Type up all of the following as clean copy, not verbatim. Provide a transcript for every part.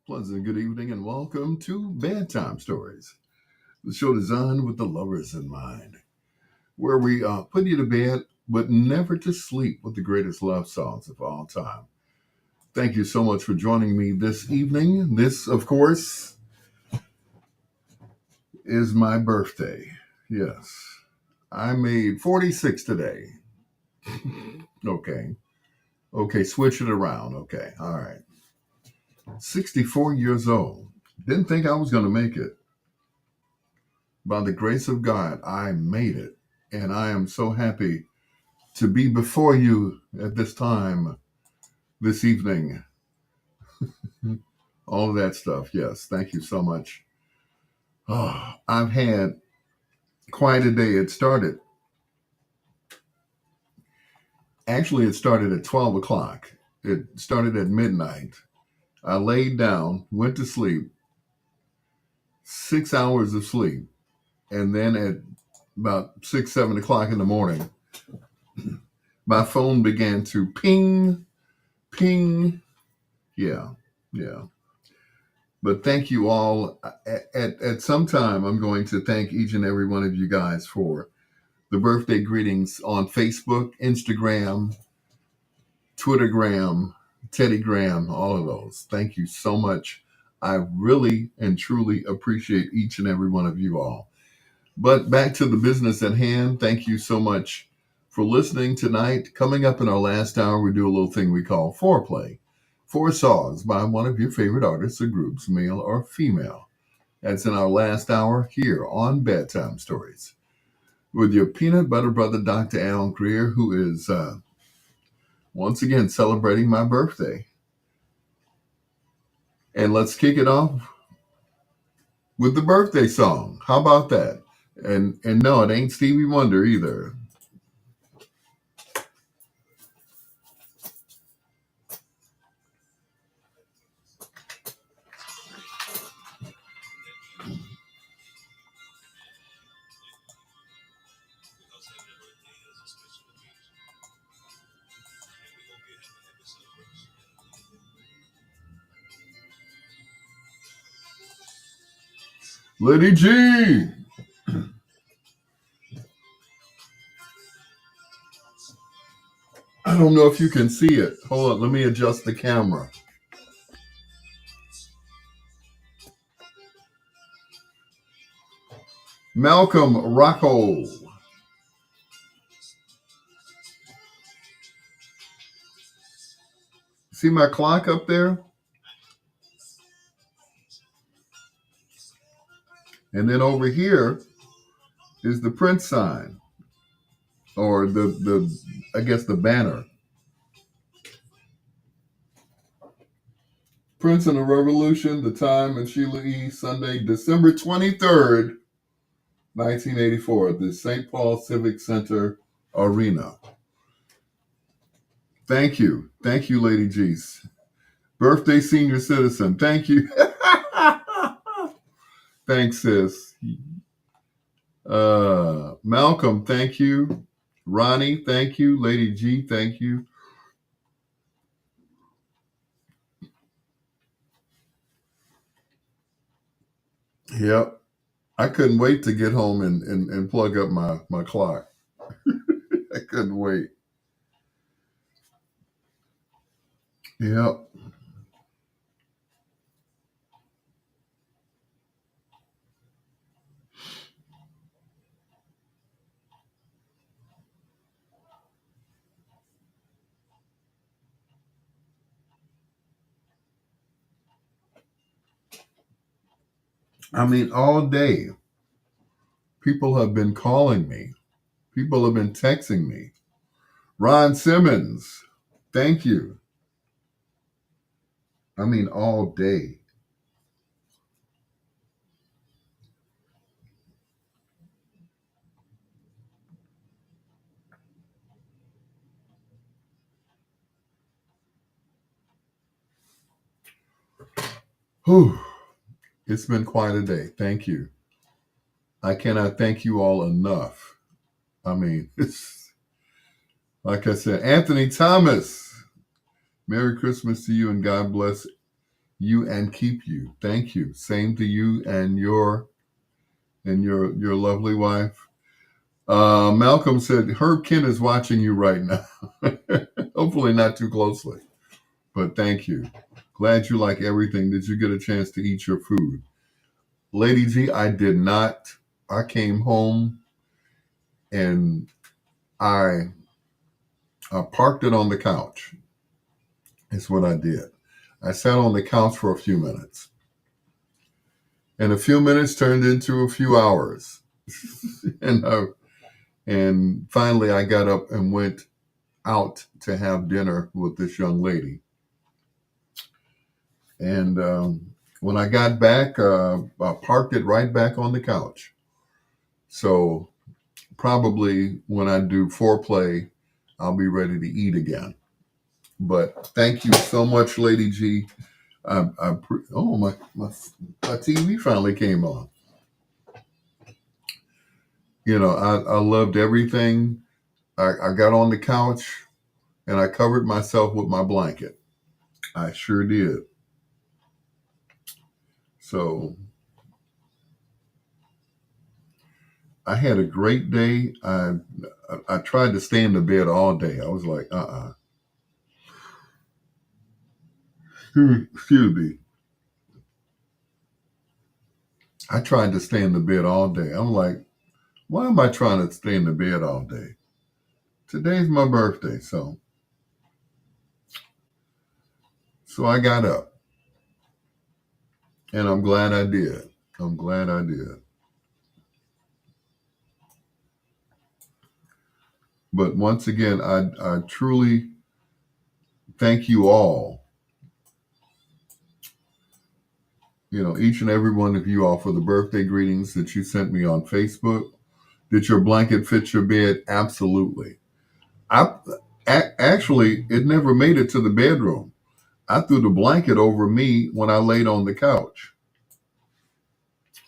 Pleasant good evening and welcome to Bedtime Stories, the show designed with the lovers in mind, where we put you to bed but never to sleep with the greatest love songs of all time. Thank you so much for joining me this evening. This, of course, is my birthday. Yes, I made 46 today. Okay. Okay, switch it around. Okay, all right. 64 years old. Didn't think I was going to make it. By the grace of God, I made it. And I am so happy to be before you at this time, this evening. All of that stuff. Yes. Thank you so much. Oh, I've had quite a day. It started at 12 o'clock. It started at midnight. I laid down, went to sleep, 6 hours of sleep. And then at about 6, 7 o'clock in the morning, my phone began to ping, ping. Yeah, yeah. But thank you all. At some time, I'm going to thank each and every one of you guys for the birthday greetings on Facebook, Instagram, Twittergram, Teddygram, all of those. Thank you so much. I really and truly appreciate each and every one of you all. But back to the business at hand. Thank you so much for listening tonight. Coming up in our last hour, we do a little thing we call foreplay. 4 songs by one of your favorite artists or groups, male or female. That's in our last hour here on Bedtime Stories with your peanut butter brother, Dr. Al Greer, who is once again celebrating my birthday. And let's kick it off with the birthday song. How about that? And no, it ain't Stevie Wonder either. Lady G! I don't know if you can see it. Hold on, let me adjust the camera. Malcolm Rocco. See my clock up there? And then over here is the Prince sign, or the I guess the banner. Prince and the Revolution, The Time and Sheila E. Sunday, December 23rd, 1984, at the St. Paul Civic Center Arena. Thank you. Thank you, Lady G's. Birthday senior citizen. Thank you. Thanks, sis. Malcolm, thank you. Ronnie, thank you. Lady G, thank you. Yep. I couldn't wait to get home and plug up my clock. I couldn't wait. Yep. I mean, all day, people have been calling me. People have been texting me. Ron Simmons, thank you. I mean, all day. Whew. It's been quite a day. Thank you. I cannot thank you all enough. I mean, it's like I said, Anthony Thomas. Merry Christmas to you and God bless you and keep you. Thank you. Same to you and your lovely wife. Malcolm said Herb Kent is watching you right now. Hopefully not too closely, but thank you. Glad you like everything. Did you get a chance to eat your food? Lady G, I did not. I came home and I I parked it on the couch. Is what I did. I sat on the couch for a few minutes, and a few minutes turned into a few hours, and finally I got up and went out to have dinner with this young lady. And when I got back, I parked it right back on the couch. So probably when I do foreplay, I'll be ready to eat again. But thank you so much, Lady G. Oh my TV finally came on. I loved everything. I got on the couch and I covered myself with my blanket. I sure did. So I had a great day. I tried to stay in the bed all day. I was like, excuse me. I tried to stay in the bed all day. I'm like, why am I trying to stay in the bed all day? Today's my birthday, so I got up, and I'm glad I did. I'm glad I did. But once again, I truly thank you all. Each and every one of you all for the birthday greetings that you sent me on Facebook. Did your blanket fit your bed? Absolutely. I actually it never made it to the bedroom. I threw the blanket over me when I laid on the couch.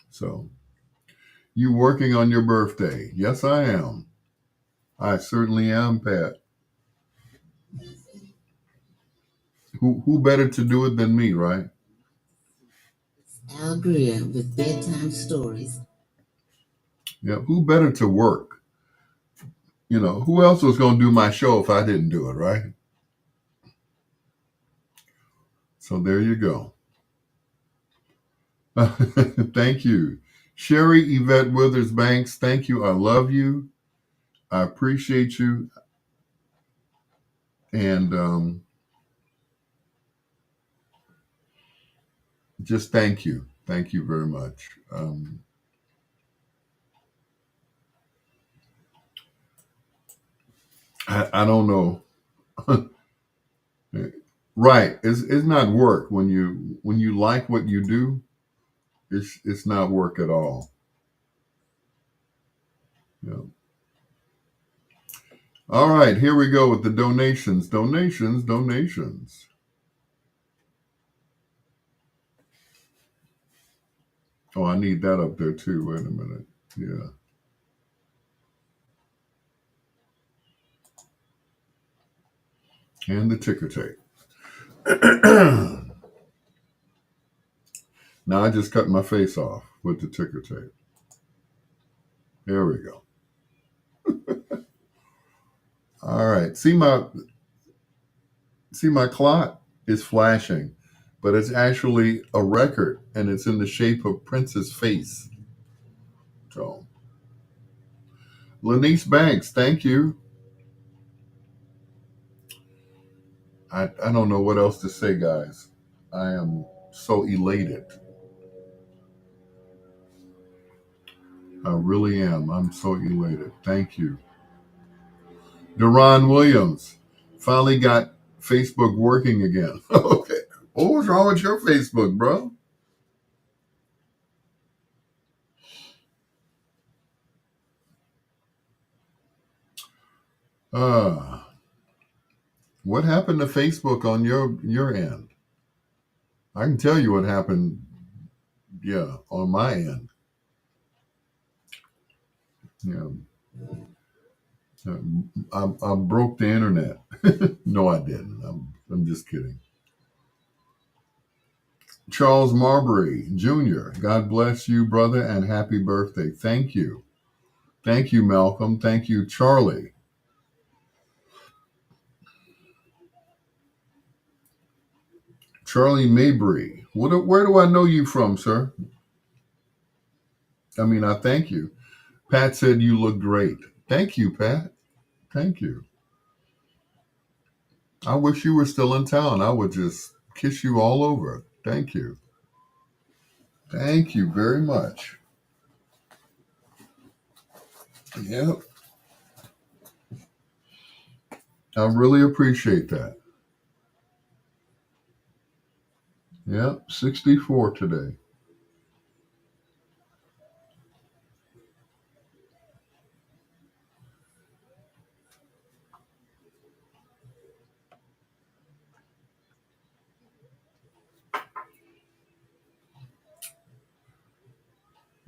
So, you working on your birthday? Yes, I am. I certainly am, Pat. Who better to do it than me, right? Greer with bedtime stories. Yeah, who better to work? Who else was going to do my show if I didn't do it, right? So there you go. Thank you. Sherry Yvette Withers Banks, thank you. I love you. I appreciate you. And just thank you. Thank you very much. I don't know. Right. It's not work when you like what you do. It's not work at all. Yeah. All right, here we go with the donations. Donations, donations. Oh, I need that up there too. Wait a minute. Yeah. And the ticker tape. Now I just cut my face off with the ticker tape. There we go. All right. See my clock is flashing, but it's actually a record and it's in the shape of Prince's face. So Lanice Banks, thank you. I don't know what else to say, guys. I am so elated. I really am. I'm so elated. Thank you. Deron Williams finally got Facebook working again. Okay. What was wrong with your Facebook, bro? Uh, what happened to Facebook on your end? I can tell you what happened, yeah, on my end. Yeah. I broke the internet. No, I didn't. I'm just kidding. Charles Marbury Jr., God bless you, brother, and happy birthday. Thank you. Thank you, Malcolm. Thank you, Charlie. Charlie Mabry. Where do I know you from, sir? I mean, I thank you. Pat said you look great. Thank you, Pat. Thank you. I wish you were still in town. I would just kiss you all over. Thank you. Thank you very much. Yep. I really appreciate that. Yep. 64 today.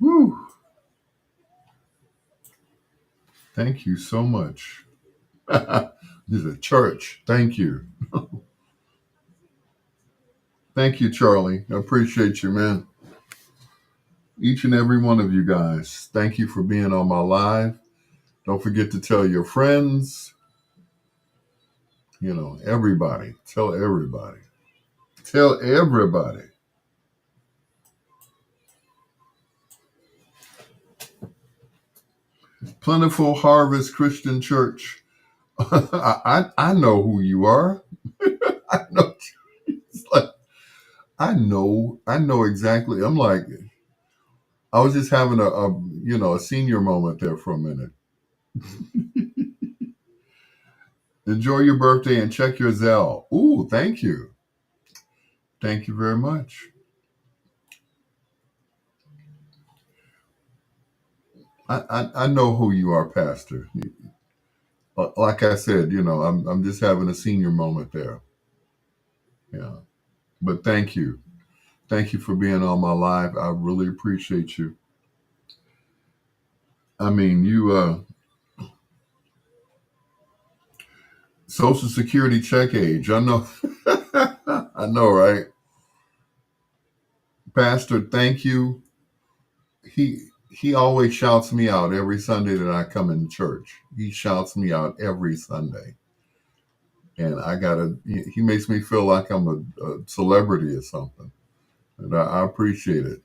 Woo. Thank you so much. This is a church. Thank you. Thank you, Charlie. I appreciate you, man. Each and every one of you guys. Thank you for being on my live. Don't forget to tell your friends, everybody. Tell everybody. Tell everybody. Plentiful Harvest Christian Church. I know who you are. I know. It's like, I know exactly. I'm like, I was just having a senior moment there for a minute. Enjoy your birthday and check your Zelle. Ooh, thank you. Thank you very much. I know who you are, Pastor. Like I said, I'm just having a senior moment there. Yeah. But thank you. Thank you for being on my live. I really appreciate you. I mean, you Social Security check age. I know. I know, right? Pastor, thank you. He always shouts me out every Sunday that I come in church. He shouts me out every Sunday. And he makes me feel like I'm a celebrity or something. And I appreciate it.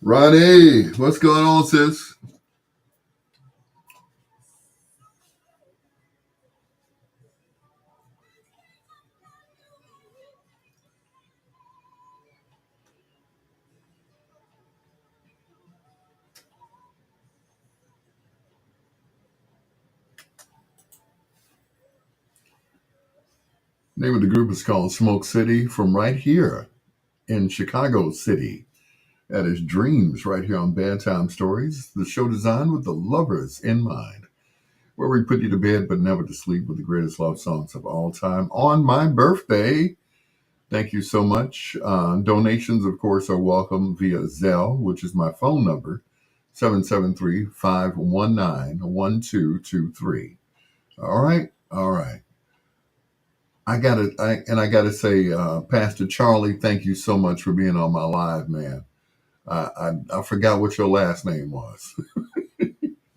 Ronnie, what's going on, sis? Name of the group is called Smoke City from right here in Chicago City. That is Dreams right here on Bedtime Stories, the show designed with the lovers in mind, where we put you to bed but never to sleep with the greatest love songs of all time on my birthday. Thank you so much. Donations, of course, are welcome via Zelle, which is my phone number, 773-519-1223. All right. All right. I gotta say, Pastor Charlie, thank you so much for being on my live, man. I forgot what your last name was.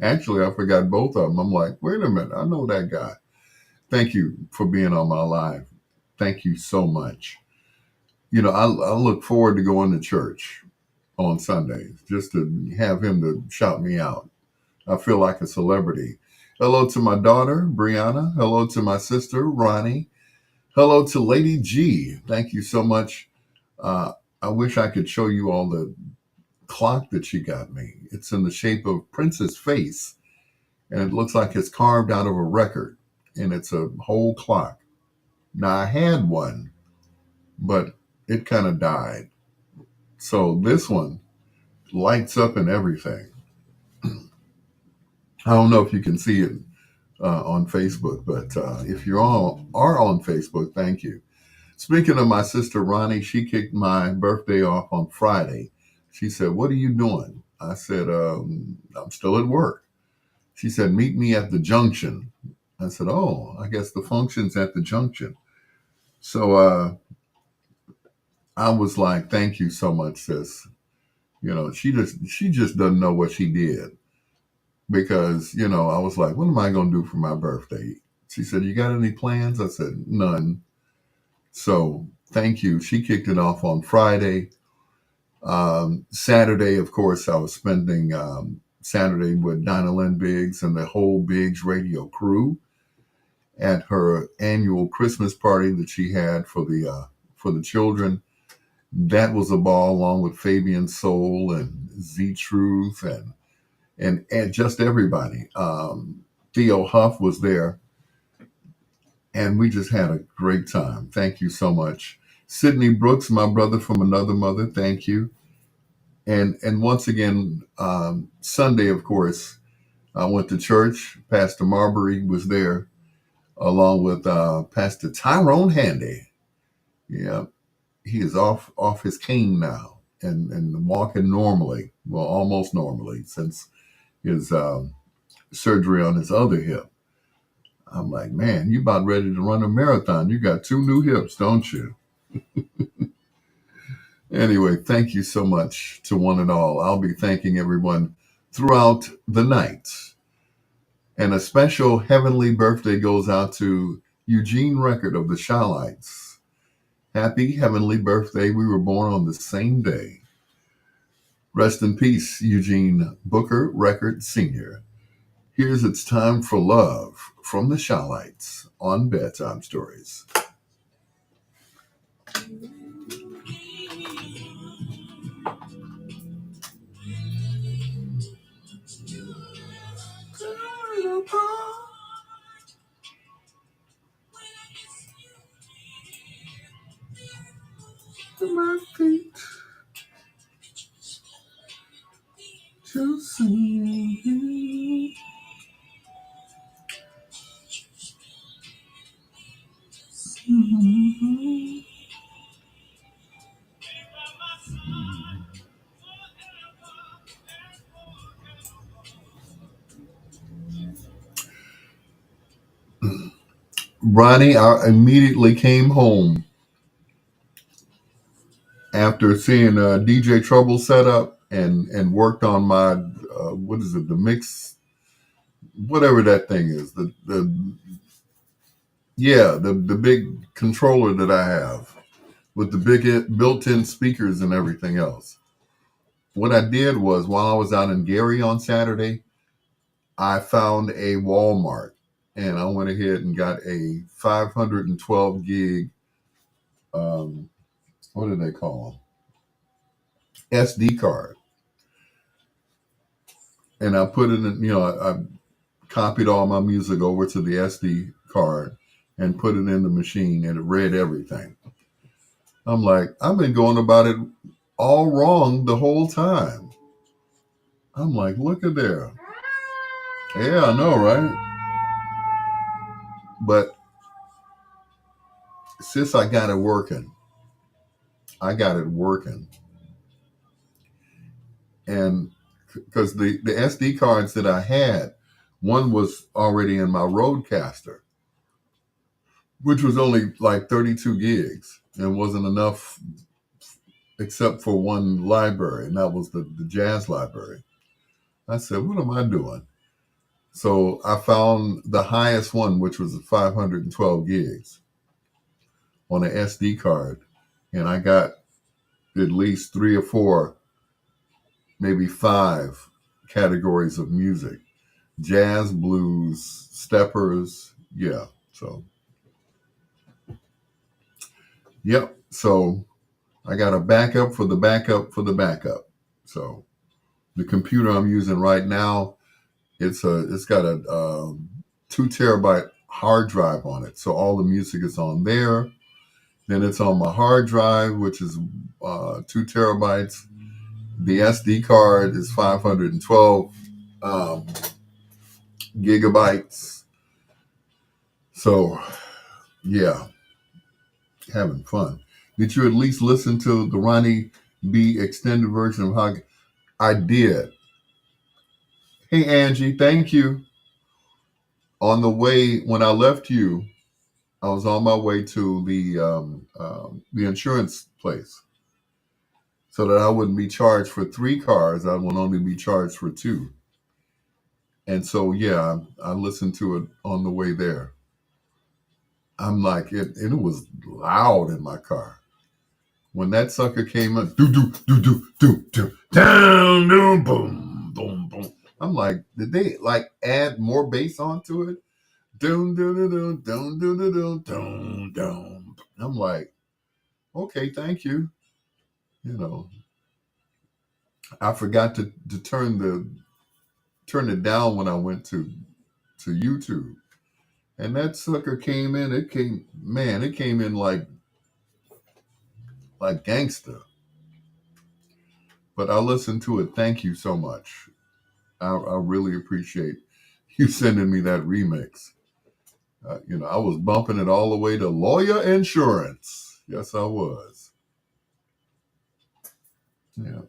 Actually, I forgot both of them. I'm like, wait a minute, I know that guy. Thank you for being on my live. Thank you so much. I look forward to going to church on Sundays just to have him to shout me out. I feel like a celebrity. Hello to my daughter, Brianna. Hello to my sister, Ronnie. Hello to Lady G. Thank you so much. Uh, I wish I could show you all the clock that she got me. It's in the shape of Prince's face, and it looks like it's carved out of a record, and it's a whole clock. Now, I had one, but it kind of died. So this one lights up and everything. I don't know if you can see it on Facebook, but if you all are on Facebook, thank you. Speaking of my sister Ronnie, she kicked my birthday off on Friday. She said, "What are you doing?" I said, "I'm still at work." She said, "Meet me at the junction." I said, "Oh, I guess the function's at the junction." So I was like, thank you so much, sis. She just doesn't know what she did because, I was like, what am I going to do for my birthday? She said, you got any plans? I said, none. So thank you. She kicked it off on Friday. Saturday, of course, I was spending Saturday with Dinah Lynn Biggs and the whole Biggs radio crew at her annual Christmas party that she had for the children. That was a ball, along with Fabian Soul and Z Truth and just everybody. Theo Huff was there, and we just had a great time. Thank you so much. Sydney Brooks, my brother from another mother, thank you. And once again, Sunday, of course, I went to church. Pastor Marbury was there, along with Pastor Tyrone Handy. Yeah, he is off his cane now and walking normally, well, almost normally, since his surgery on his other hip. I'm like, man, you about ready to run a marathon. You got two new hips, don't you? Anyway, thank you so much to one and all. I'll be thanking everyone throughout the night. And a special heavenly birthday goes out to Eugene Record of the Shalites. Happy heavenly birthday. We were born on the same day. Rest in peace, Eugene Booker Record Sr. Here's It's Time for Love from the Shalites on Bedtime Stories. My feet to see. Ronnie, I immediately came home after seeing DJ Trouble set up and worked on my what is it, the mix, whatever that thing is, the big controller that I have with the big built-in speakers and everything else. What I did was, while I was out in Gary on Saturday, I found a Walmart and I went ahead and got a 512 gig, what do they call them? SD card. And I put it in, I copied all my music over to the SD card and put it in the machine, and it read everything. I'm like, I've been going about it all wrong the whole time. I'm like, look at there. Yeah, I know, right? But since I got it working, I got it working. And because the SD cards that I had, one was already in my Roadcaster, which was only like 32 gigs and wasn't enough except for one library, and that was the jazz library. I said, what am I doing? So I found the highest one, which was 512 gigs on an SD card. And I got at least 3 or 4, maybe 5 categories of music: jazz, blues, steppers. Yeah. So, yep. So I got a backup for the backup for the backup. So the computer I'm using right now, it's got a 2 terabyte hard drive on it. So all the music is on there. Then it's on my hard drive, which is 2 terabytes. The SD card is 512 gigabytes. So, yeah, having fun. Did you at least listen to the Ronnie B extended version of how I did? Hey, Angie, thank you. On the way, when I left you, I was on my way to the insurance place so that I wouldn't be charged for 3 cars. I would only be charged for 2. And so, yeah, I listened to it on the way there. I'm like, it was loud in my car. When that sucker came up, do, do, do, do, do, do, down, boom, boom, boom, boom. I'm like, did they like add more bass onto it? Doom, doom, doom, doom, doom, doom, doom, doom, doom. I'm like, okay, thank you. You know, I forgot to turn it down when I went to YouTube. And that sucker came in. It came in like gangster. But I listened to it. Thank you so much. I really appreciate you sending me that remix. I was bumping it all the way to Lawyer Insurance. Yes, I was. Yeah.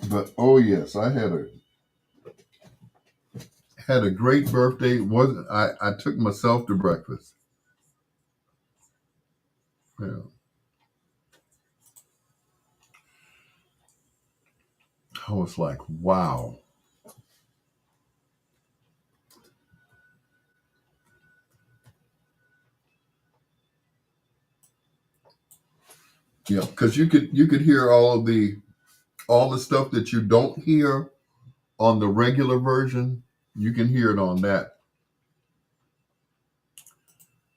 But oh yes, I had a great birthday. Wasn't I took myself to breakfast. Yeah. I was like, wow. Yeah, because you could hear all the stuff that you don't hear on the regular version. You can hear it on that,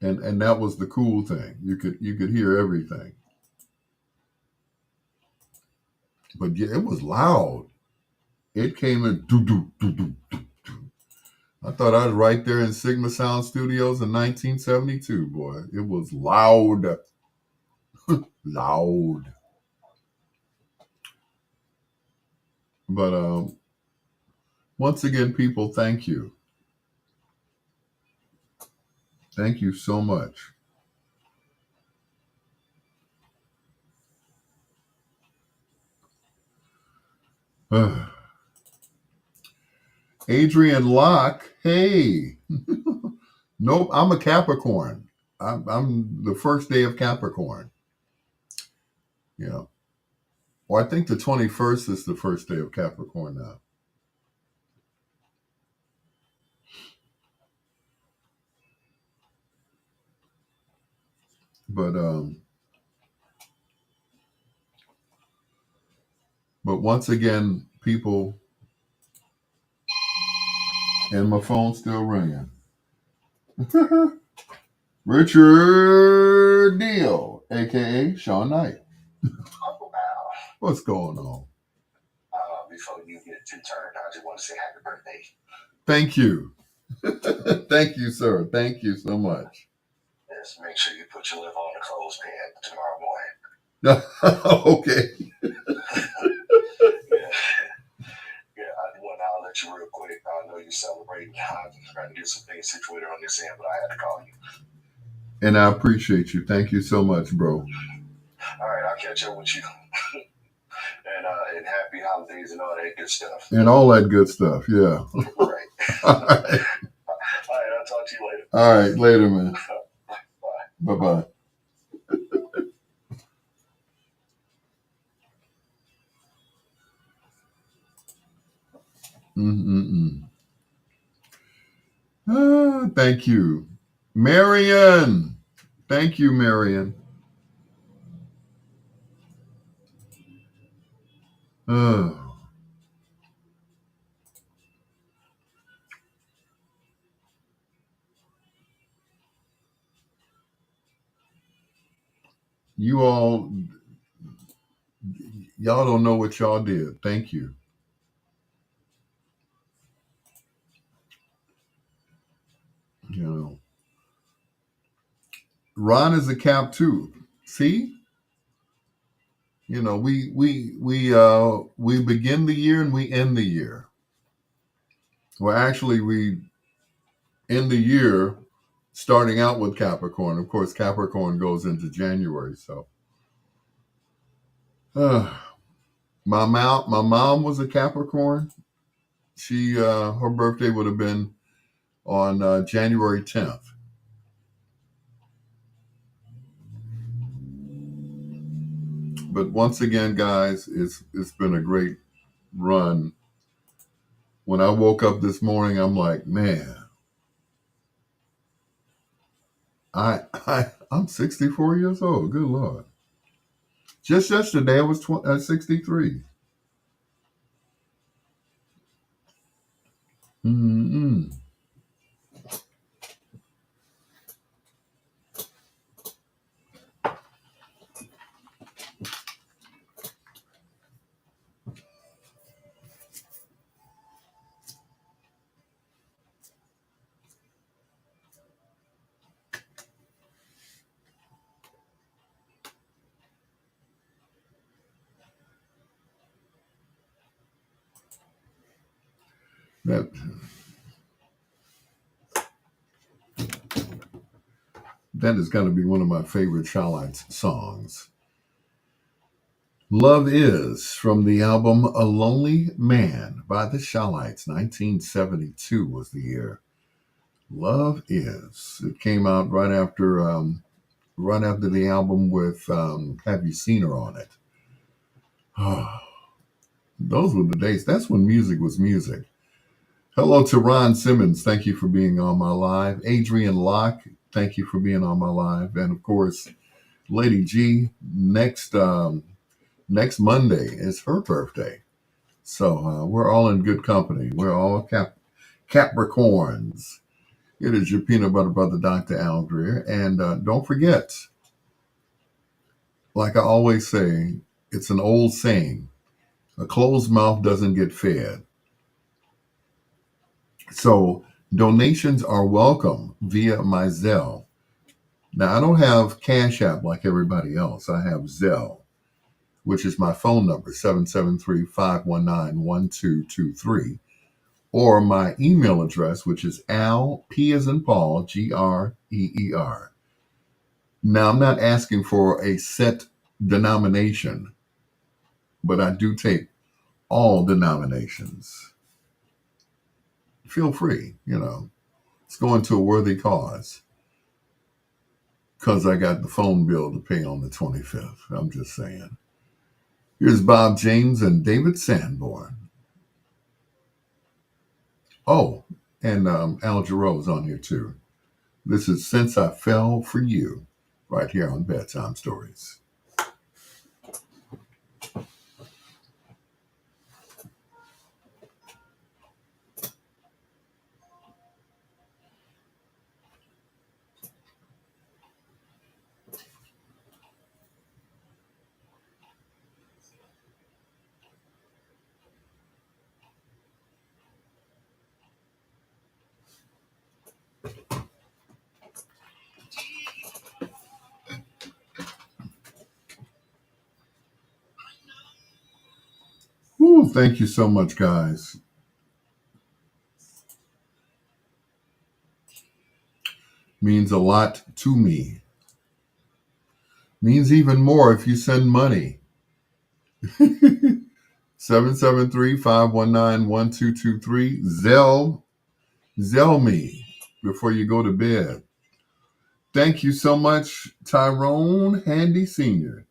and that was the cool thing. You could hear everything, but yeah, it was loud. It came in do do do do do do. I thought I was right there in Sigma Sound Studios in 1972. Boy, it was loud, loud. But once again, people, thank you so much. Adrian Locke, hey. Nope, I'm a Capricorn. I'm the first day of Capricorn. Yeah. Well, I think the 21st is the first day of Capricorn now. But once again, people, and my phone's still ringing. Richard Deal, aka Sean Knight. What's going on? Before you get too turned, I just want to say happy birthday. Thank you. Thank you, sir. Thank you so much. Yes, make sure you put your lip on the clothespin tomorrow morning. Okay. Yeah. Yeah, I'll let you real quick. I know you're celebrating. I'm trying to get some things situated on this end, but I had to call you. And I appreciate you. Thank you so much, bro. All right, I'll catch up with you. And happy holidays and all that good stuff. And all that good stuff, yeah. Right. All right. All right, I'll talk to you later. All right, later, man. Bye. Bye-bye. Mm-mm-mm. Thank you. Marion. Thank you, Marion. Oh, you y'all don't know what y'all did. Thank you. You know, Ron is a cap too. See, we begin the year and we end the year. Well, actually, we end the year starting out with Capricorn. Of course, Capricorn goes into January. So, my mom was a Capricorn. She her birthday would have been on January 10th. But once again, guys, it's been a great run. When I woke up this morning, I'm like, man, I'm 64 years old. Good Lord. Just yesterday, I was 63. Mm-mm. That that is going to be one of my favorite Charlotte's songs. Love Is from the album A Lonely Man by the Charlottes. 1972 was the year. Love Is. It came out right after the album with Have You Seen Her on it. Those were the days. That's when music was music. Hello to Ron Simmons. Thank you for being on my live. Adrian Locke, thank you for being on my live. And of course, Lady G, next Monday is her birthday. So we're all in good company. We're all Capricorns. It is your peanut butter brother, Dr. Al Greer. And don't forget, like I always say, it's an old saying, a closed mouth doesn't get fed. So donations are welcome via my Zelle. Now, I don't have Cash App like everybody else. I have Zelle, which is my phone number, 773-519-1223, or my email address, which is Al, P as in Paul, Greer. Now, I'm not asking for a set denomination, but I do take all denominations. Feel free, it's going to a worthy cause. Because I got the phone bill to pay on the 25th. I'm just saying. Here's Bob James and David Sanborn. Oh, and Al Jarreau's on here too. This is Since I Fell for You, right here on Bedtime Stories. Woo, thank you so much, guys. Means a lot to me. Means even more if you send money. 773-519-1223. Zell me before you go to bed. Thank you so much, Tyrone Handy Sr.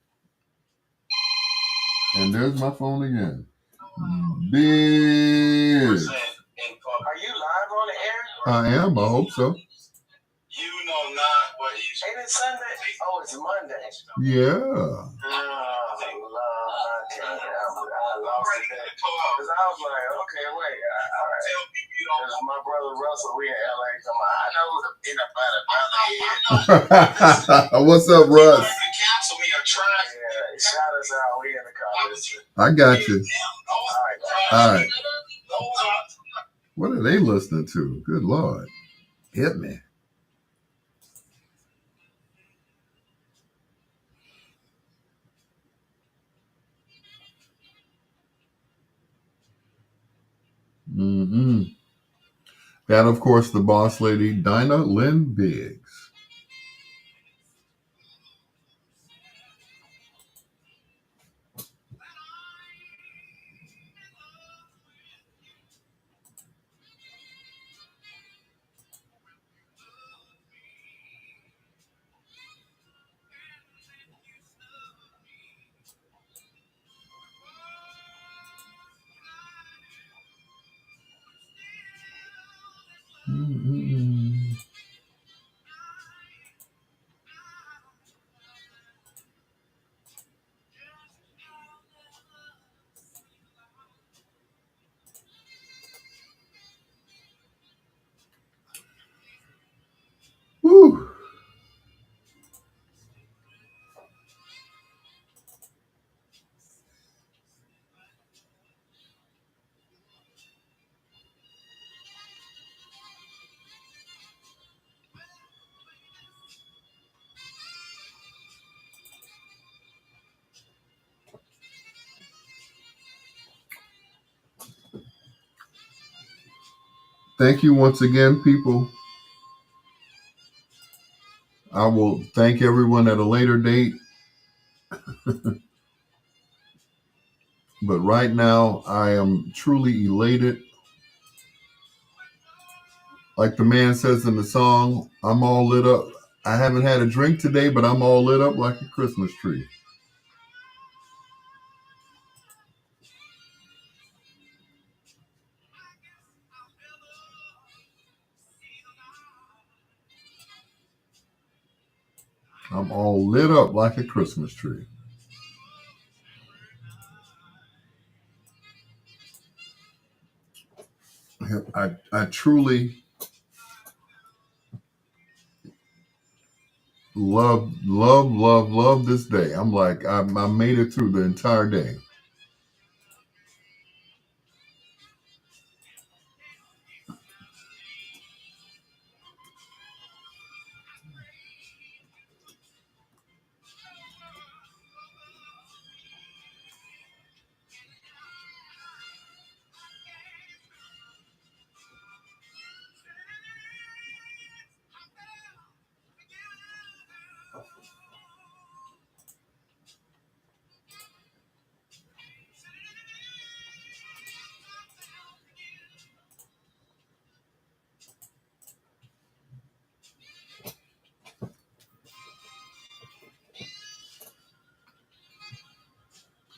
And there's my phone again. Biz. Are you live on the air? I am. I hope so. You know not what he's. Ain't it Sunday? Oh, it's Monday. Yeah. Oh, Lord, I can't. I lost it. Because I was like, okay, wait. All right. Because my brother Russell, we in LA. I know the peanut butter brother is. What's up, Russ? Cancel me or try. Yeah, shout us out. We in the comments. I got you. All right. What are they listening to? Good Lord. Hit me. Mm-hmm. That, of course, the boss lady, Dinah Lynn Biggs. Thank you once again, people. I will thank everyone at a later date, but right now I am truly elated. Like the man says in the song, I'm all lit up. I haven't had a drink today, but I'm all lit up like a Christmas tree. I'm all lit up like a Christmas tree. I truly love this day. I'm like, I made it through the entire day.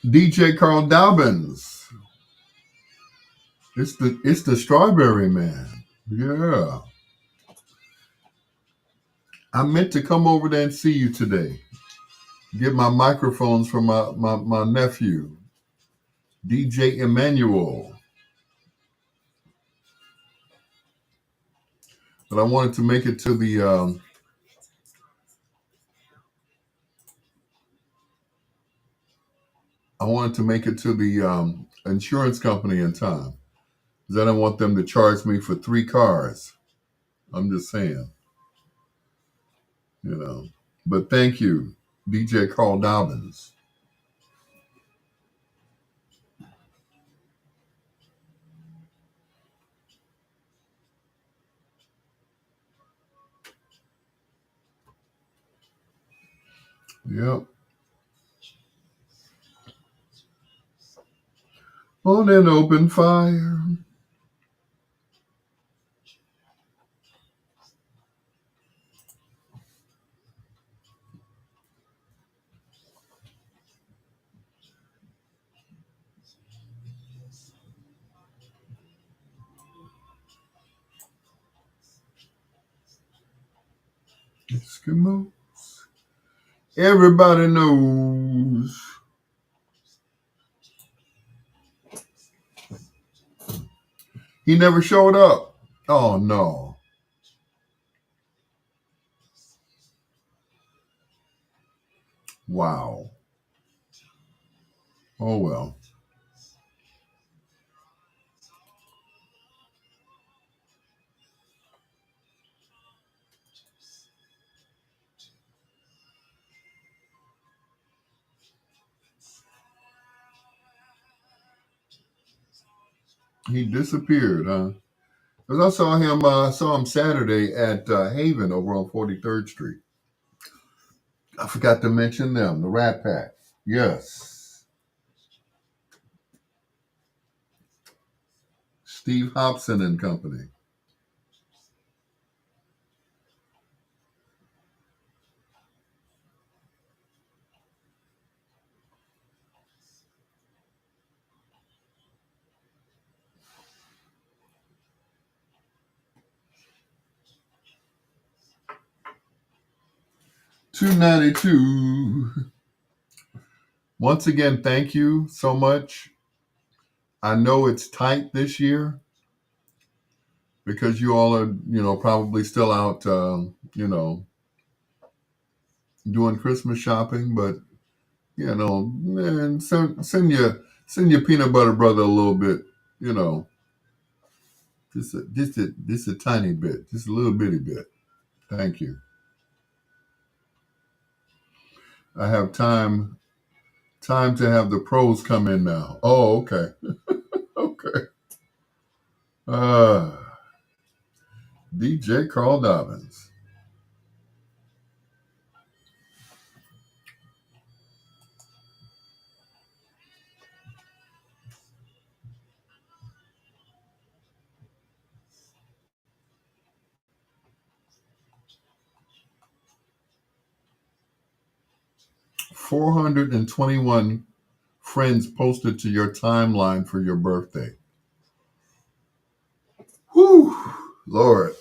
DJ Carl Dobbins. It's the Strawberry Man. Yeah. I meant to come over there and see you today. Get my microphones from my nephew, DJ Emmanuel. But I wanted to make it to the insurance company in time. Because I don't want them to charge me for 3 cars. I'm just saying. But thank you, DJ Carl Dobbins. Yep. On an open fire. Eskimo. Everybody knows. He never showed up. Oh no. Wow. Oh well. He disappeared, huh? Because I saw him Saturday at Haven over on 43rd Street. I forgot to mention them, the Rat Pack. Yes. Steve Hobson and Company. $2.92. Once again, thank you so much. I know it's tight this year because you all are, probably still out, doing Christmas shopping. But man, send your peanut butter brother a little bit, you know, just a tiny bit, just a little bitty bit. Thank you. I have time to have the pros come in now. Oh, okay, okay. Uh, DJ Carl Dobbins. 421 friends posted to your timeline for your birthday. Whew, Lord.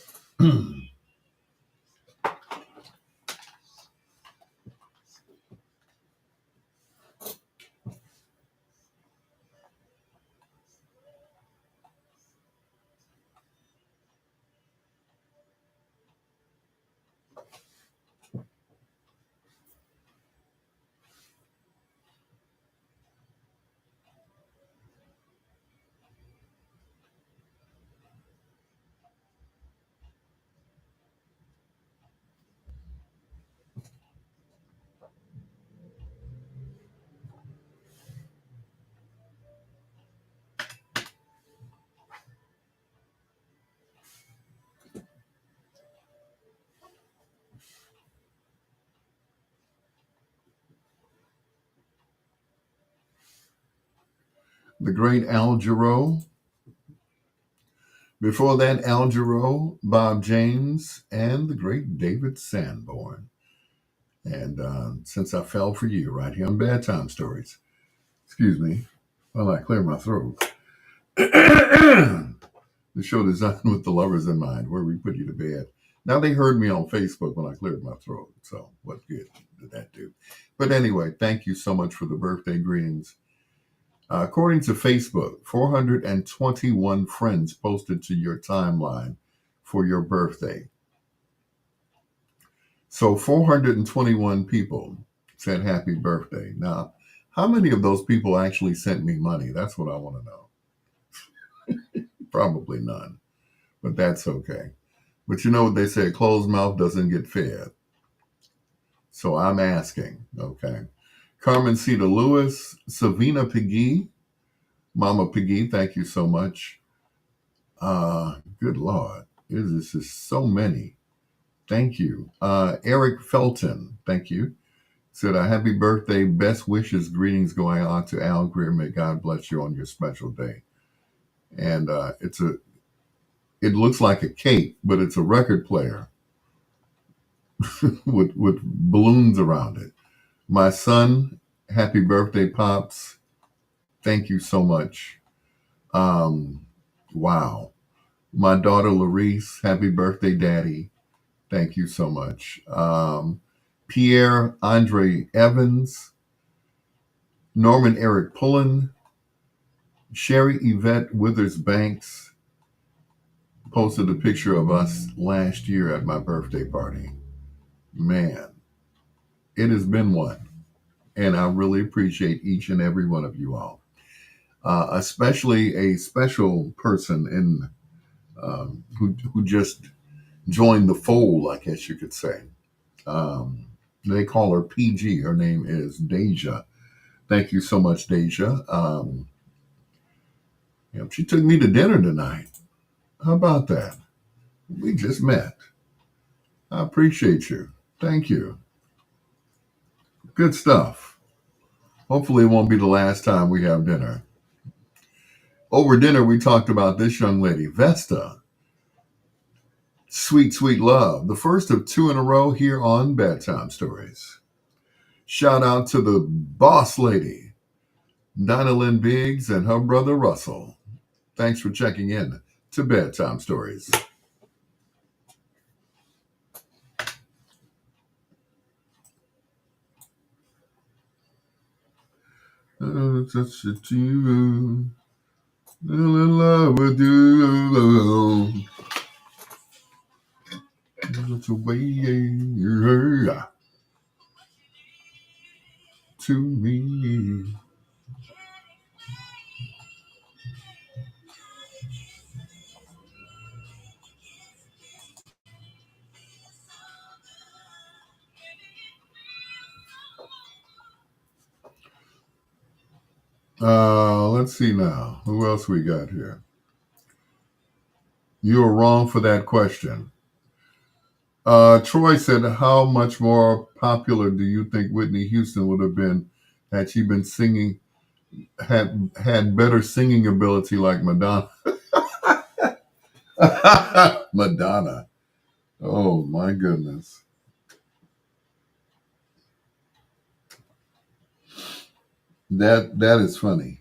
The great Al Jarreau. Before that, Al Jarreau, Bob James, and the great David Sanborn. And since I fell for you right here on Bedtime Stories, excuse me, while I clear my throat. The show designed with the lovers in mind, where we put you to bed. Now they heard me on Facebook when I cleared my throat, so what good did that do? But anyway, thank you so much for the birthday greetings. According to Facebook, 421 friends posted to your timeline for your birthday. So 421 people said happy birthday. Now, how many of those people actually sent me money? That's what I want to know. Probably none, but that's okay. But you know what they say, a closed mouth doesn't get fed. So I'm asking, okay. Carmen Cita Lewis, Savina Piggy, Mama Piggy, thank you so much. Good Lord, this is so many. Thank you. Eric Felton, thank you. Said a happy birthday, best wishes, greetings going on to Al Greer. May God bless you on your special day. And it looks like a cake, but it's a record player with balloons around it. My son, happy birthday, Pops. Thank you so much. Wow. My daughter, Larice, happy birthday, Daddy. Thank you so much. Pierre Andre Evans, Norman Eric Pullen, Sherry Yvette Withers Banks posted a picture of us last year at my birthday party. Man, it has been one. And I really appreciate each and every one of you all. Especially a special person who just joined the fold, I guess you could say. They call her PG. Her name is Deja. Thank you so much, Deja. She took me to dinner tonight. How about that? We just met. I appreciate you. Thank you. Good stuff. Hopefully, it won't be the last time we have dinner. Over dinner, we talked about this young lady, Vesta. Sweet, sweet love. The first of two in a row here on Bedtime Stories. Shout out to the boss lady, Dinah Lynn Biggs, and her brother Russell. Thanks for checking in to Bedtime Stories. Touch it to you. In love with you. It's a way to me. Let's see now. Who else we got here? You are wrong for that question. Troy said, "How much more popular do you think Whitney Houston would have been had she been singing, had better singing ability like Madonna?" Madonna. Oh my goodness. That is funny.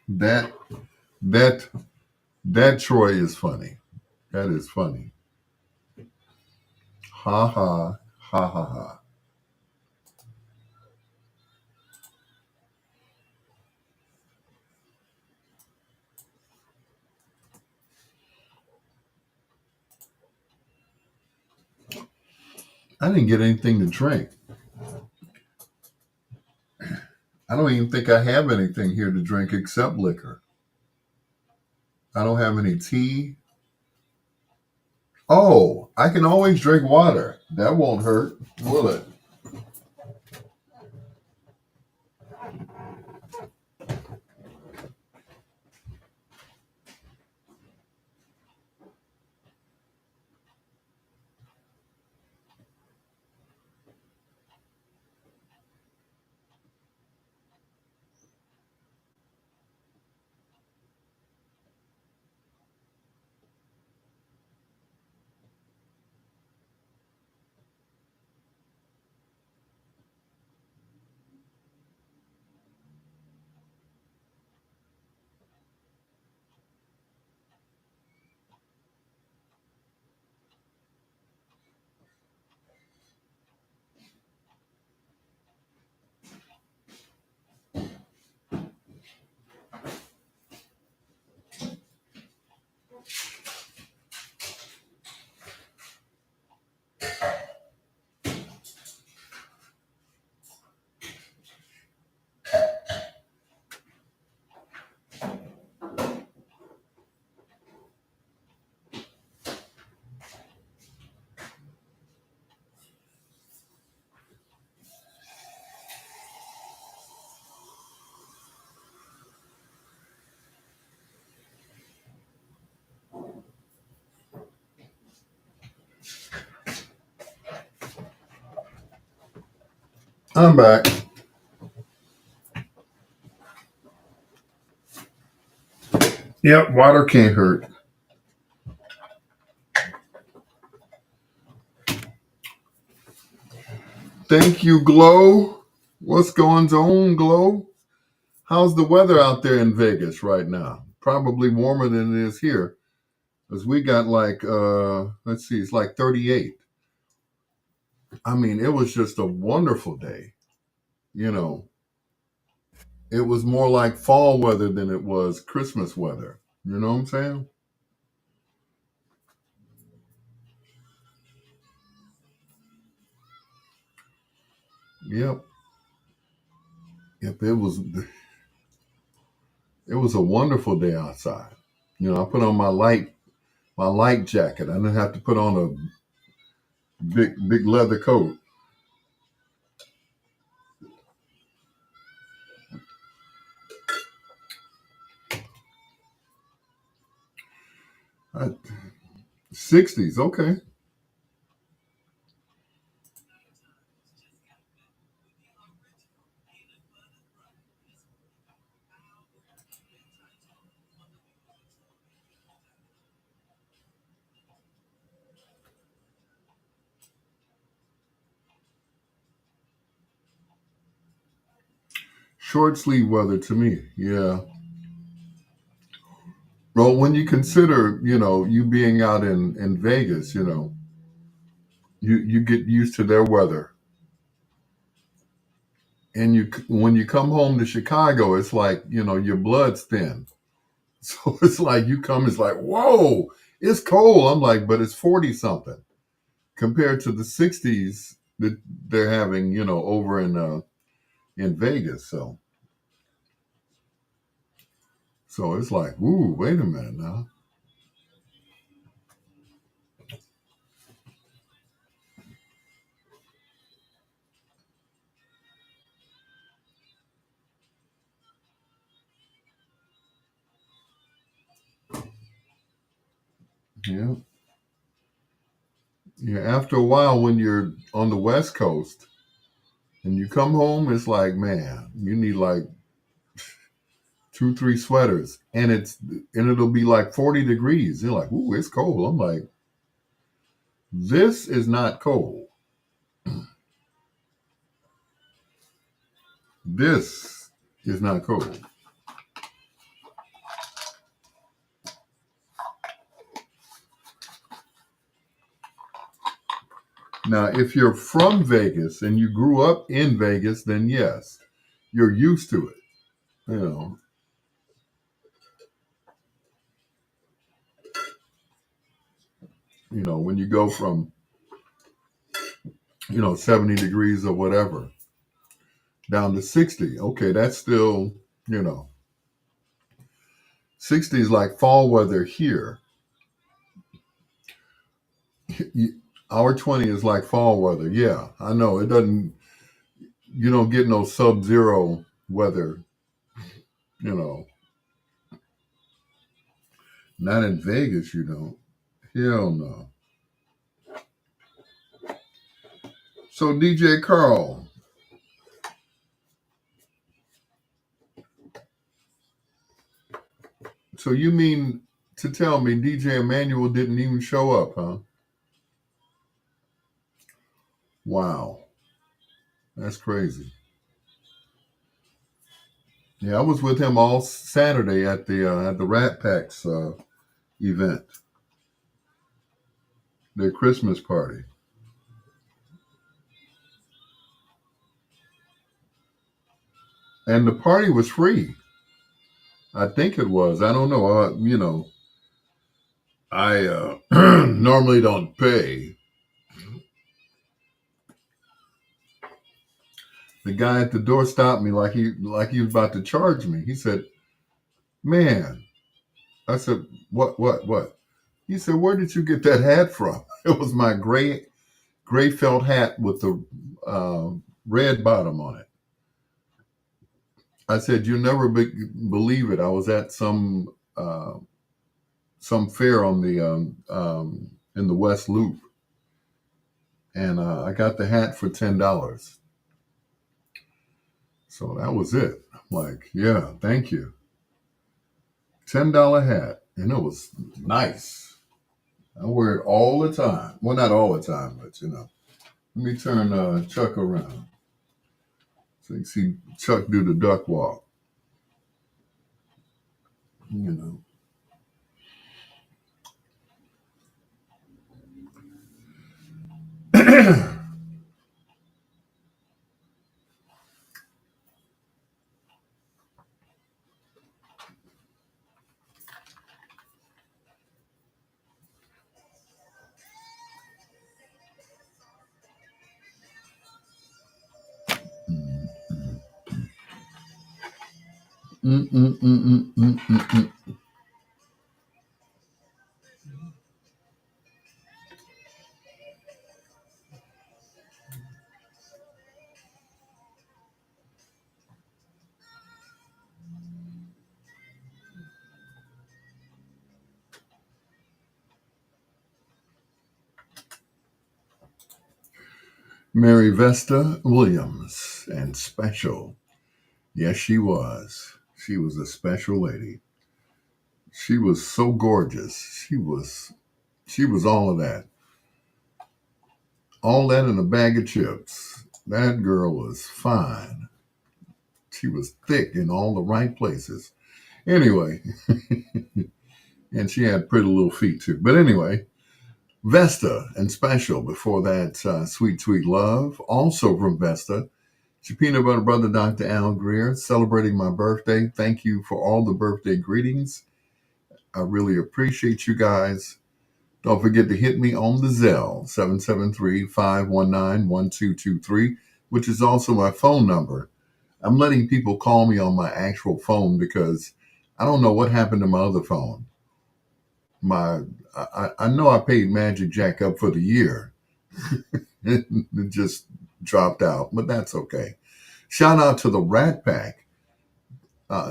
That that that Troy is funny. That is funny. Ha ha ha ha ha. I didn't get anything to drink. I don't even think I have anything here to drink except liquor. I don't have any tea. Oh, I can always drink water. That won't hurt, will it? I'm back. Yep, water can't hurt. Thank you, Glow. What's going on, Glow? How's the weather out there in Vegas right now? Probably warmer than it is here. Because we got like, let's see, it's like 38. I mean, it was just a wonderful day. You know, it was more like fall weather than it was Christmas weather. You know what I'm saying? Yep. Yep. It was a wonderful day outside. You know, I put on my light jacket. I didn't have to put on a big leather coat. 60s, okay. Short sleeve weather to me. Yeah. Well, when you consider, you being out in Vegas, you get used to their weather, and when you come home to Chicago, it's like your blood's thin. So it's like you come, it's like whoa, it's cold. I'm like, but it's 40 something compared to the 60s that they're having, over in Vegas. So it's like, ooh, wait a minute now. Yeah. Yeah. After a while, when you're on the West Coast and you come home, it's like, man, you need like two, three sweaters, and it'll be like 40 degrees. You're like, ooh, it's cold. I'm like, this is not cold. This is not cold. Now, if you're from Vegas and you grew up in Vegas, then yes, you're used to it. You know, when you go from 70 degrees or whatever down to 60. Okay, that's still, you know 60 is like fall weather here. Our 20 is like fall weather. Yeah, I know. It doesn't, you don't get no sub-zero weather, you know. Not in Vegas, you don't. Hell no. So DJ Carl, so you mean to tell me DJ Emmanuel didn't even show up, huh? Wow, that's crazy. Yeah, I was with him all Saturday at the Rat Packs event, their Christmas party, and the party was free. I think it was. I don't know. I normally don't pay. The guy at the door stopped me like he was about to charge me. He said, "Man," I said, "What?" He said, "Where did you get that hat from?" It was my gray felt hat with the uh, red bottom on it. I said, "You'll never believe it. I was at some fair on the in the West Loop, and I got the hat for $10. So that was it. I'm like, yeah, thank you. $10 hat, and it was nice. I wear it all the time. Well, not all the time, but Let me turn Chuck around so you can see Chuck do the duck walk. You know. Mm, mm, mm, mm, mm, mm, mm. Mary Vesta Williams and special. Yes, she was. She was a special lady. She was so gorgeous. She was all of that. All that in a bag of chips. That girl was fine. She was thick in all the right places. Anyway, and she had pretty little feet too. But anyway, Vesta and Special before that, Sweet Sweet Love. Also from Vesta, your peanut butter brother, Dr. Al Greer, celebrating my birthday. Thank you for all the birthday greetings. I really appreciate you guys. Don't forget to hit me on the Zelle, 773-519-1223, which is also my phone number. I'm letting people call me on my actual phone because I don't know what happened to my other phone. I know I paid Magic Jack up for the year. It just dropped out, but that's okay. Shout out to the Rat Pack,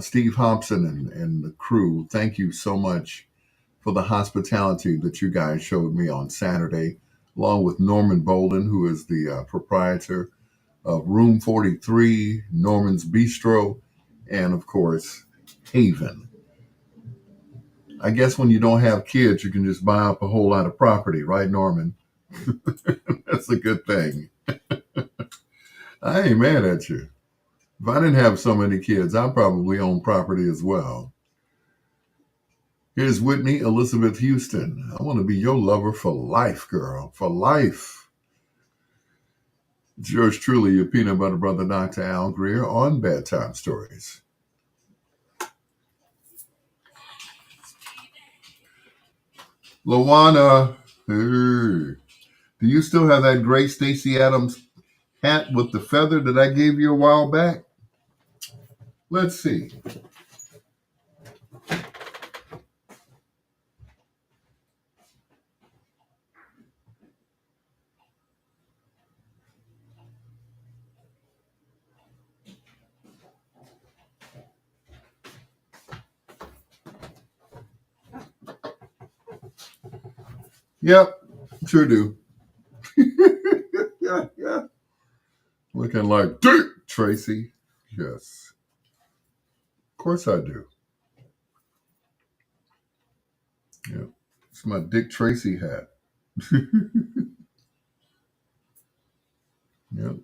Steve Hobson and the crew. Thank you so much for the hospitality that you guys showed me on Saturday, along with Norman Bolden, who is the proprietor of Room 43, Norman's Bistro, and of course, Haven. I guess when you don't have kids, you can just buy up a whole lot of property, right, Norman? That's a good thing. I ain't mad at you. If I didn't have so many kids, I'd probably own property as well. Here's Whitney Elizabeth Houston. I want to be your lover for life, girl. For life. It's yours truly, your peanut butter brother, Dr. Al Greer, on Bedtime Stories. Luana, hey, do you still have that gray Stacey Adams hat with the feather that I gave you a while back? Let's see. Yep, sure do. Yeah, yeah. Looking like Dick Tracy. Yes, of course I do. Yeah, it's my Dick Tracy hat. Yep,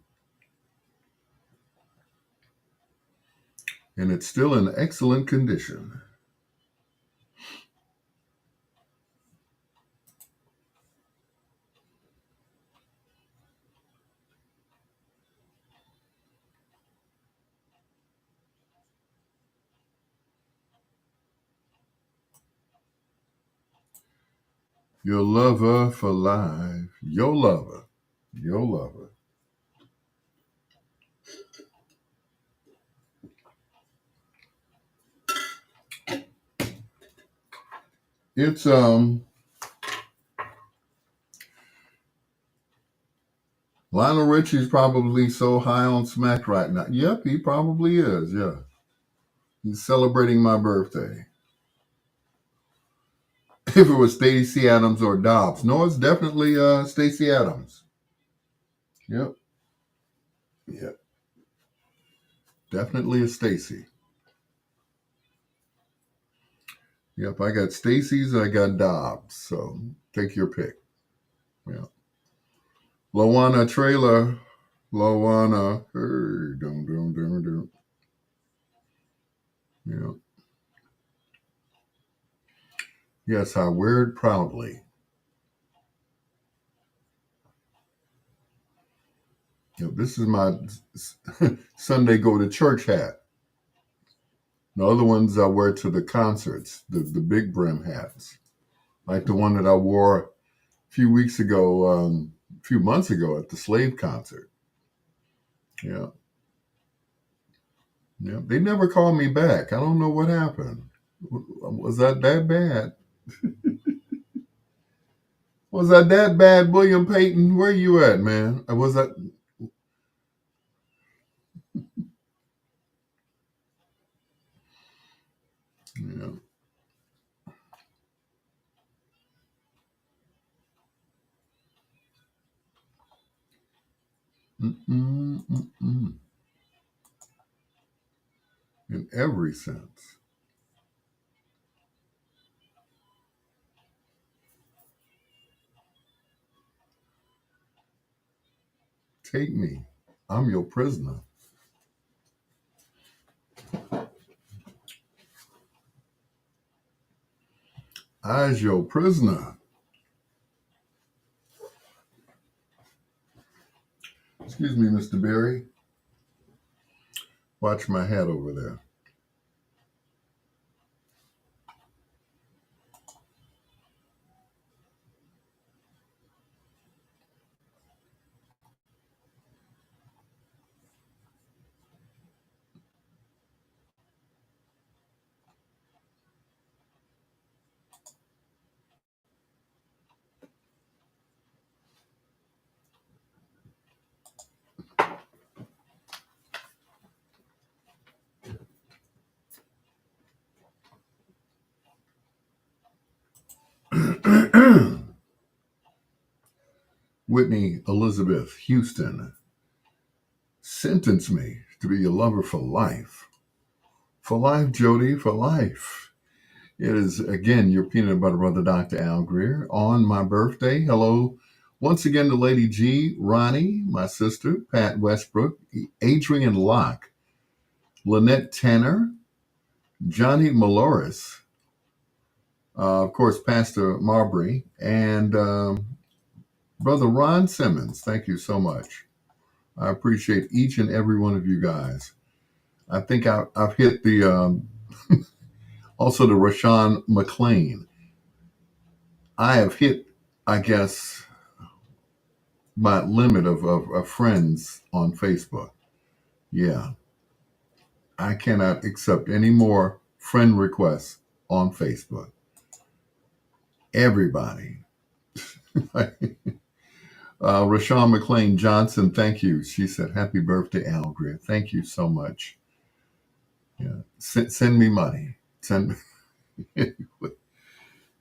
and it's still in excellent condition. Your lover for life. Your lover. Your lover. It's Lionel Richie's probably so high on smack right now. Yep, he probably is. Yeah, he's celebrating my birthday. If it was Stacey Adams or Dobbs, no, it's definitely Stacey Adams. Yep, yep, definitely a Stacey. Yep, I got Stacey's, I got Dobbs. So take your pick. Yeah, Lowana trailer, Lowana. Hey, dum dum dum dum. Yeah, yes, I wear it proudly. Yep, this is my Sunday go to church hat. The other ones I wear to the concerts, the big brim hats, like the one that I wore a few months ago at the Slave concert. Yeah, yeah. They never called me back. I don't know what happened. Was that bad? Was that bad, William Payton? Where you at, man? Was that? Yeah. Mm-mm, mm-mm. In every sense. Take me. I'm your prisoner. I's your prisoner. Excuse me, Mr. Berry. Watch my hat over there. Whitney Elizabeth Houston, sentence me to be your lover for life. For life, Jody, for life. It is, again, your peanut butter brother, Dr. Al Greer, on my birthday. Hello once again to Lady G, Ronnie, my sister, Pat Westbrook, Adrian Locke, Lynette Tanner, Johnny Maloris, of course, Pastor Marbury, and Brother Ron Simmons. Thank you so much. I appreciate each and every one of you guys. I think I've hit the also to Rashawn McLean. I have hit, I guess, my limit of friends on Facebook. Yeah, I cannot accept any more friend requests on Facebook. Everybody. Rashawn McLean Johnson, thank you. She said, "Happy birthday, Al Greer." Thank you so much. Yeah, send me money. Send me,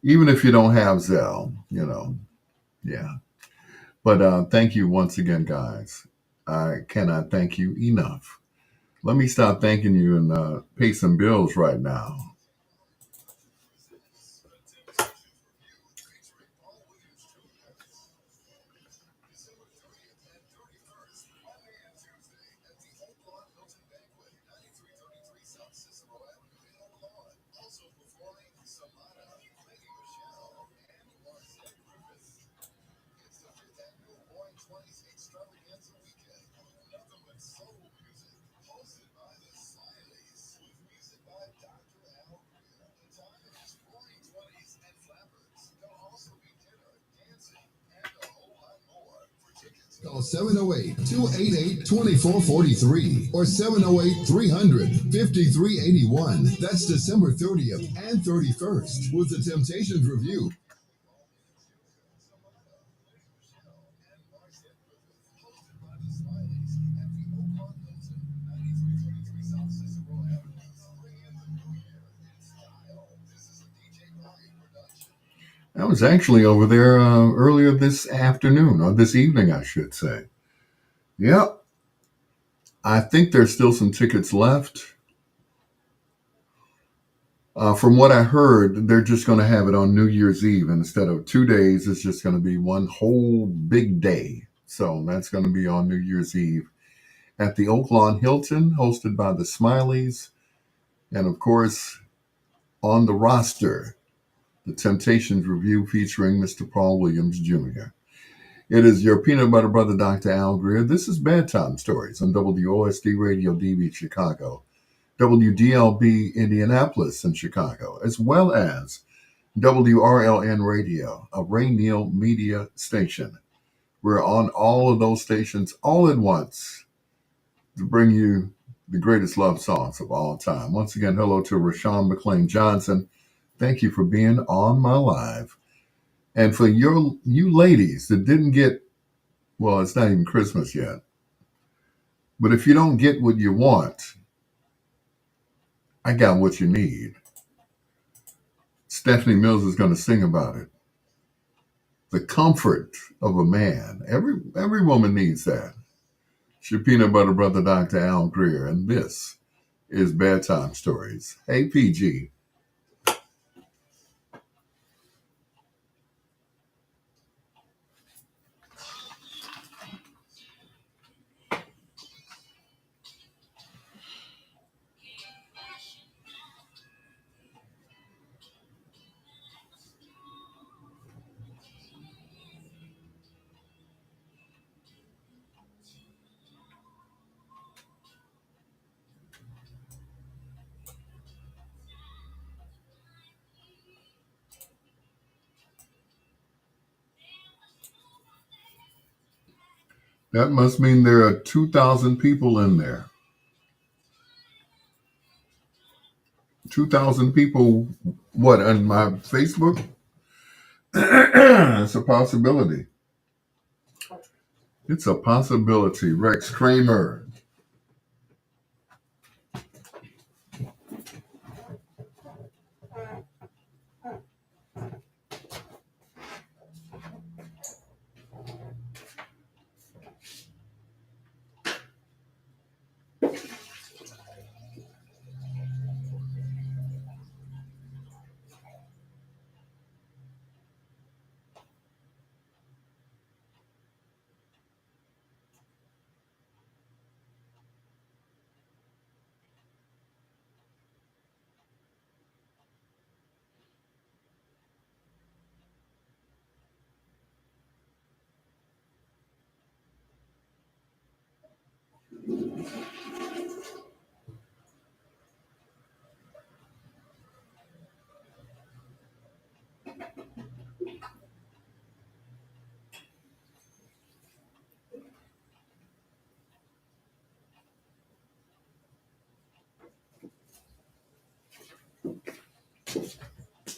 even if you don't have Zelle, Yeah. But thank you once again, guys. I cannot thank you enough. Let me stop thanking you and pay some bills right now. Call 708-288-2443 or 708-300-5381. That's December 30th and 31st with the Temptations Review. I was actually over there earlier this afternoon, or this evening, I should say. Yep. I think there's still some tickets left. From what I heard, they're just going to have it on New Year's Eve. Instead of 2 days, it's just going to be one whole big day. So that's going to be on New Year's Eve at the Oak Lawn Hilton, hosted by the Smileys. And of course, on the roster, the Temptations Review featuring Mr. Paul Williams Jr. It is your peanut butter brother, Dr. Al Greer. This is Bedtime Stories on WOSD Radio DB Chicago, WDLB Indianapolis in Chicago, as well as WRLN Radio, a Ray Neal media station. We're on all of those stations all at once to bring you the greatest love songs of all time. Once again, hello to Rashawn McLean Johnson. Thank you for being on my live. And for you ladies that didn't get, well, it's not even Christmas yet, but if you don't get what you want, I got what you need. Stephanie Mills is going to sing about it. The comfort of a man. Every woman needs that. It's your peanut butter brother, Dr. Al Greer, and this is Bedtime Stories. Hey, PG. That must mean there are 2,000 people in there. 2,000 people, what, on my Facebook? It's a possibility. It's a possibility. Rex Kramer.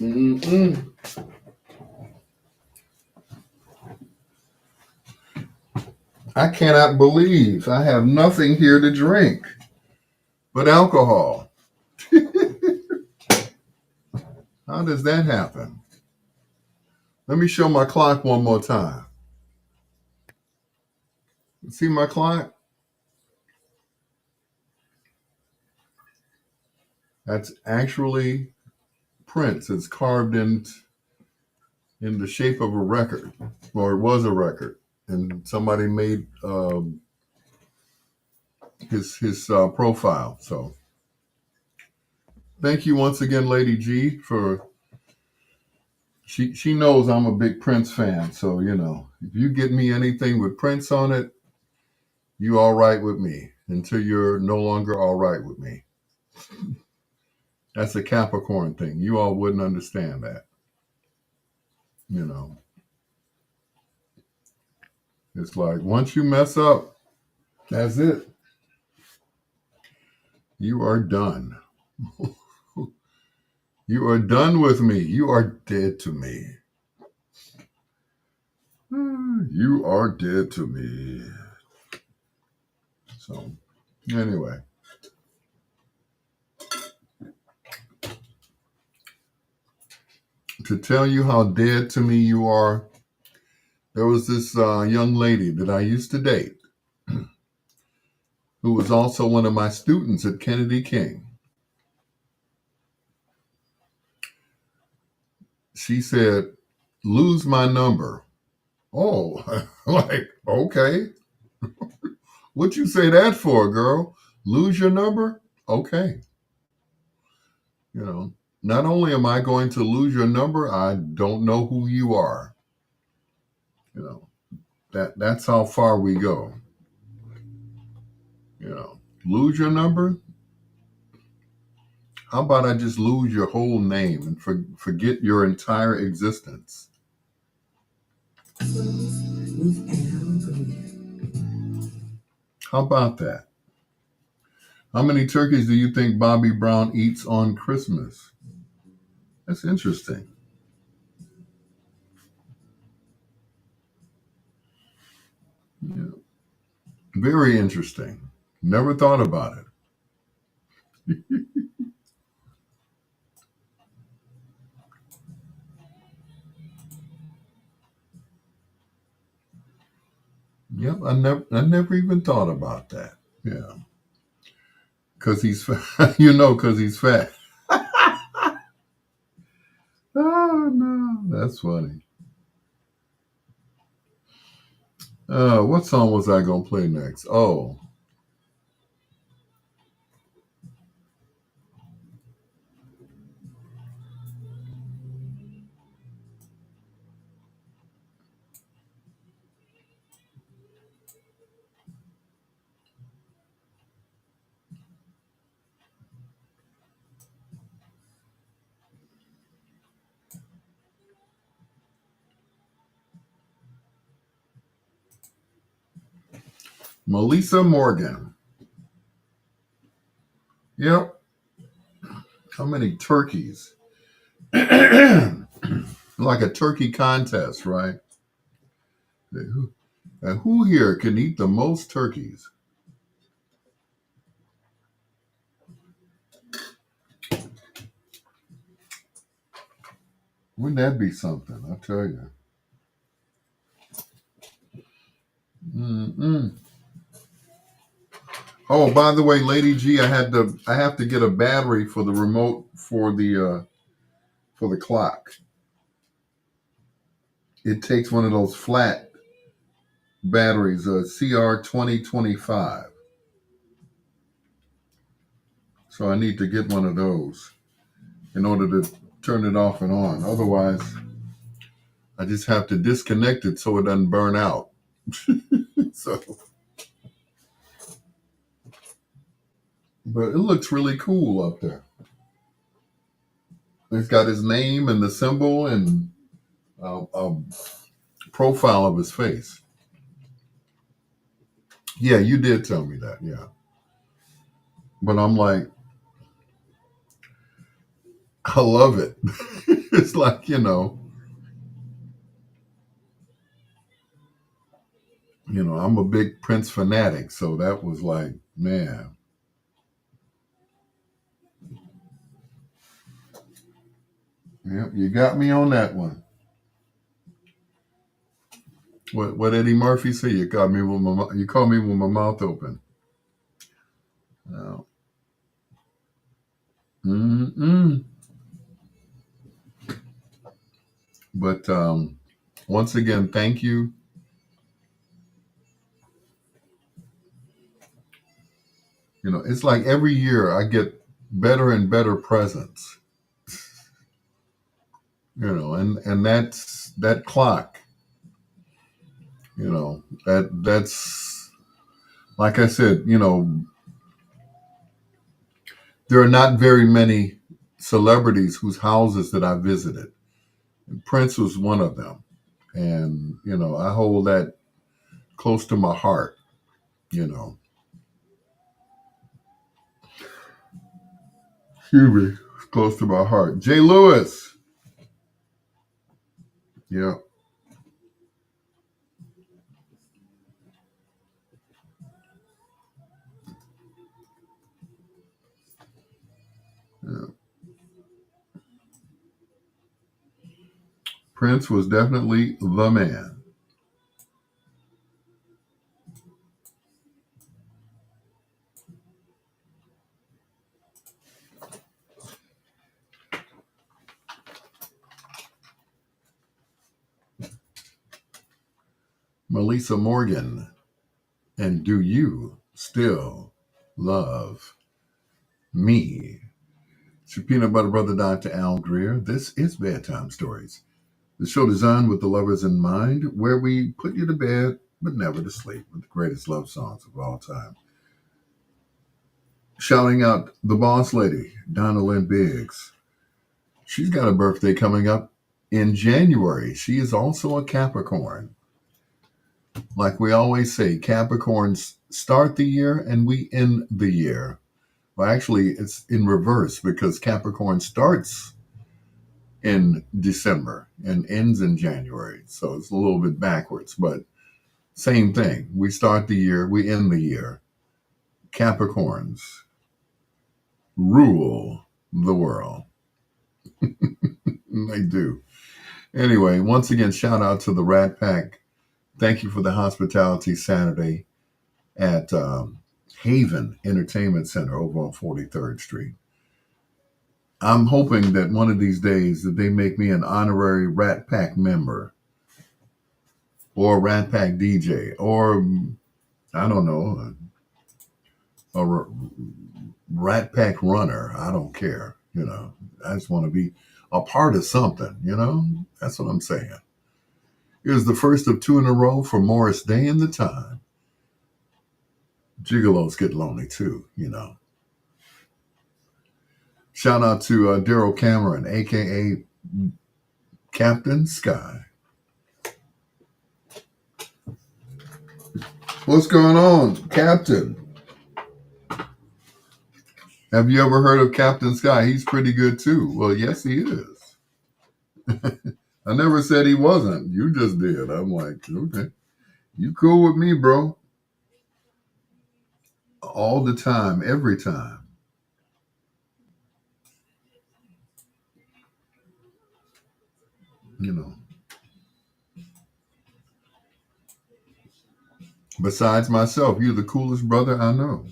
Mm-mm. I cannot believe I have nothing here to drink but alcohol. How does that happen? Let me show my clock one more time. See my clock? That's actually Prince. It's carved in the shape of a record, or it was a record, and somebody made his profile. So thank you once again, Lady G, for she knows I'm a big Prince fan. So if you get me anything with Prince on it, you all right with me until you're no longer all right with me. That's a Capricorn thing. You all wouldn't understand that. It's like once you mess up, that's it. You are done. You are done with me. You are dead to me. You are dead to me. So, anyway, to tell you how dead to me you are, there was this young lady that I used to date who was also one of my students at Kennedy King. She said, "Lose my number." Oh, like, okay. What you say that for, girl? Lose your number? Okay. Not only am I going to lose your number, I don't know who you are. That's how far we go. Lose your number? How about I just lose your whole name and forget your entire existence? How about that? How many turkeys do you think Bobby Brown eats on Christmas? That's interesting. Yeah. Very interesting. Never thought about it. Yep, I never even thought about that. Yeah, because he's because he's fat. Oh no, that's funny. What song was I gonna play next? Oh, Melissa Morgan. Yep. How many turkeys? Like a turkey contest, right? Who here can eat the most turkeys? Wouldn't that be something? I tell you. Mm-mm. Oh, by the way, Lady G, I have to get a battery for the remote for the clock. It takes one of those flat batteries, a CR2025. So I need to get one of those in order to turn it off and on. Otherwise, I just have to disconnect it so it doesn't burn out. So But it looks really cool up there. It's got his name and the symbol and a profile of his face. Yeah, you did tell me that. Yeah. But I'm like, I love it. It's like, I'm a big Prince fanatic. So that was like, man, yeah, you got me on that one. What Eddie Murphy say? You caught me with my mouth open. Oh. Mm-mm. But once again, thank you. It's like every year I get better and better presents. And that's that clock. That's like I said. There are not very many celebrities whose houses that I visited. And Prince was one of them, and I hold that close to my heart. You know, excuse me, close to my heart. Jay Lewis, yeah, yeah. Prince was definitely the man. Melissa Morgan, and do you still love me? It's your peanut butter brother, Dr. Al Greer. This is Bedtime Stories, the show designed with the lovers in mind, where we put you to bed, but never to sleep, with the greatest love songs of all time. Shouting out the boss lady, Donna Lynn Biggs. She's got a birthday coming up in January. She is also a Capricorn. Like we always say, Capricorns start the year and we end the year. Well, actually, it's in reverse because Capricorn starts in December and ends in January. So it's a little bit backwards, but same thing. We start the year, we end the year. Capricorns rule the world. They do. Anyway, once again, shout out to the Rat Pack. Thank you for the hospitality Saturday at Haven Entertainment Center over on 43rd Street. I'm hoping that one of these days that they make me an honorary Rat Pack member or Rat Pack DJ or I don't know, a Rat Pack runner. I don't care. I just want to be a part of something. That's what I'm saying. It was the first of two in a row for Morris Day and the Time. Gigolos get lonely too. Shout out to Daryl Cameron, aka Captain Sky. What's going on, Captain? Have you ever heard of Captain Sky? He's pretty good too. Well, yes, he is. I never said he wasn't. You just did. I'm like, okay. You cool with me, bro. All the time, every time. You know. Besides myself, you're the coolest brother I know.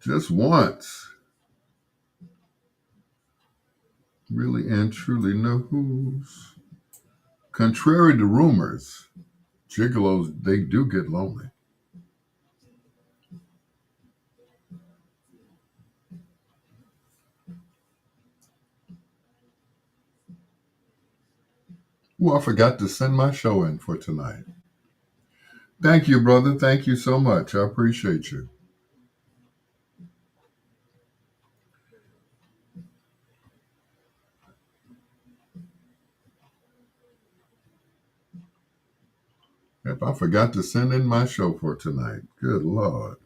Just once. Really and truly knows. Contrary to rumors, gigolos, they do get lonely. Oh, I forgot to send my show in for tonight. Thank you, brother. Thank you so much. I appreciate you. Yep, I forgot to send in my show for tonight. Good Lord.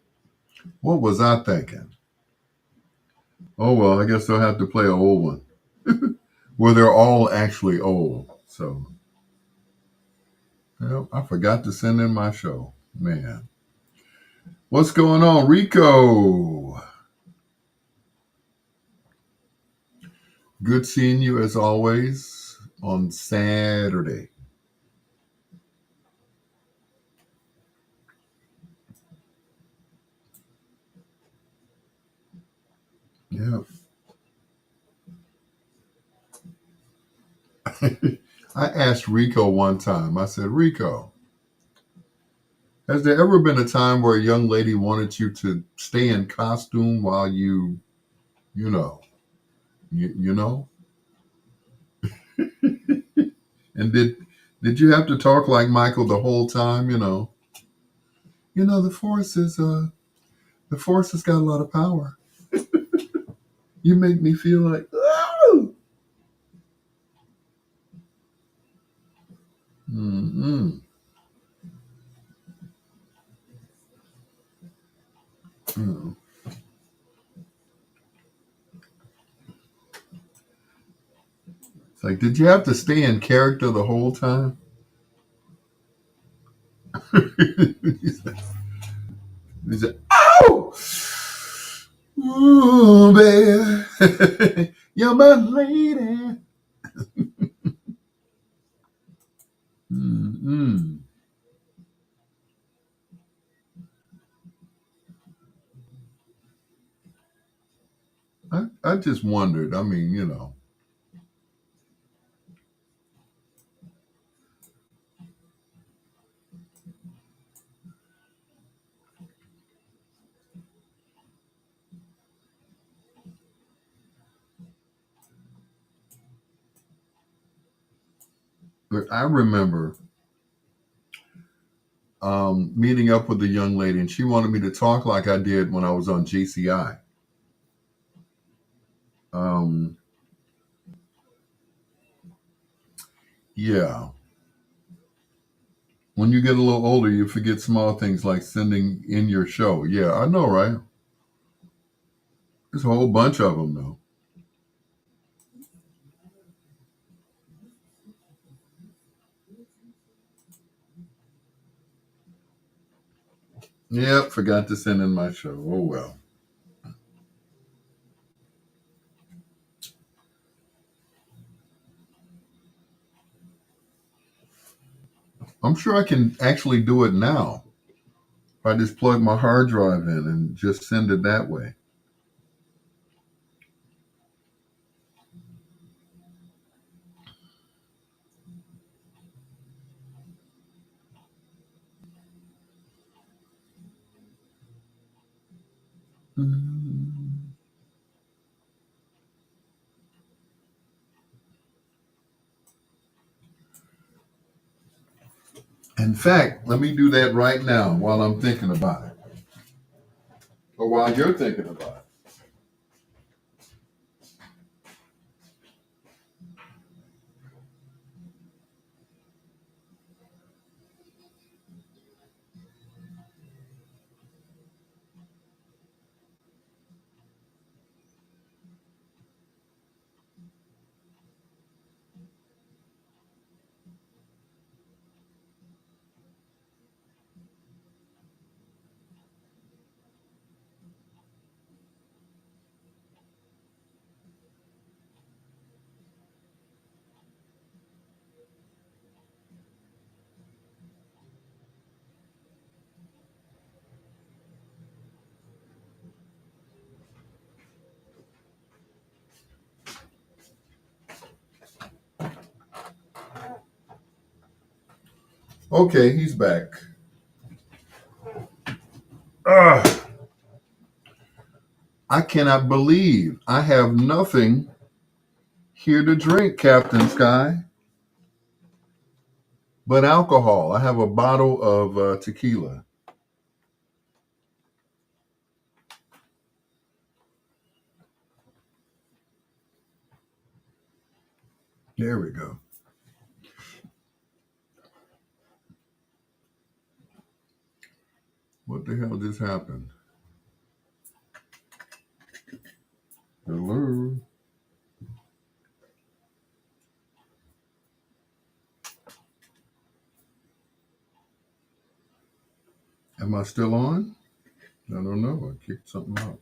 What was I thinking? Oh, well, I guess I'll have to play an old one. Well, they're all actually old. So, yep, I forgot to send in my show. Man. What's going on, Rico? Good seeing you as always on Saturday. Yep. I asked Rico one time, I said, Rico, has there ever been a time where a young lady wanted you to stay in costume while you know, you know? And did you have to talk like Michael the whole time, you know? The force has got a lot of power. You make me feel like, oh! Mm-mm. Mm. It's like, did you have to stay in character the whole time? He said, "Oh, ooh, baby, you're my lady." Mm-mm. I just wondered. I mean, but I remember meeting up with a young lady, and she wanted me to talk like I did when I was on GCI. Um, yeah, when you get a little older, you forget small things like sending in your show. Yeah, I know, right? There's a whole bunch of them, though. Yep, forgot to send in my show. Oh well. I'm sure I can actually do it now. If I just plug my hard drive in and just send it that way. Mm. In fact, let me do that right now while I'm thinking about it, or while you're thinking about it. Okay, he's back. Ugh, I cannot believe I have nothing here to drink, Captain Sky. But alcohol, I have a bottle of tequila. There we go. What the hell just happened? Hello? Am I still on? I don't know. I kicked something out.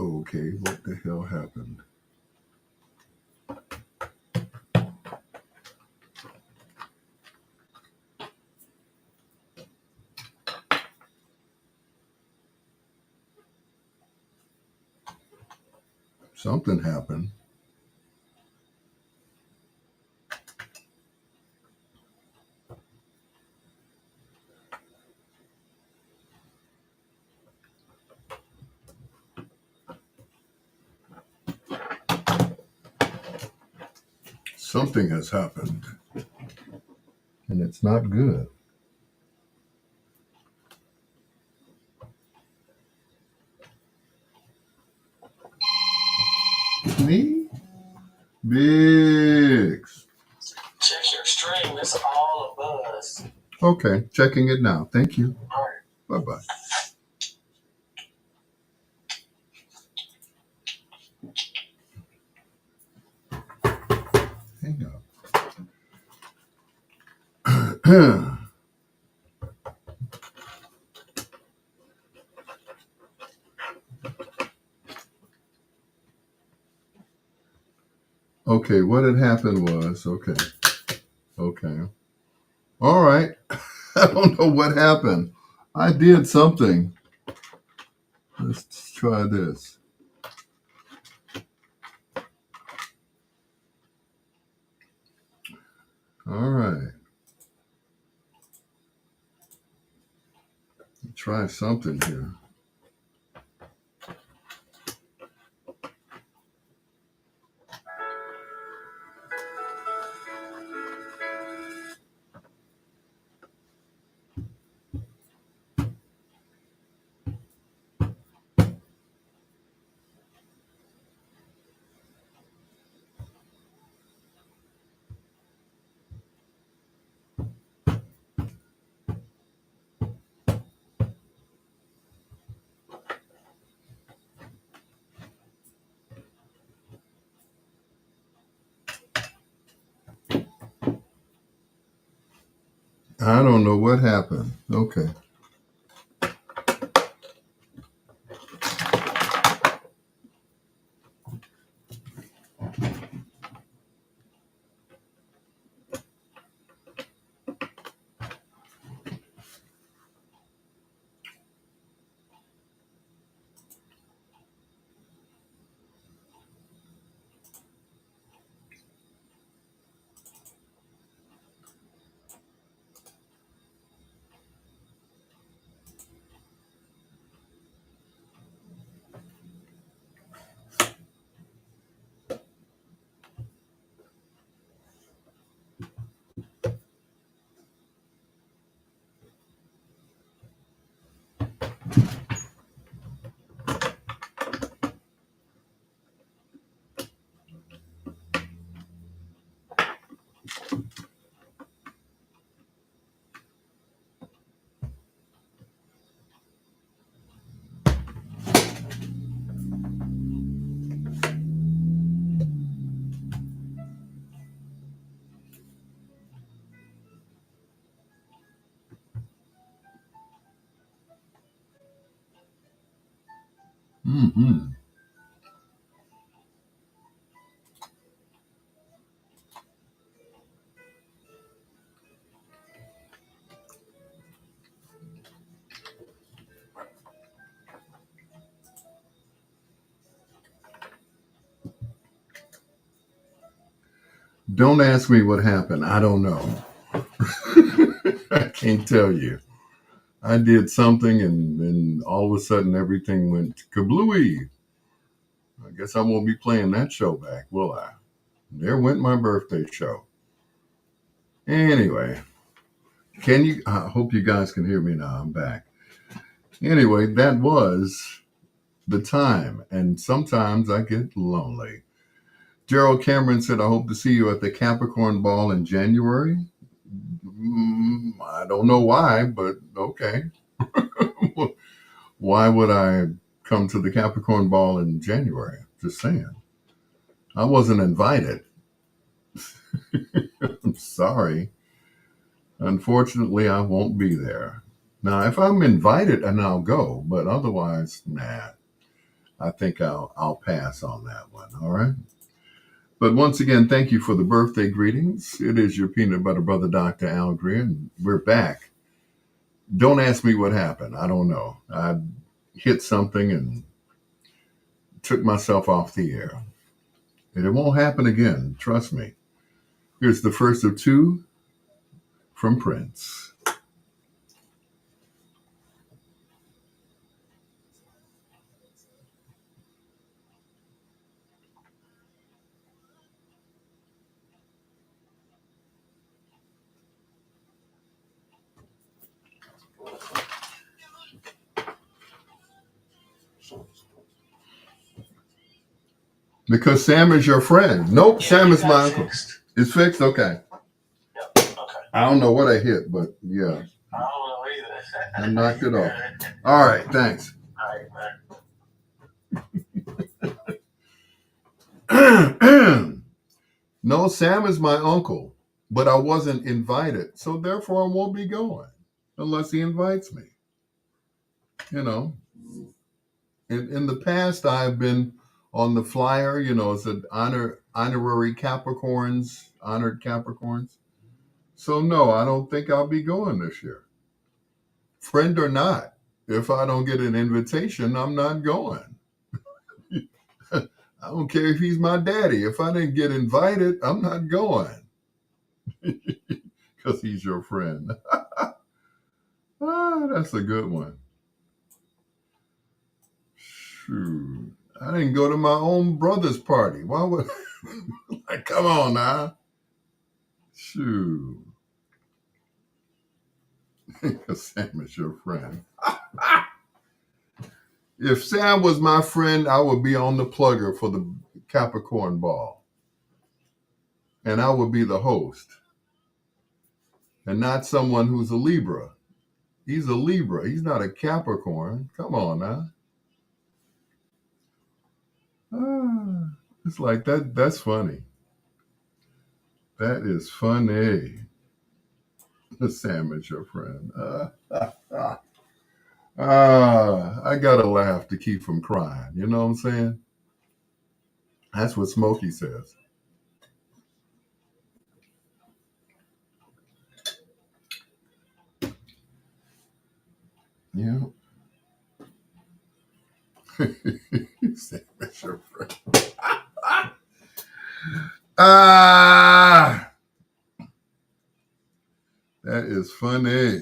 Okay, what the hell happened? Something happened. Something has happened. And it's not good. Me? Biggs. Check your stream. It's all a buzz. Okay, checking it now. Thank you. All right. Bye-bye. Hang up. Okay, what had happened was, okay. All right. I don't know what happened. I did something. Let's try this. All right. Try something here. I don't know what happened. Okay. Mm-hmm. Don't ask me what happened. I don't know. I can't tell you. I did something and then all of a sudden everything went kablooey. guess I won't be playing that show back, will I? There went my birthday show. Anyway, I hope you guys can hear me now. I'm back. Anyway, that was the time, and sometimes I get lonely. Gerald Cameron said, I hope to see you at the Capricorn Ball in January. I don't know why, but okay. Why would I come to the Capricorn Ball in January? Just saying. I wasn't invited. I'm sorry. Unfortunately, I won't be there. Now, if I'm invited, and I'll go, but otherwise, nah. I think I'll pass on that one. All right. But once again, thank you for the birthday greetings. It is your peanut butter brother, Dr. Al Greer, and we're back. Don't ask me what happened. I don't know. I hit something and took myself off the air. And it won't happen again. Trust me. Here's the first of two from Prince. Because Sam is your friend. Nope, Yeah, Sam you is got my it uncle. fixed. It's fixed? Okay. Yep. Okay. I don't know what I hit, but yeah, I don't know either. I knocked it off. All right, thanks. All right, man. No, Sam is my uncle, but I wasn't invited, so therefore I won't be going unless he invites me. You know, in the past I've been on the flyer. It's an honorary Capricorns, honored Capricorns. So no, I don't think I'll be going this year, friend or not. If I don't get an invitation, I'm not going. I don't care if he's my daddy. If I didn't get invited, I'm not going because he's your friend. That's a good one. Shoot. I didn't go to my own brother's party. Why would like come on now? Shoot. Because Sam is your friend. If Sam was my friend, I would be on the plugger for the Capricorn Ball. And I would be the host. And not someone who's a Libra. He's a Libra. He's not a Capricorn. Come on now. It's like that. That's funny. That is funny. Sam is your friend. I gotta laugh to keep from crying. You know what I'm saying? That's what Smokey says. Yeah. Sam is your friend. Ah, that is funny.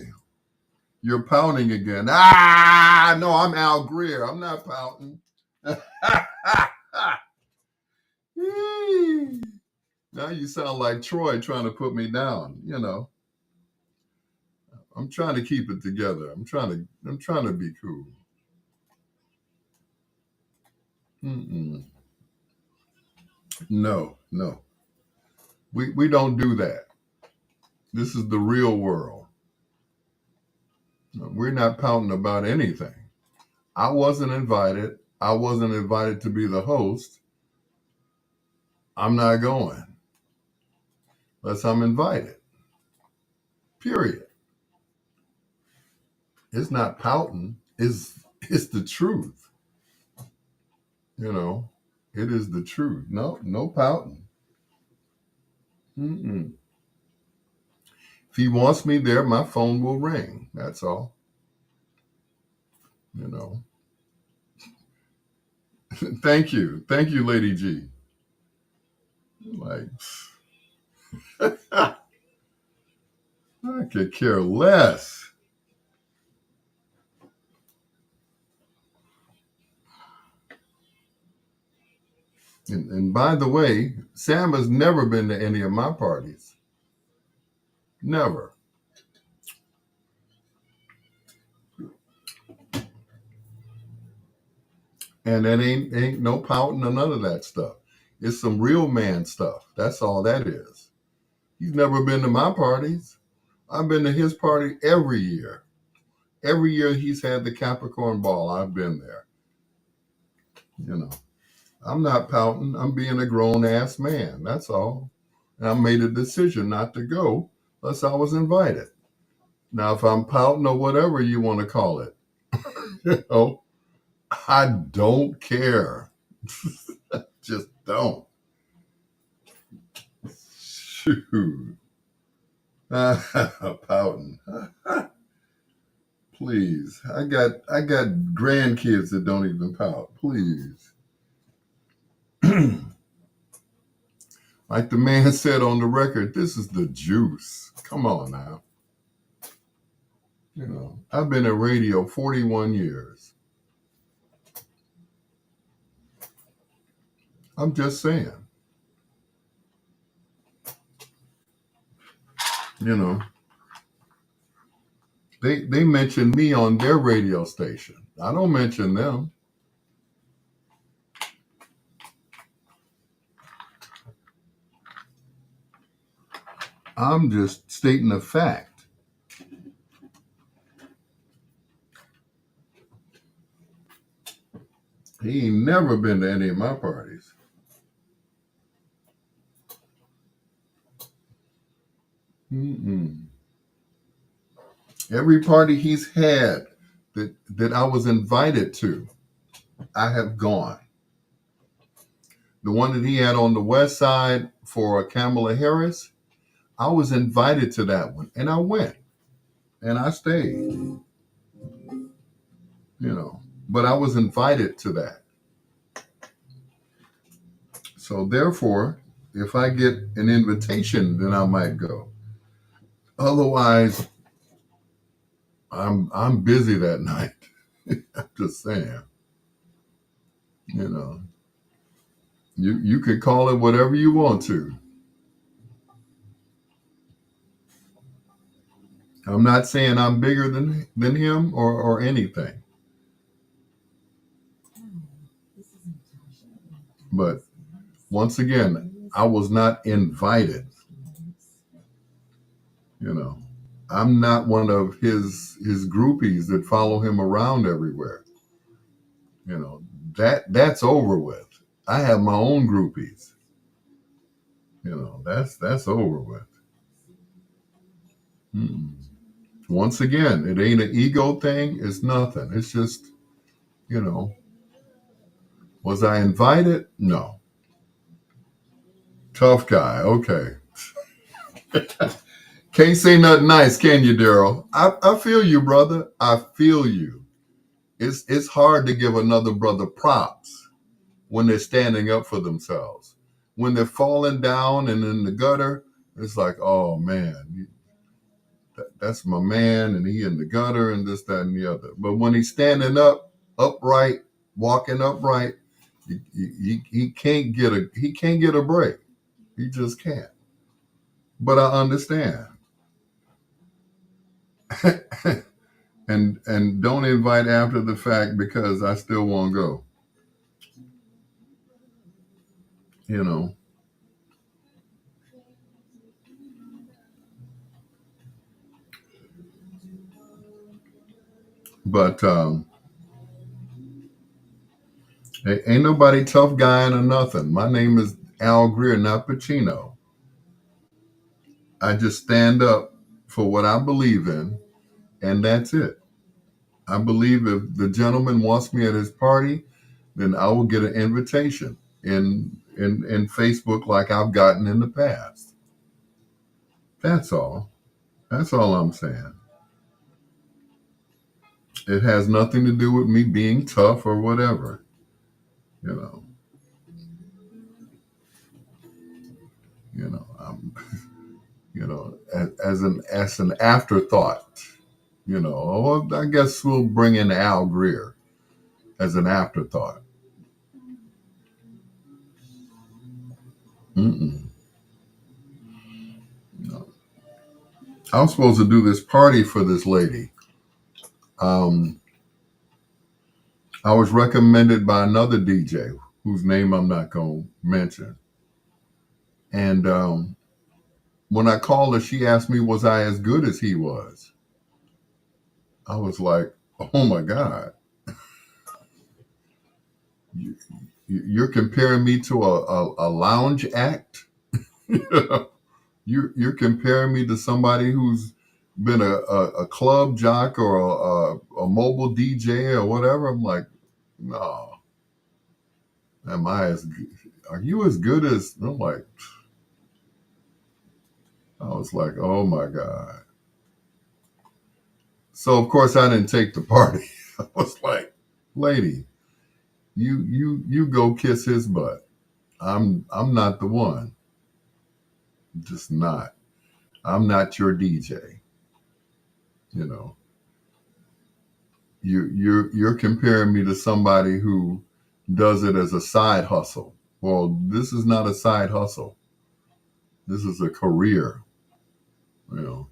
You're pouting again. No, I'm Al Greer. I'm not pouting. Now you sound like Troy trying to put me down. I'm trying to keep it together. I'm trying to be cool. Mm-mm. No, no. We don't do that. This is the real world. We're not pouting about anything. I wasn't invited. I wasn't invited to be the host. I'm not going unless I'm invited. Period. It's not pouting. It's the truth. It is the truth. No pouting. Mm-mm. If he wants me there, my phone will ring. That's all. You know. Thank you, Lady G. Like, I could care less. And by the way, Sam has never been to any of my parties. Never. And that ain't no pouting or none of that stuff. It's some real man stuff. That's all that is. He's never been to my parties. I've been to his party every year. Every year he's had the Capricorn ball, I've been there. You know, I'm not pouting. I'm being a grown ass man. That's all. And I made a decision not to go unless I was invited. Now, if I'm pouting or whatever you want to call it, you know, I don't care. Just don't. Shoot. Pouting. Please. I got grandkids that don't even pout. Please. Like the man said on the record, this is the juice. Come on now. You know, I've been in radio 41 years. I'm just saying. You know, they mention me on their radio station. I don't mention them. I'm just stating a fact. He ain't never been to any of my parties. Mm-mm. Every party he's had that I was invited to, I have gone. The one that he had on the west side for Kamala Harris, I was invited to that one, and I went, and I stayed. You know, but I was invited to that. So therefore, if I get an invitation, then I might go. Otherwise, I'm busy that night. I'm just saying. You know, you could call it whatever you want to. I'm not saying I'm bigger than him or anything. But once again, I was not invited. You know, I'm not one of his groupies that follow him around everywhere. You know, that's over with. I have my own groupies. You know, that's over with. Mm-mm. Once again, it ain't an ego thing. It's nothing. It's just, you know, was I invited? No. Tough guy. Okay. Can't say nothing nice, can you, Daryl? I feel you, brother. I feel you. It's hard to give another brother props when they're standing up for themselves. When they're falling down and in the gutter, it's like, oh man, that's my man, and he in the gutter and this, that, and the other. But when he's standing up, upright, walking upright, he can't get a break. He just can't. But I understand. and don't invite after the fact because I still won't go. You know. But ain't nobody tough guy or nothing. My name is Al Greer, not Pacino. I just stand up for what I believe in, and that's it. I believe if the gentleman wants me at his party, then I will get an invitation in Facebook like I've gotten in the past. That's all. That's all I'm saying. It has nothing to do with me being tough or whatever. You know. You know. You know, as an afterthought. You know, I guess we'll bring in Al Greer as an afterthought. Mm-mm. No. I was supposed to do this party for this lady. Um, I was recommended by another DJ whose name I'm not going to mention. And when I called her, she asked me, was I as good as he was? I was like, oh my God, you, you're comparing me to a lounge act? You're comparing me to somebody who's been a club jock or a mobile DJ or whatever. I'm like, no, am I as good? Are you as good as? I'm like, I was like, oh my God. So of course I didn't take the party. I was like, lady, you go kiss his butt. I'm not the one. Just not. I'm not your DJ. You know, you're comparing me to somebody who does it as a side hustle. Well, this is not a side hustle. This is a career. You know,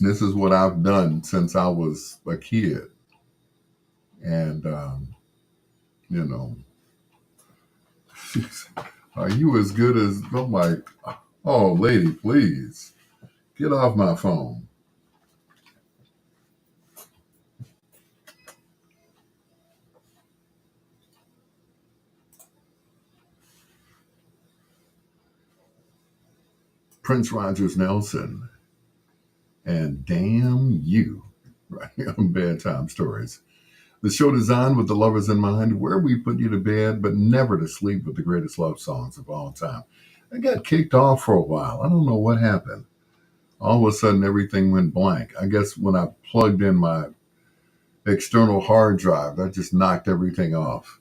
this is what I've done since I was a kid, and you know, are you as good as? I'm like, oh, lady, please get off my phone. Prince Rogers Nelson and Damn You, right on Bedtime Stories. The show designed with the lovers in mind, where we put you to bed, but never to sleep with the greatest love songs of all time. I got kicked off for a while. I don't know what happened. All of a sudden, everything went blank. I guess when I plugged in my external hard drive, that just knocked everything off.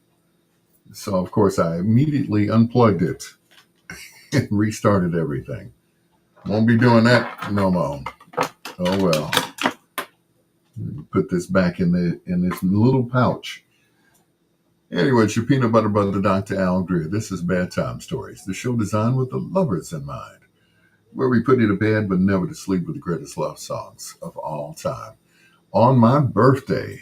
So, of course, I immediately unplugged it and restarted everything. Won't be doing that no more. Oh well. Put this back in this little pouch. Anyway, it's your peanut butter brother, Dr. Al Greer. This is Bedtime Stories, the show designed with the lovers in mind, where we put you to bed but never to sleep with the greatest love songs of all time. On my birthday,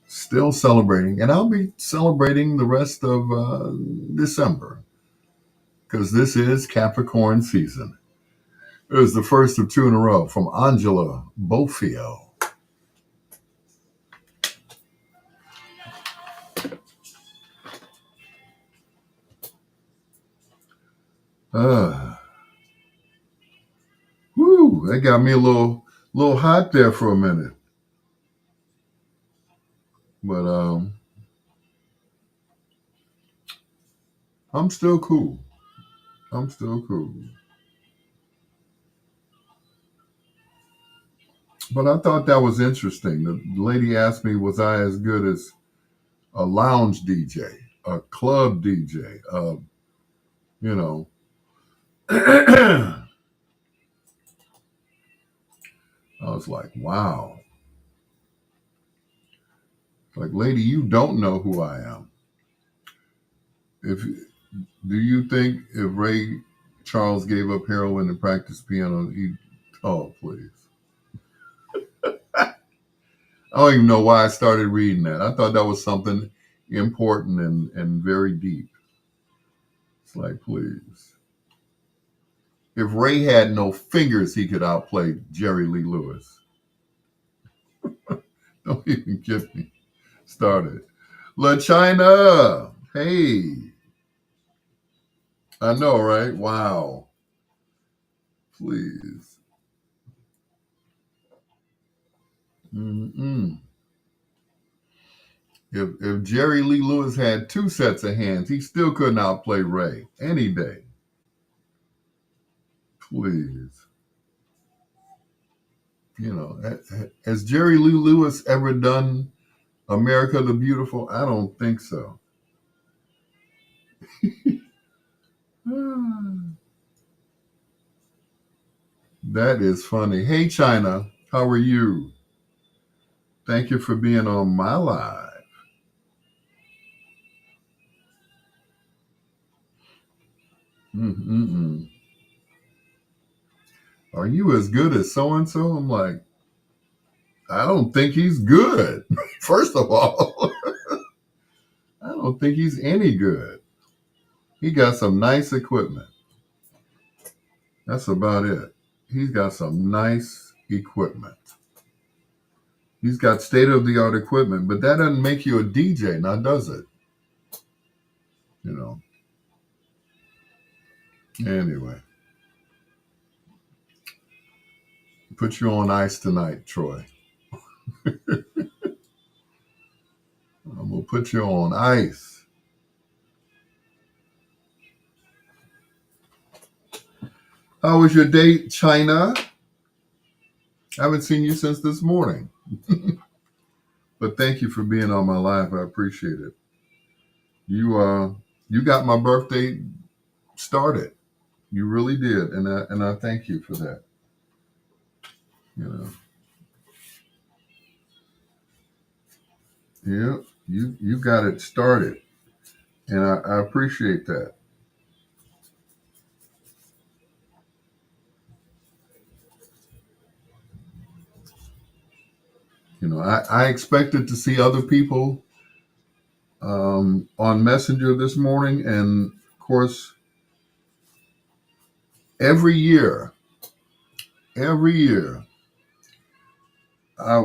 still celebrating, and I'll be celebrating the rest of December because this is Capricorn season. It was the first of two in a row from Angela Bofio. Uh, Woo, that got me a little hot there for a minute. But I'm still cool. I'm still cool. But I thought that was interesting. The lady asked me, was I as good as a lounge DJ, a club DJ? You know, I was like, wow. Like, lady, you don't know who I am. If Do you think if Ray Charles gave up heroin and practiced piano, he? Oh, please. I don't even know why I started reading that. I thought that was something important and very deep. It's like, please. If Ray had no fingers, he could outplay Jerry Lee Lewis. Don't even get me started. La China. Hey. I know, right? Wow. Please. Mm-mm. If Jerry Lee Lewis had two sets of hands, he still couldn't outplay Ray any day. Please. You know, has Jerry Lee Lewis ever done America the Beautiful? I don't think so. That is funny. Hey, China, how are you? Thank you for being on my live. Mm-mm-mm. Are you as good as so and so? I'm like, I don't think he's good. First of all, I don't think he's any good. He got some nice equipment. That's about it. He's got some nice equipment. He's got state of the art equipment, but that doesn't make you a DJ, now does it? You know. Anyway, put you on ice tonight, Troy. I'm gonna put you on ice. How was your date, China? I haven't seen you since this morning. But thank you for being on my live. I appreciate it. You got my birthday started. You really did, and I thank you for that. You know, yeah, you got it started, and I appreciate that. You know, I expected to see other people on Messenger this morning, and of course, every year, every year, I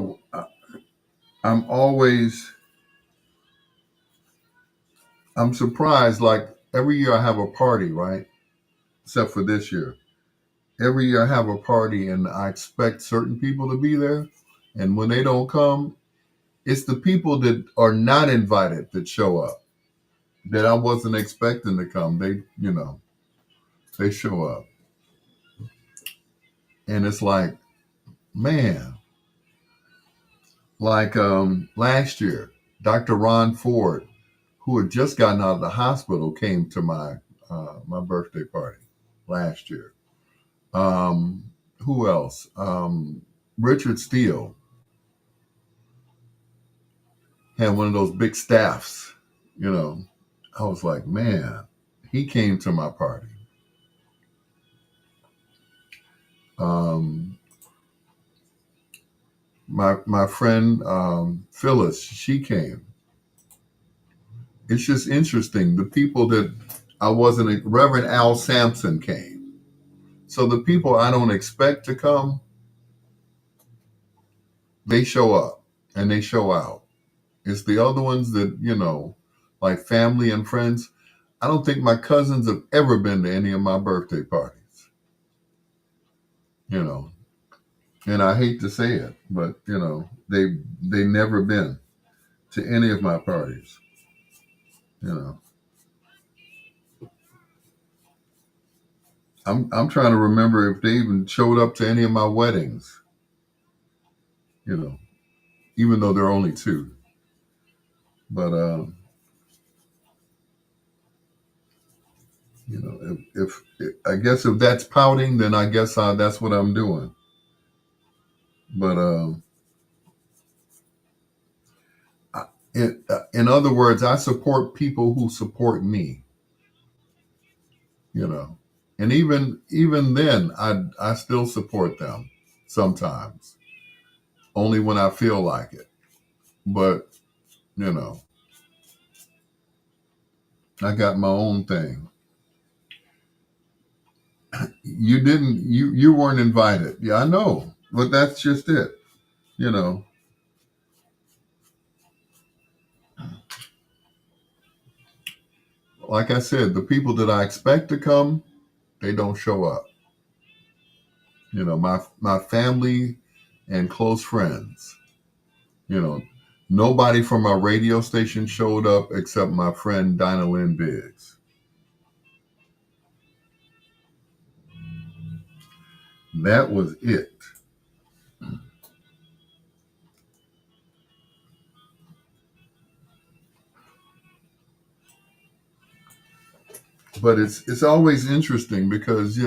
I'm always I'm surprised. Like every year, I have a party, right? Except for this year. Every year, I have a party, and I expect certain people to be there, and when they don't come, it's the people that are not invited that show up that I wasn't expecting to come. They show up, and it's like, man, like last year, Dr. Ron Ford, who had just gotten out of the hospital, came to my birthday party last year. Um, who else? Richard Steele had one of those big staffs. You know, I was like, man, he came to my party. Um, my friend Phyllis, she came. It's just interesting. The people that I wasn't, Reverend Al Sampson came. So the people I don't expect to come, they show up and they show out. It's the other ones that, like family and friends. I don't think my cousins have ever been to any of my birthday parties, you know. And I hate to say it, but they never been to any of my parties, you know. I'm trying to remember if they even showed up to any of my weddings, you know, even though there are only two. But if I guess if that's pouting, then I guess that's what I'm doing. But in other words, I support people who support me, you know, and even then, I still support them sometimes, only when I feel like it. But you know, I got my own thing. You weren't invited. Yeah, I know, but that's just it. You know, like I said, the people that I expect to come, they don't show up. You know, my family and close friends. You know, nobody from our radio station showed up except my friend Dinah Lynn Biggs. That was it. But it's always interesting because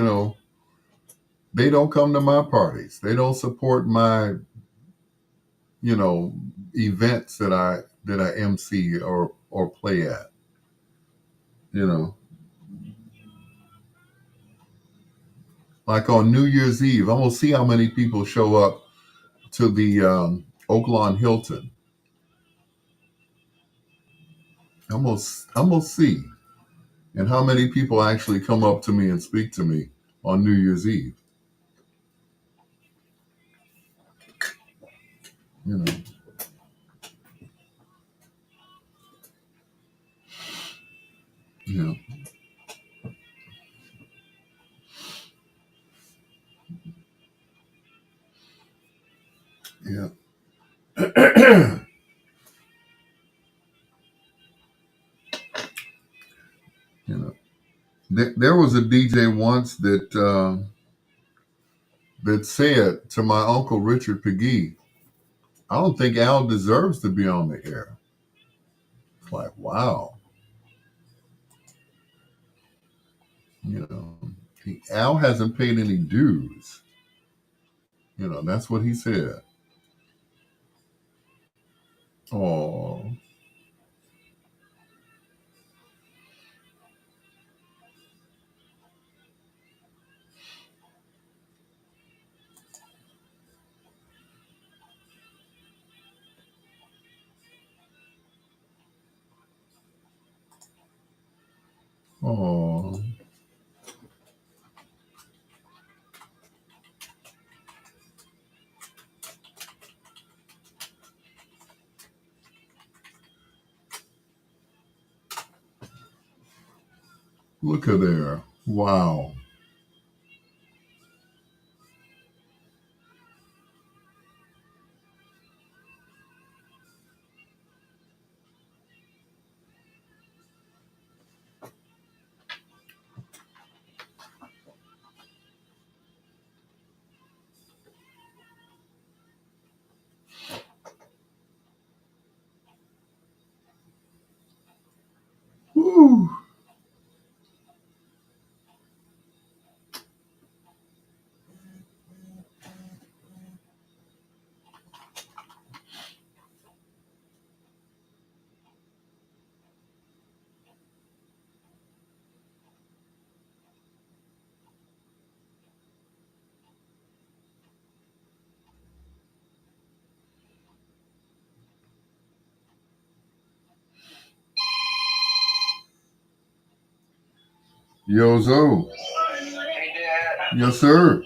they don't come to my parties. They don't support my you know events that I MC or play at. You know, Like on New Year's Eve, I'm gonna see how many people show up to the Oaklawn Hilton. I'm gonna see, and how many people actually come up to me and speak to me on New Year's Eve. You know, yeah, yeah. You know, there was a DJ once that said to my uncle Richard Pegee, "I don't think Al deserves to be on the air." It's like, wow, you know, Al hasn't paid any dues. You know, that's what he said. Oh, oh, look at there. Wow. Woo. Yozo. Hey, Dad. Yes, sir.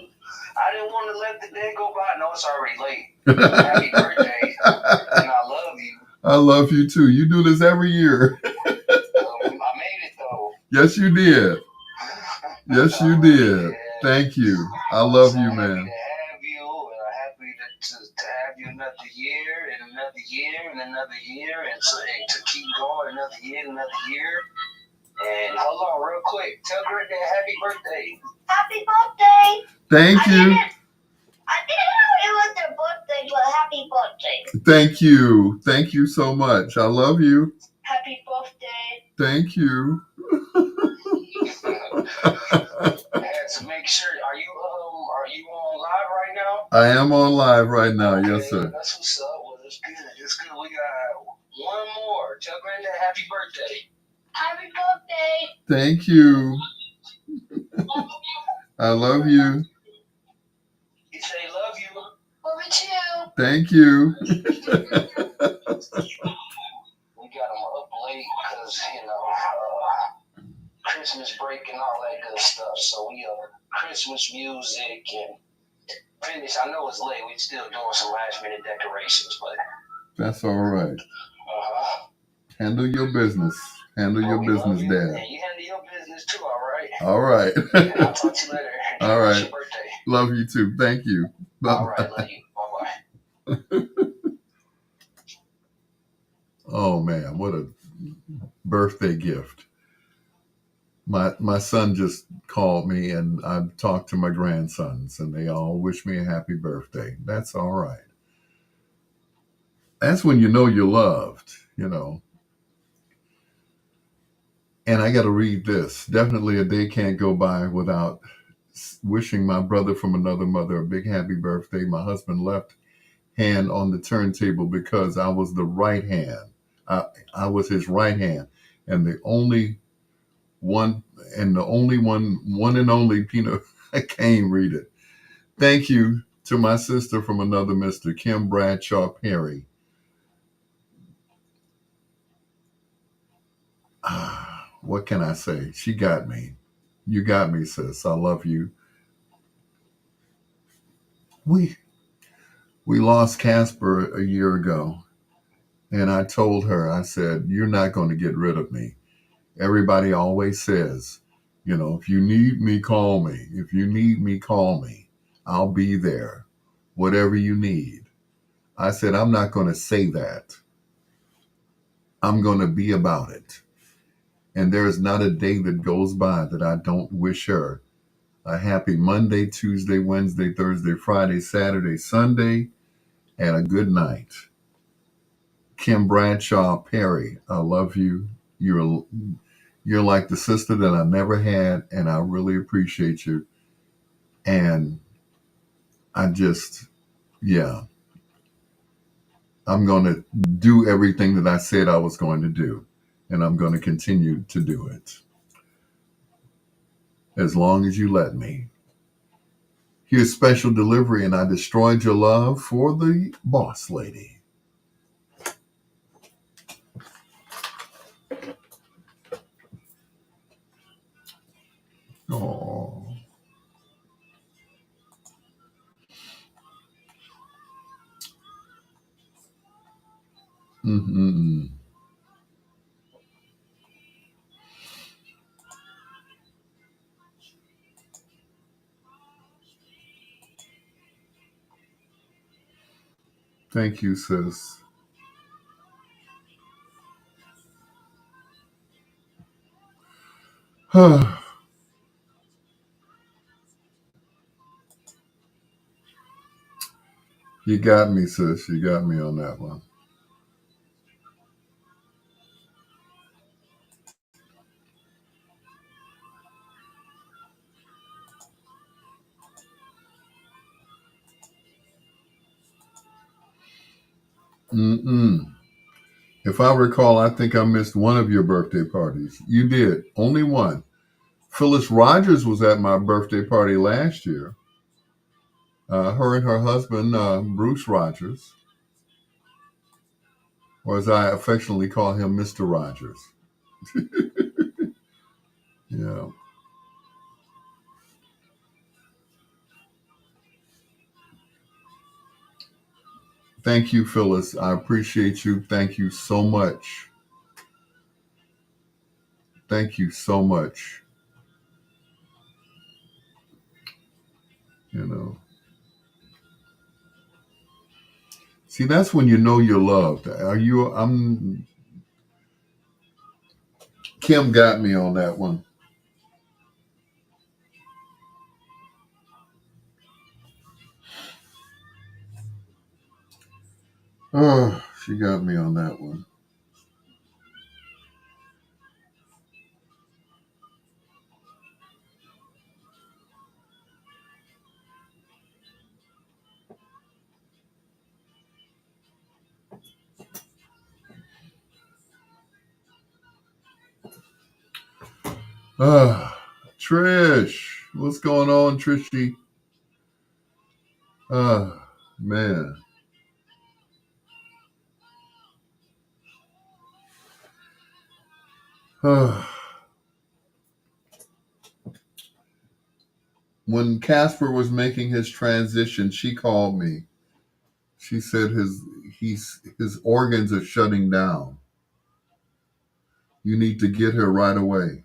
I didn't want to let the day go by. No, it's already late. Happy birthday, and I love you. I love you too. You do this every year. I made it though. Yes, you did. Yes, you did. Thank you. I love you, man. Happy to have you, and I'm happy to have you another year, and another year, and another year, and to keep going another year, another year. And hold on, real quick. Tell Greg that happy birthday. Happy birthday. Thank you. I didn't know it was their birthday, but happy birthday. Thank you. Thank you so much. I love you. Happy birthday. Thank you. I had to make sure. Are you on live right now? I am on live right now. Okay, Yes, sir. that's what's up. Well, it's good. It's good. We got one more. Tell Brenda happy birthday. Happy birthday. Thank you. I love you. He say love you. Love you too. Thank you. We got him up late because Christmas break and all that good stuff. So we Christmas music and finish. I know it's late. We still doing some last minute decorations, but that's all right. Handle your business. Handle your business, Dad. And you handle your business too, all right? All right. And I'll talk to you later. All right. Your birthday. Love you too. Thank you. Bye-bye. All right, love you. Bye-bye. Oh man, what a birthday gift. My son just called me and I've talked to my grandsons and they all wish me a happy birthday. That's all right. That's when you know you're loved, you know. And I got to read this. Definitely a day can't go by without wishing my brother from another mother a big happy birthday. My husband left hand on the turntable because I was the right hand. I was his right hand. And the only one and only peanut I can't read it. Thank you to my sister from another Mr. Kim Bradshaw Perry. What can I say? She got me. You got me, sis. I love you. We we lost Casper a year ago, and I told her, I said, "You're not going to get rid of me." Everybody always says, if you need me, call me. If you need me, call me. I'll be there. Whatever you need. I said, I'm not going to say that. I'm going to be about it. And there is not a day that goes by that I don't wish her a happy Monday, Tuesday, Wednesday, Thursday, Friday, Saturday, Sunday, and a good night. Kim Bradshaw Perry, I love you. You're like the sister that I never had, and I really appreciate you. And I just, yeah, I'm going to do everything that I said I was going to do, and I'm going to continue to do it as long as you let me. Here's special delivery, and I destroyed your love for the boss lady. Oh. Mm-mm-mm. Thank you, sis. You got me, sis. You got me on that one. Mm-mm. If I recall, I think I missed one of your birthday parties. You did. Only one. Phyllis Rogers was at my birthday party last year. Her and her husband, Bruce Rogers, or as I affectionately call him, Mr. Rogers. Yeah. Thank you, Phyllis. I appreciate you. Thank you so much. Thank you so much. You know. See, that's when you know you're loved. Kim got me on that one. Oh, she got me on that one. Ah, Trish, what's going on, Trishy? Ah, man. Ah. When Casper was making his transition, she called me. She said his organs are shutting down. You need to get here right away.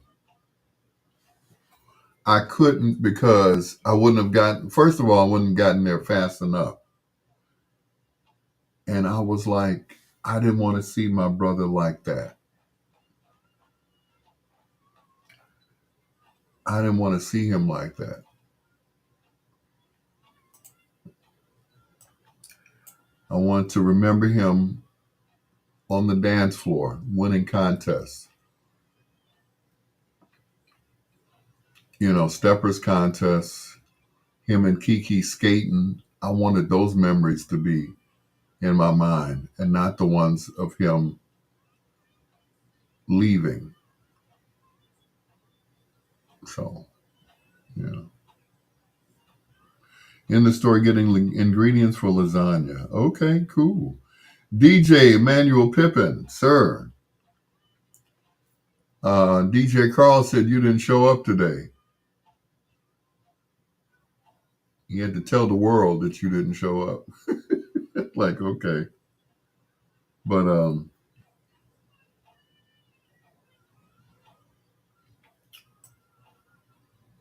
I couldn't because I wouldn't have gotten. First of all, I wouldn't have gotten there fast enough. And I was like, I didn't want to see my brother like that. I didn't want to see him like that. I wanted to remember him on the dance floor, winning contests. Steppers contests, him and Kiki skating. I wanted those memories to be in my mind and not the ones of him leaving. So, yeah. In the store getting ingredients for lasagna. Okay, cool. DJ Emmanuel Pippin, sir. DJ Carl said you didn't show up today. He had to tell the world that you didn't show up. Like, okay. But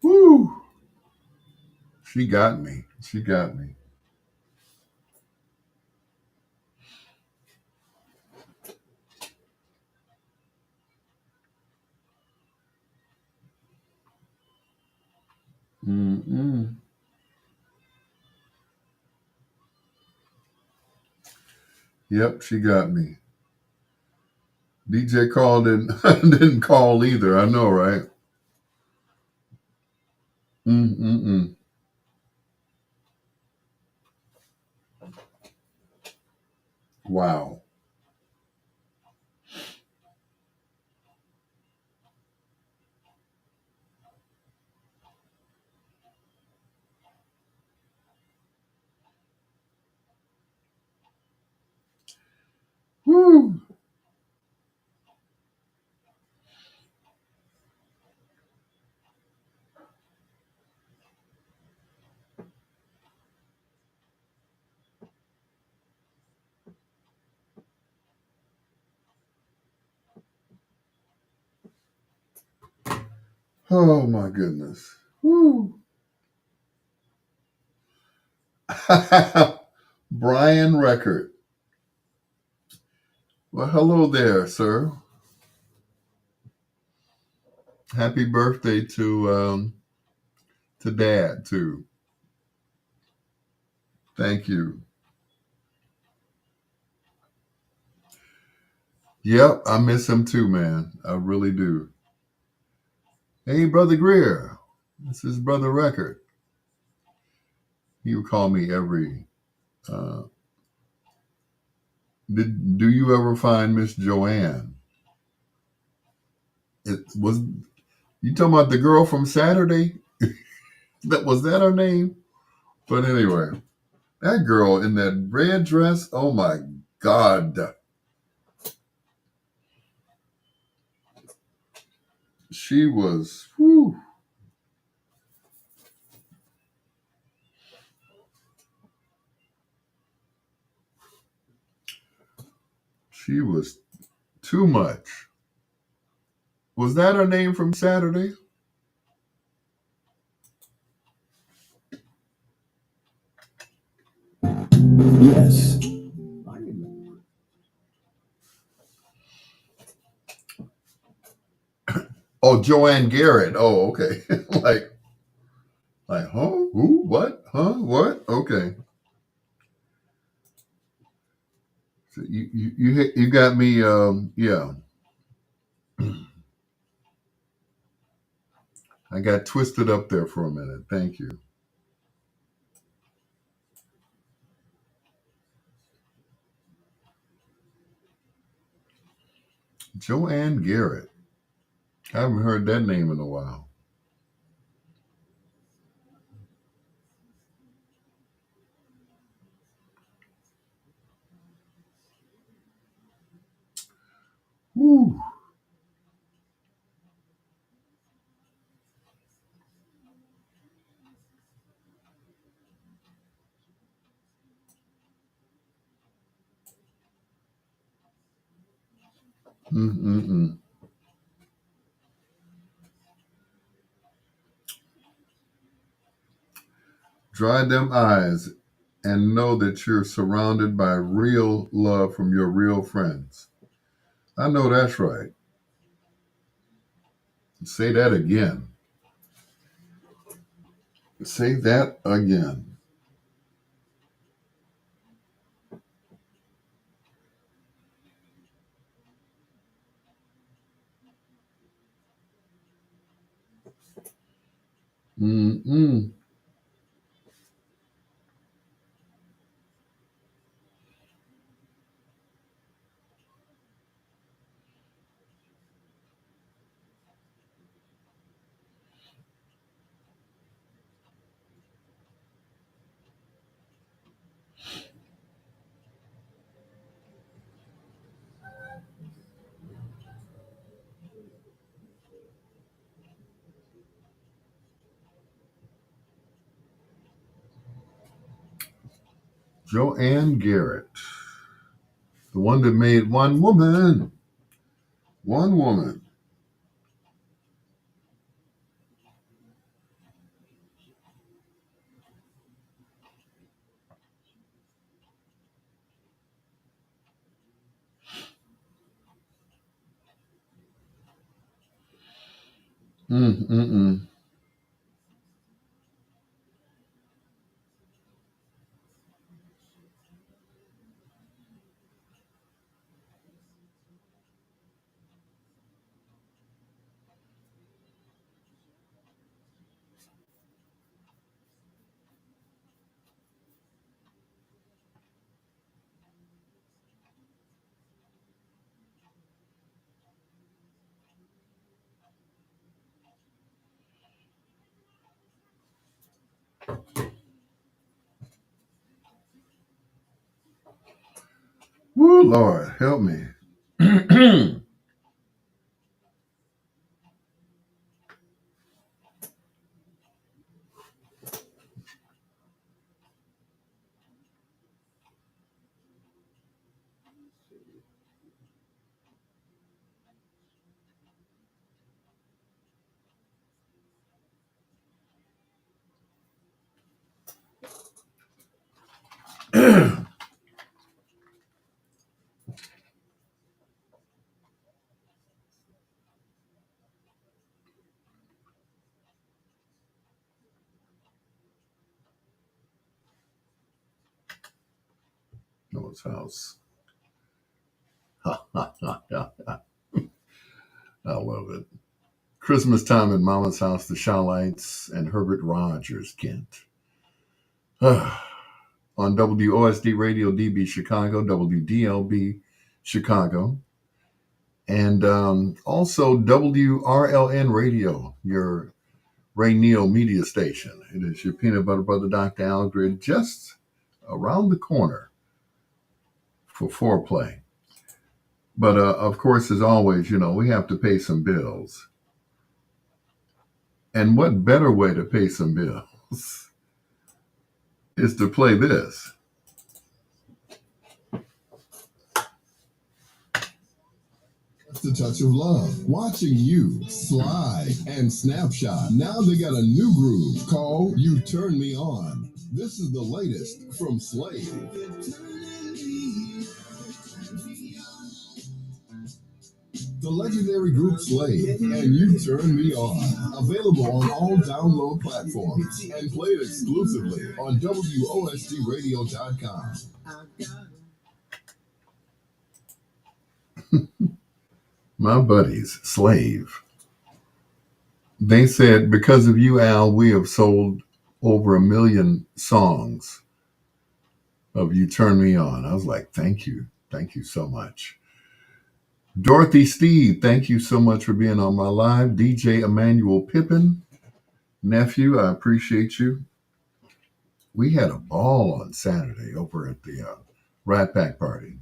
whoo, she got me. She got me. Mm-mm. Yep, she got me. DJ Carl didn't didn't call either. I know, right? Mm-mm-mm. Wow. Woo. Oh my goodness. Woo. Brian Record. Well, hello there, sir. Happy birthday to Dad too. Thank you. Yep, I miss him too, man. I really do. Hey, brother Greer. This is brother Record. He would call me every. Uh, do you ever find Miss Joanne? It was you talking about the girl from Saturday? That was that her name? But anyway, that girl in that red dress. Oh my God, she was. Whew, she was too much. Was that her name from Saturday? Yes. Oh, Joanne Garrett. Oh, okay. Like, huh? Who? What? Huh? What? Okay. So you got me. Yeah, I got twisted up there for a minute. Thank you, Joanne Garrett. I haven't heard that name in a while. Woo. Mm-mm-mm. Dry them eyes and know that you're surrounded by real love from your real friends. I know that's right. Say that again. Say that again. Mm-mm. Joanne Garrett, the one that made One Woman. One Woman. Mm, mm, mm. Woo, Lord, help me. Noah's house. I love it. Christmas time at Mama's house, the Shawlights and Herbert Rogers, Kent. On WOSD Radio DB Chicago, WDLB Chicago, and also WRLN Radio, your Ray Neal media station. It is your peanut butter brother, Dr. Algrid, just around the corner for foreplay. But of course, as always, we have to pay some bills. And what better way to pay some bills is to play this. The touch of love. Watching you slide and snapshot. Now they got a new groove called You Turn Me On. This is the latest from Slave. The legendary group Slave and You Turn Me On. Available on all download platforms and played exclusively on WOSDRadio.com. My buddies, Slave. They said, because of you, Al, we have sold over 1 million songs of You Turn Me On. I was like, thank you. Thank you so much. Dorothy Steve, thank you so much for being on my live. DJ Emmanuel Pippin, nephew, I appreciate you. We had a ball on Saturday over at the Rat Pack party.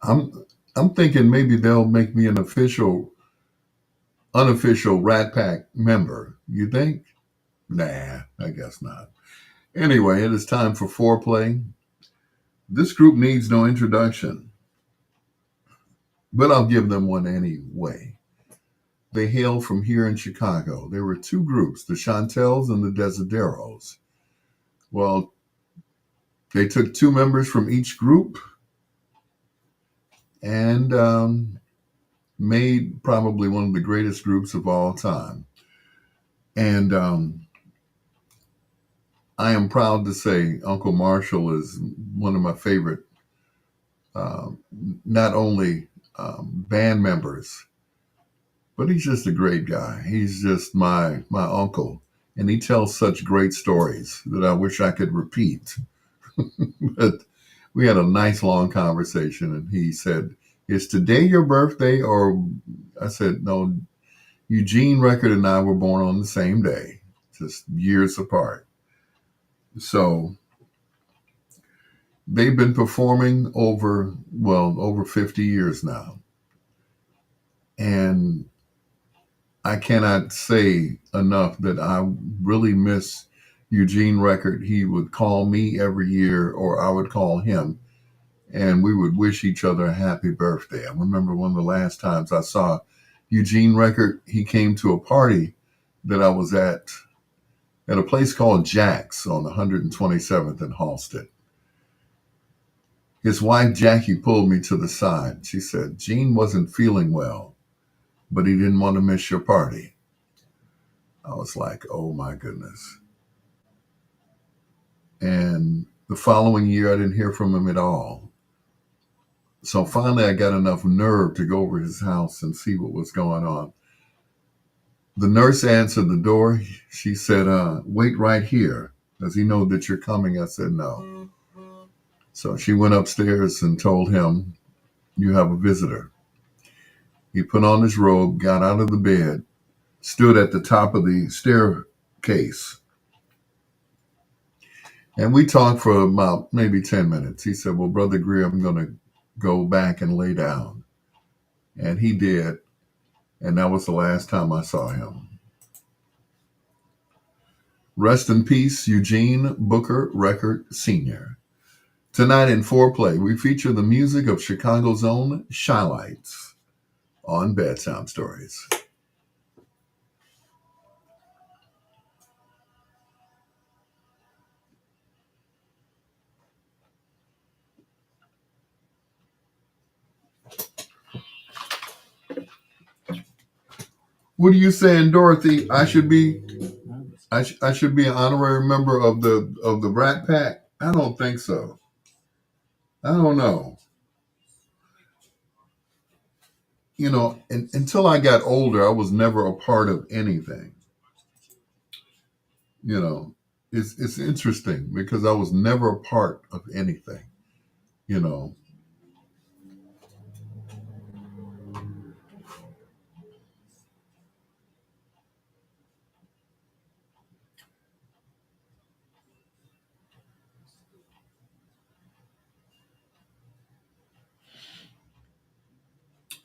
I'm thinking maybe they'll make me an unofficial Rat Pack member. You think? Nah, I guess not. Anyway, it is time for foreplay. This group needs no introduction, but I'll give them one anyway. They hail from here in Chicago. There were two groups, the Chantels and the Desideros. Well, they took two members from each group and made probably one of the greatest groups of all time. And I am proud to say Uncle Marshall is one of my favorite, not only band members, but he's just a great guy. He's just my uncle, and he tells such great stories that I wish I could repeat. But we had a nice long conversation, and he said, "Is today your birthday?" Or I said, "No, Eugene Record and I were born on the same day, just years apart." So they've been performing over 50 years now. And I cannot say enough that I really miss Eugene record, he would call me every year, or I would call him, and we would wish each other a happy birthday. I remember one of the last times I saw Eugene record, he came to a party that I was at a place called Jack's on 127th in Halsted. His wife, Jackie, pulled me to the side. She said, Gene wasn't feeling well, but he didn't want to miss your party. I was like, oh my goodness. And the following year, I didn't hear from him at all. So finally, I got enough nerve to go over his house and see what was going on. The nurse answered the door. She said, wait right here. Does he know that you're coming? I said, no. So she went upstairs and told him, you have a visitor. He put on his robe, got out of the bed, stood at the top of the staircase. And we talked for about maybe 10 minutes. He said, well, Brother Greer, I'm going to go back and lay down. And he did. And that was the last time I saw him. Rest in peace, Eugene Booker Record Sr. Tonight in Foreplay, we feature the music of Chicago's own Shylights on Bedtime Stories. What are you saying, Dorothy? I should be an honorary member of the Rat Pack? I don't think so. I don't know. You know, until I got older, I was never a part of anything. You know, it's interesting because I was never a part of anything. You know,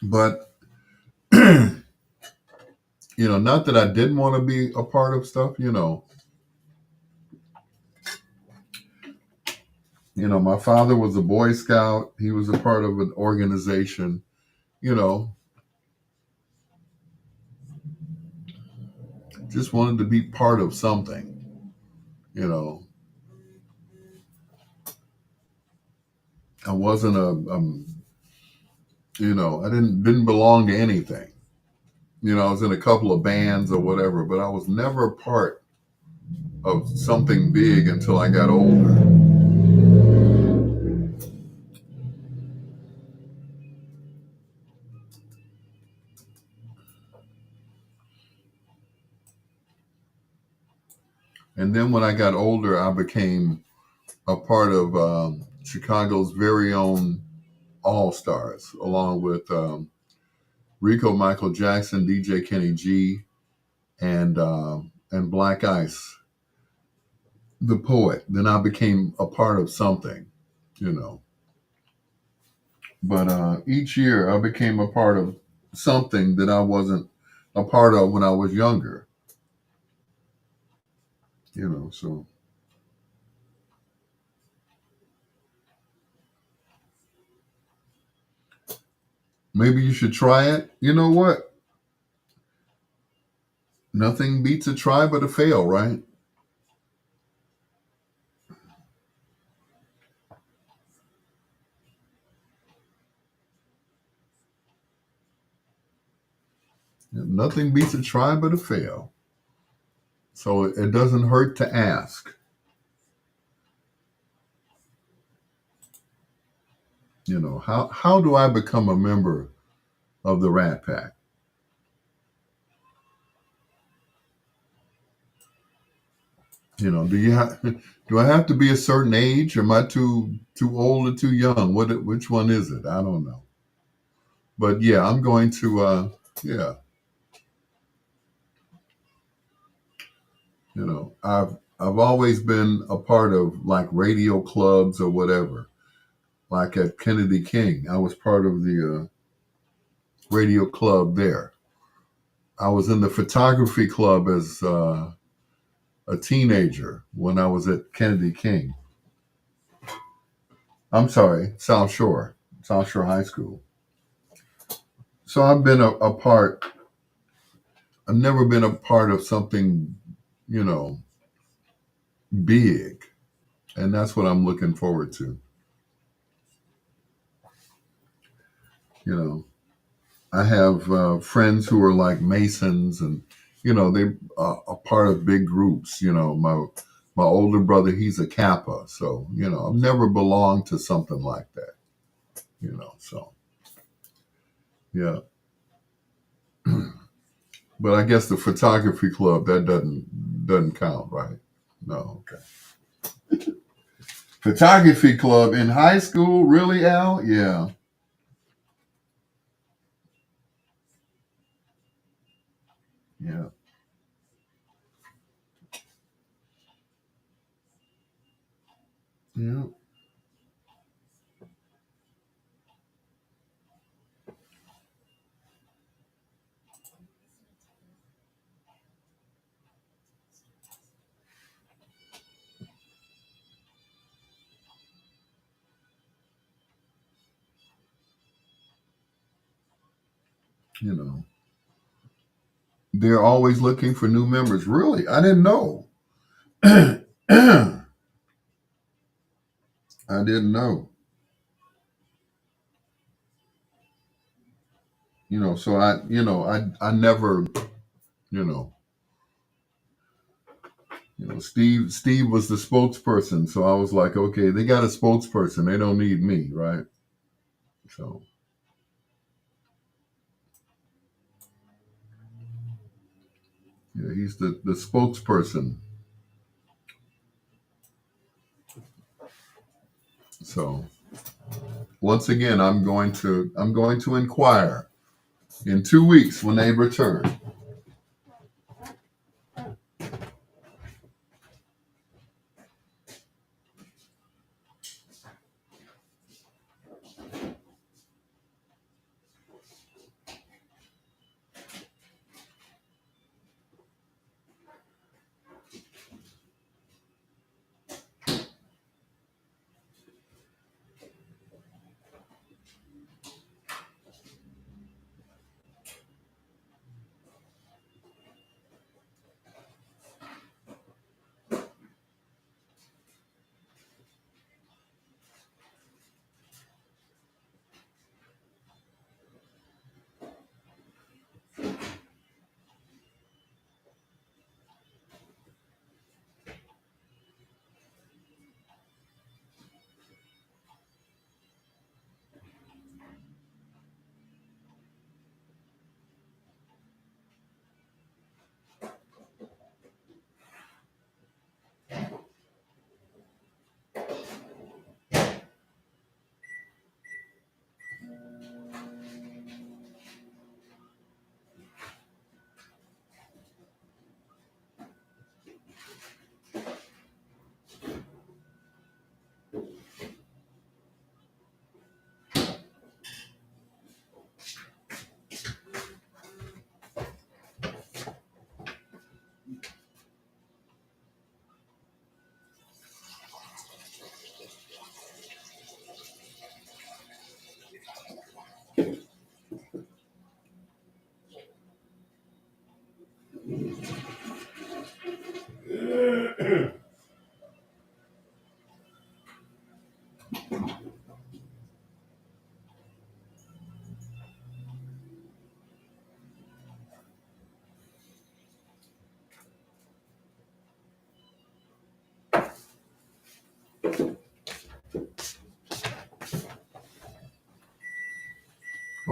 but you know, not that I didn't want to be a part of stuff. My father was a Boy Scout. He was a part of an organization. You know, just wanted to be part of something. You know, I wasn't I didn't belong to anything. I was in a couple of bands or whatever, but I was never a part of something big until I got older. And then when I got older, I became a part of Chicago's very own All Stars, along with Rico Michael Jackson, DJ Kenny G, and Black Ice, the poet. Then I became a part of something, you know. But each year I became a part of something that I wasn't a part of when I was younger, so maybe you should try it. You know what? Nothing beats a try but a fail, right? Nothing beats a try but a fail. So it doesn't hurt to ask. How do I become a member of the Rat Pack? Do I have to be a certain age? Am I too old or too young? Which one is it? I don't know. But yeah, I'm going to yeah. I've always been a part of like radio clubs or whatever. Like at Kennedy King, I was part of the radio club there. I was in the photography club as a a teenager when I was at Kennedy King. I'm sorry, South Shore High School. So I've been a part. I've never been a part of something, you know, big, and that's what I'm looking forward to. You know, I have friends who are like Masons, and they are part of big groups. My older brother, he's a Kappa, so I've never belonged to something like that. So yeah. But I guess the photography club that doesn't count, right? No, okay. Photography club in high school, really, Al? Yeah, yeah, yeah. You know, they're always looking for new members. Really, I didn't know. I didn't know. So I never, you know, Steve was the spokesperson, so I was like, okay, they got a spokesperson, they don't need me, right? So yeah, he's the spokesperson. So once again, I'm going to inquire in 2 weeks when they return.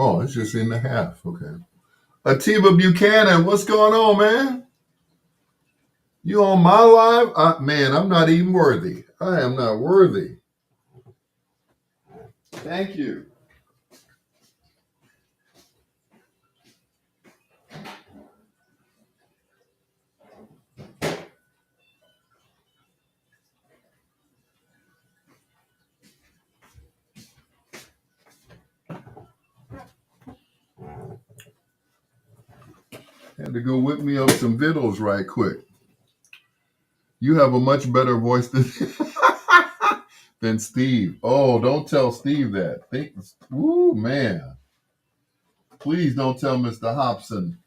Oh, it's just in the half. Okay. Atiba Buchanan, what's going on, man? You on my live? Man, I'm not even worthy. I am not worthy. Thank you. Had to go whip me up some vittles right quick. You have a much better voice than than Steve. Oh, don't tell Steve that. Ooh, man. Please don't tell Mr. Hobson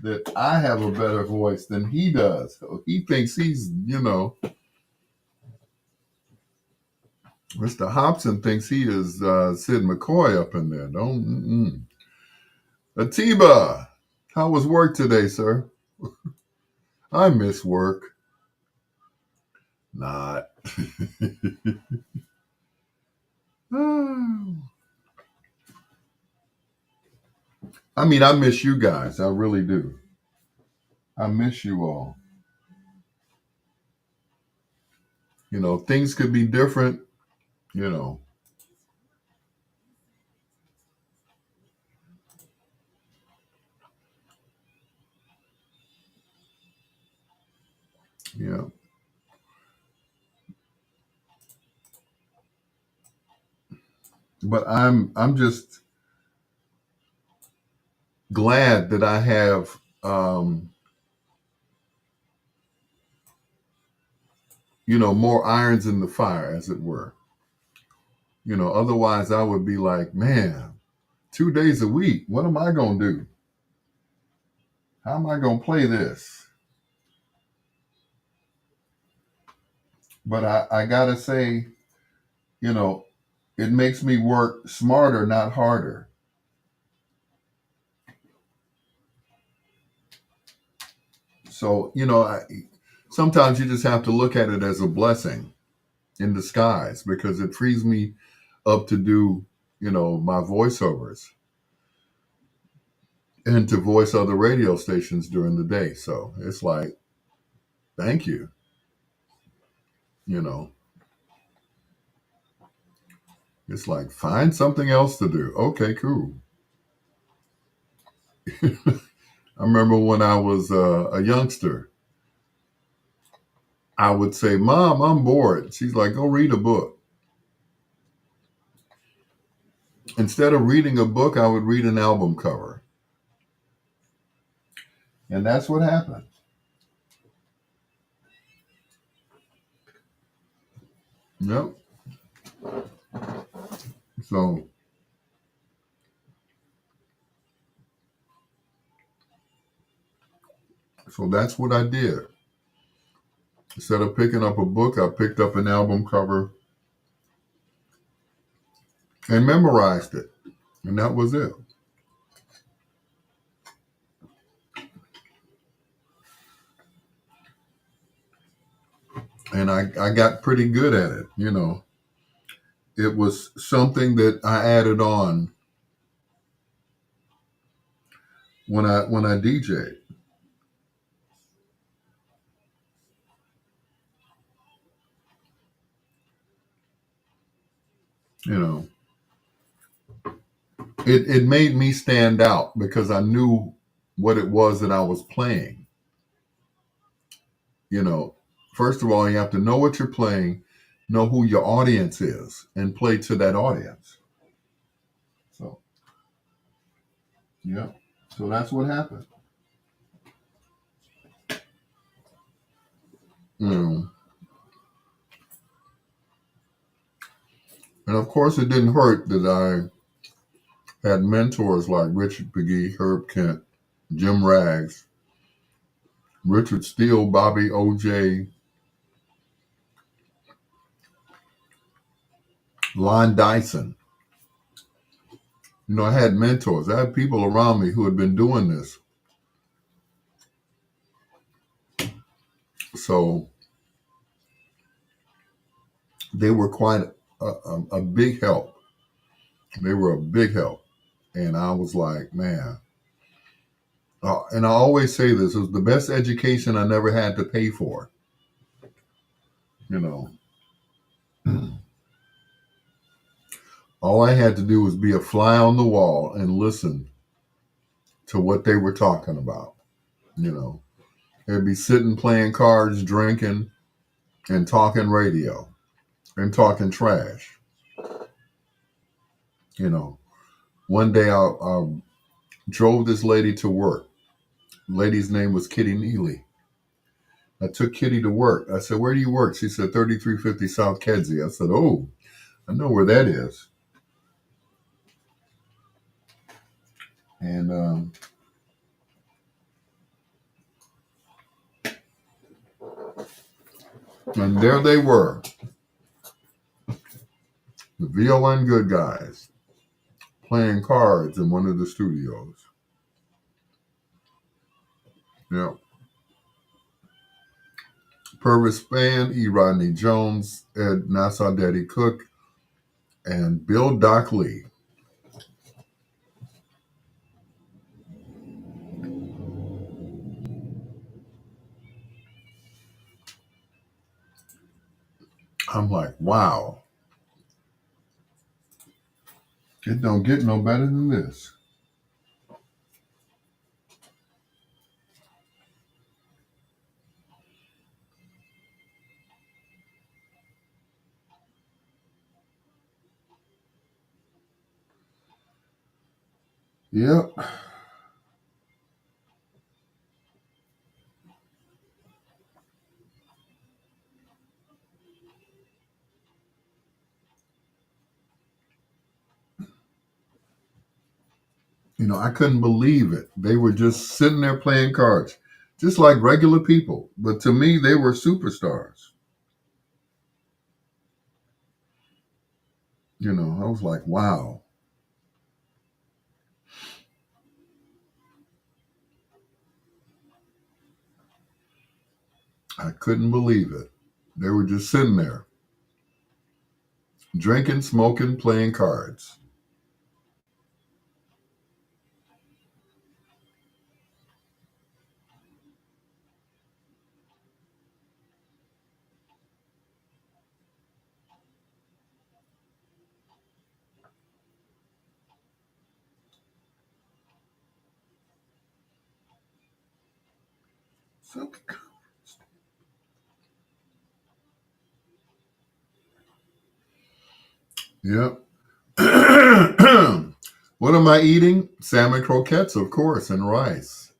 that I have a better voice than he does. He thinks he's. Mr. Hobson thinks he is Sid McCoy up in there. Don't. Atiba, how was work today, sir? I miss work. Not. I mean, I miss you guys. I really do. I miss you all. Things could be different, you know. Yeah. But I'm just glad that I have more irons in the fire, as it were. Otherwise I would be like, man, 2 days a week, what am I gonna do? How am I gonna play this? But I gotta say, you know, it makes me work smarter, not harder. So, sometimes you just have to look at it as a blessing in disguise because it frees me up to do, my voiceovers and to voice other radio stations during the day. So it's like, thank you. You know, it's like, find something else to do. Okay, cool. I remember when I was a youngster, I would say, Mom, I'm bored. She's like, go read a book. Instead of reading a book, I would read an album cover. And that's what happened. Yep. So, so that's what I did. Instead of picking up a book, I picked up an album cover and memorized it. And that was it. And I got pretty good at it. It was something that I added on when I DJ'd. You know, it made me stand out because I knew what it was that I was playing. You know, first of all, you have to know what you're playing, know who your audience is, and play to that audience. So, yeah. So that's what happened. Mm. And of course, it didn't hurt that I had mentors like Richard McGee, Herb Kent, Jim Rags, Richard Steele, Bobby OJ, Lon Dyson. I had mentors. I had people around me who had been doing this. So they were quite a big help. They were a big help. And I was like, man. And I always say this, it was the best education I never had to pay for. You know, all I had to do was be a fly on the wall and listen to what they were talking about. They'd be sitting playing cards, drinking, and talking radio and talking trash. You know, one day I drove this lady to work. The lady's name was Kitty Neely. I took Kitty to work. I said, "Where do you work?" She said, 3350 South Kedzie. I said, "Oh, I know where that is." And and there they were, the VLN good guys, playing cards in one of the studios. Yeah. Purvis Spann, E. Rodney Jones, Ed Nassau Daddy Cook, and Bill Doc Lee. I'm like, wow, it don't get no better than this. Yep. I couldn't believe it. They were just sitting there playing cards, just like regular people. But to me, they were superstars. I was like, wow, I couldn't believe it. They were just sitting there, drinking, smoking, playing cards. So, yep. What am I eating? Salmon croquettes, of course, and rice.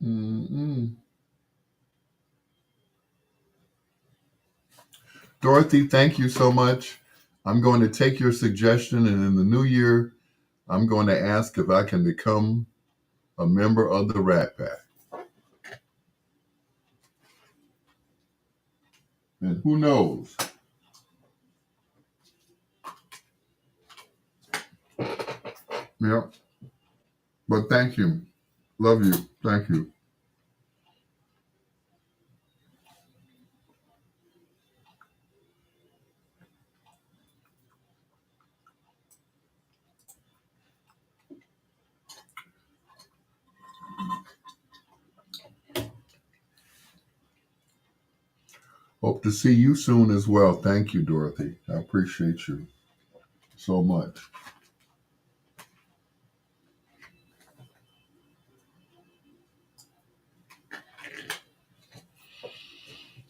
Mm-mm. Dorothy, thank you so much. I'm going to take your suggestion, and in the new year, I'm going to ask if I can become a member of the Rat Pack. And who knows? Yep. But thank you. Love you. Thank you. Hope to see you soon as well. Thank you, Dorothy. I appreciate you so much.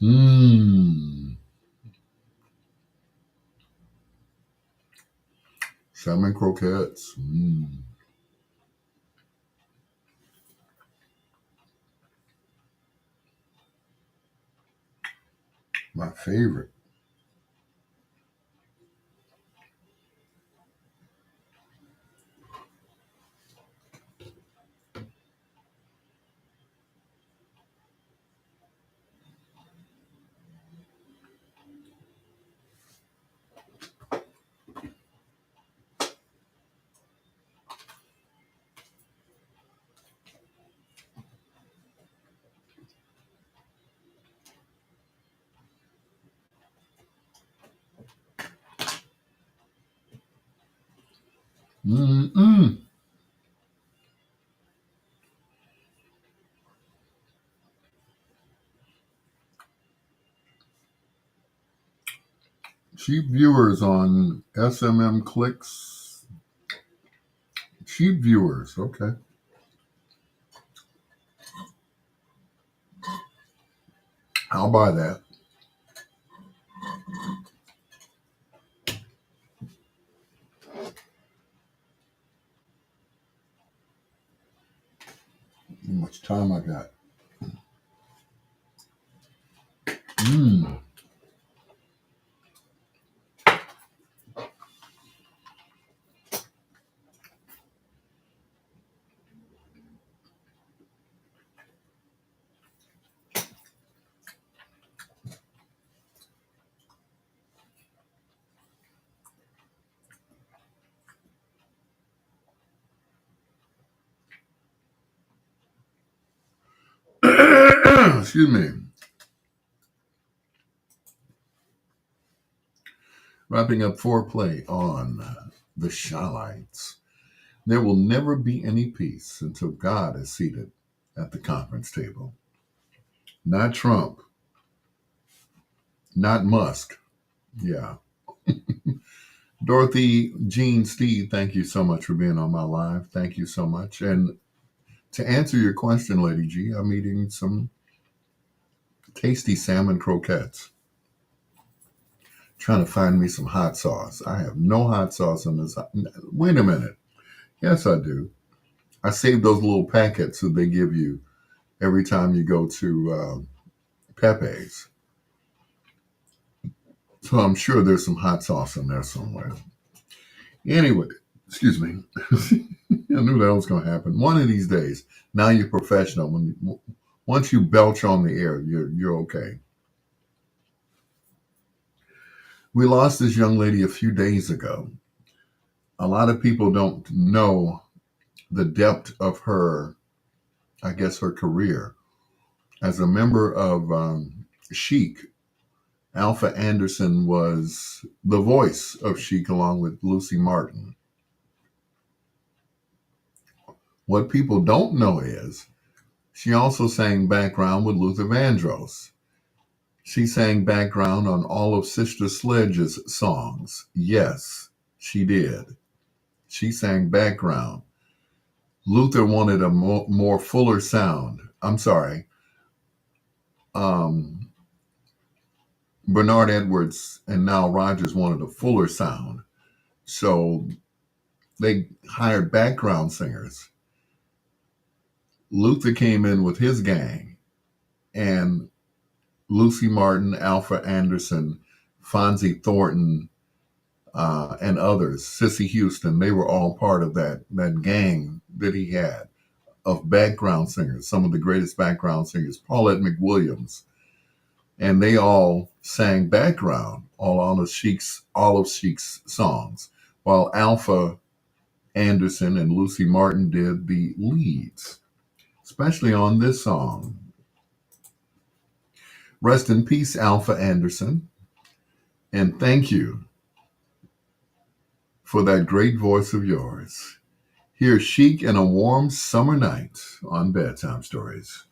Mmm. Salmon croquettes. Mmm. My favorite. Mmm. Cheap viewers on SMM clicks. Cheap viewers. Okay. I'll buy that. much time I got. Mm. Excuse me. Wrapping up foreplay on the Shalites. There will never be any peace until God is seated at the conference table. Not Trump, not Musk. Yeah. Dorothy, Jean, Steve, thank you so much for being on my live. Thank you so much. And to answer your question, Lady G, I'm eating some tasty salmon croquettes. Trying to find me some hot sauce. I have no hot sauce on this. Wait a minute. Yes, I do. I saved those little packets that they give you every time you go to Pepe's. So I'm sure there's some hot sauce in there somewhere. Anyway, excuse me. I knew that was going to happen. One of these days, now you're professional. Once you belch on the air, you're okay. We lost this young lady a few days ago. A lot of people don't know the depth of her, I guess, her career. As a member of Chic, Alpha Anderson was the voice of Chic along with Lucy Martin. What people don't know is she also sang background with Luther Vandross. She sang background on all of Sister Sledge's songs. Yes, she did. She sang background. Luther wanted a more fuller sound. I'm sorry. Um, Bernard Edwards and Nile Rodgers wanted a fuller sound. So they hired background singers. Luther came in with his gang, and Lucy Martin, Alpha Anderson, Fonzie Thornton, and others, Sissy Houston, they were all part of that gang that he had of background singers, some of the greatest background singers, Paulette McWilliams, and they all sang background all of Chic's songs, while Alpha Anderson and Lucy Martin did the leads, especially on this song. Rest in peace, Alpha Anderson, and thank you for that great voice of yours. Here's Chic in a warm summer night on Bedtime Stories.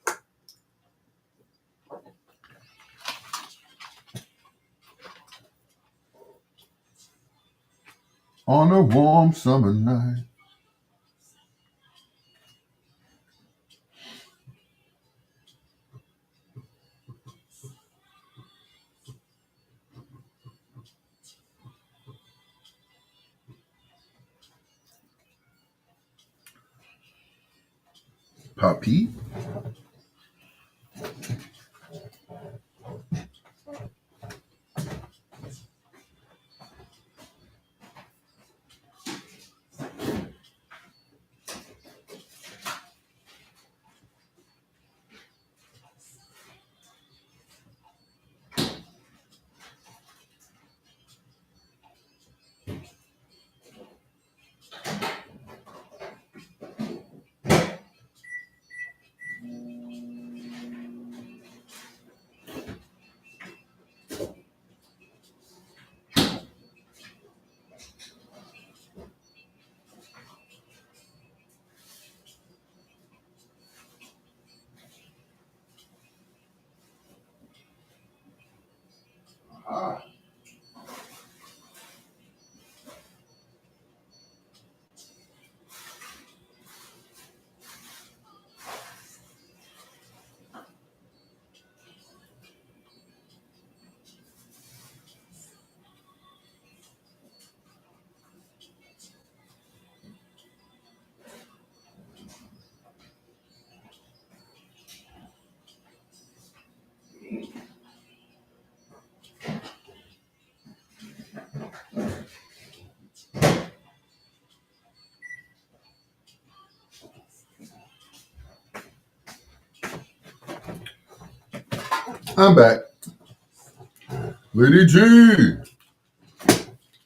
On a warm summer night. Papi. I'm back. Lady G.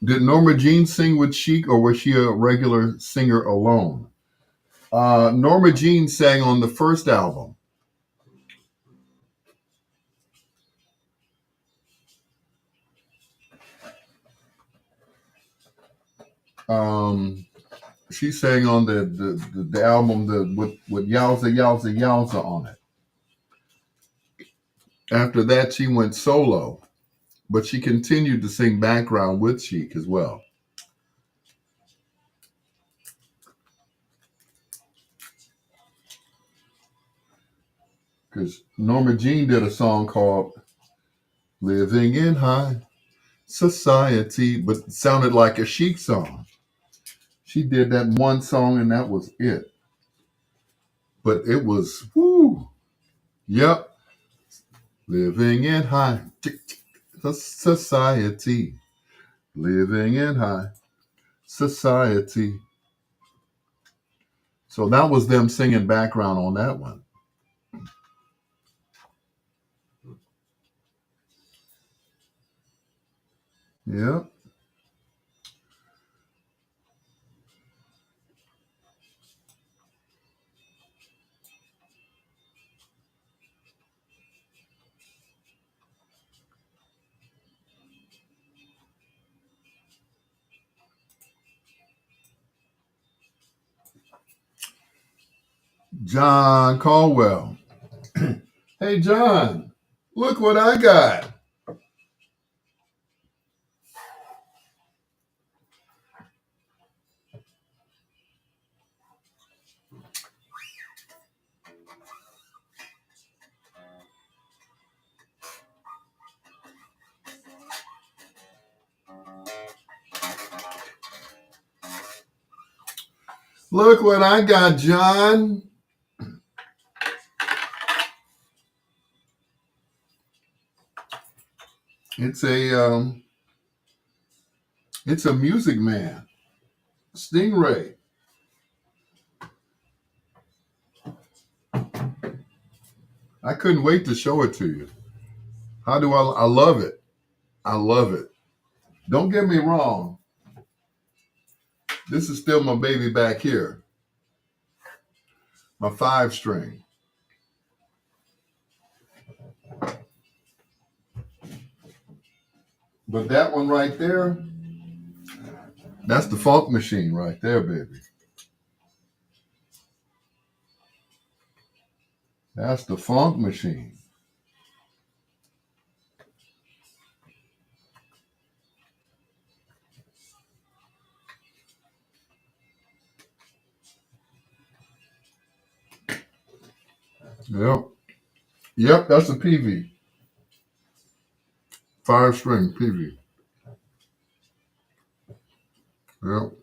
Did Norma Jean sing with Chic or was she a regular singer alone? Norma Jean sang on the first album. She sang on the album with Yowza Yowza Yowza on it. After that, she went solo, but she continued to sing background with Chic as well. Because Norma Jean did a song called Living in High Society, but it sounded like a Chic song. She did that one song and that was it. But it was, whoo, yep, living in high society, living in high society. So that was them singing background on that one. Yep. John Caldwell. Hey, John, look what I got. Look what I got, John. It's a Music Man, Stingray. I couldn't wait to show it to you. How do I love it. I love it. Don't get me wrong. This is still my baby back here, my 5-string. But that one right there, that's the funk machine right there, baby. That's the funk machine. Yep. Yep, that's a PV. 5-string PV. Yep.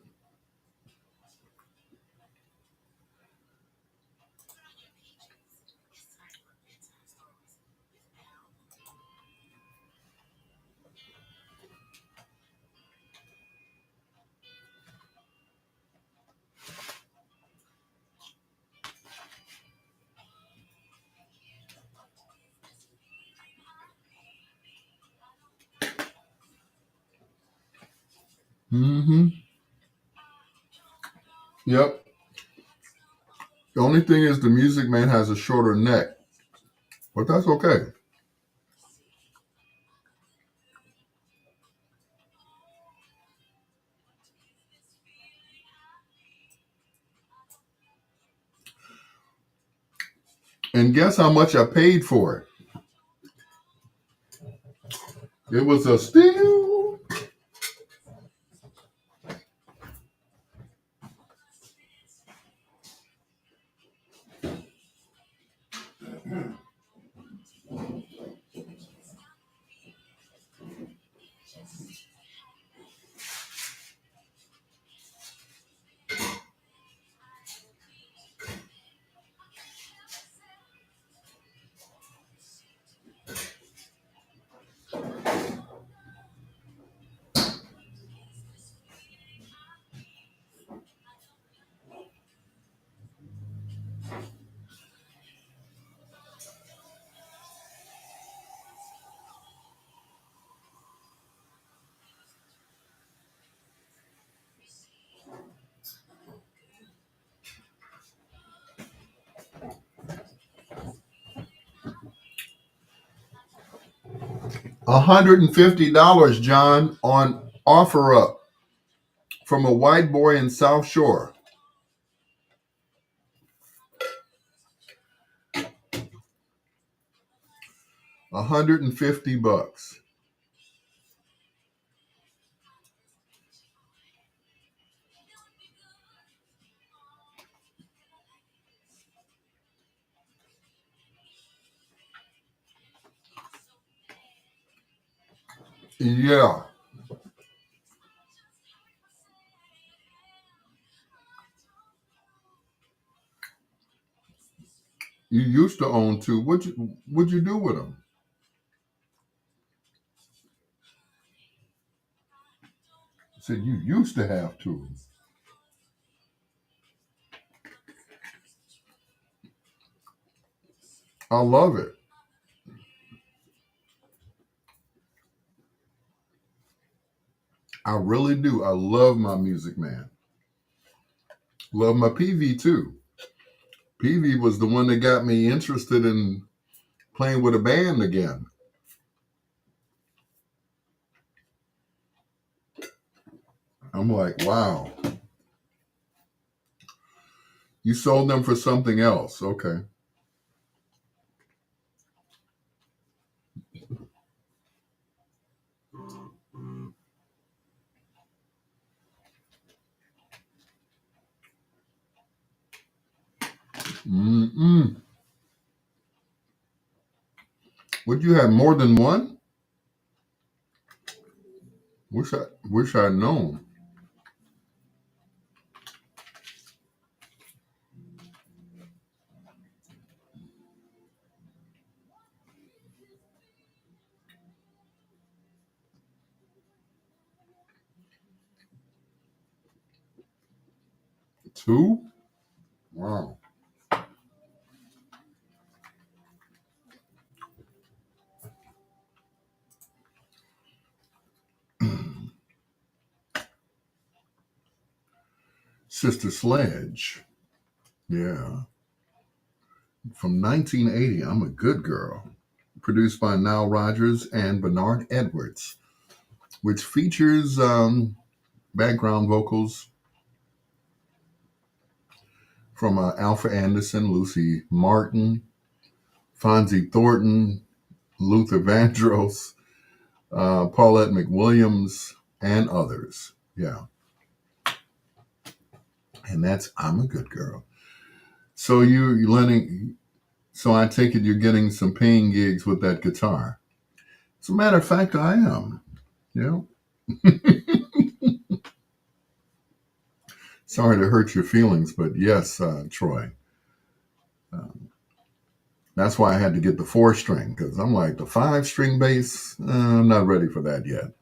Mm-hmm. Yep. The only thing is the Music Man has a shorter neck, but that's okay. And guess how much I paid for it? It was a steal. $150, John, on offer up from a white boy in South Shore. $150. Yeah, you used to own two. What'd you do with them? I said you used to have two. I love it. I really do. I love my Music Man. Love my PV too. PV was the one that got me interested in playing with a band again. I'm like, wow, you sold them for something else. Okay. Mm-mm. Would you have more than one? Wish I'd known. Two? Wow. Sister Sledge. Yeah. From 1980, I'm a Good Girl. Produced by Nile Rodgers and Bernard Edwards, which features background vocals from Alpha Anderson, Lucy Martin, Fonzie Thornton, Luther Vandross, Paulette McWilliams, and others. Yeah. And that's I'm a Good Girl. So you're learning. So I take it you're getting some paying gigs with that guitar. As a matter of fact, I am. You know, sorry to hurt your feelings, but yes, Troy. Um, that's why I had to get the 4-string because I'm like the 5-string bass. I'm not ready for that yet.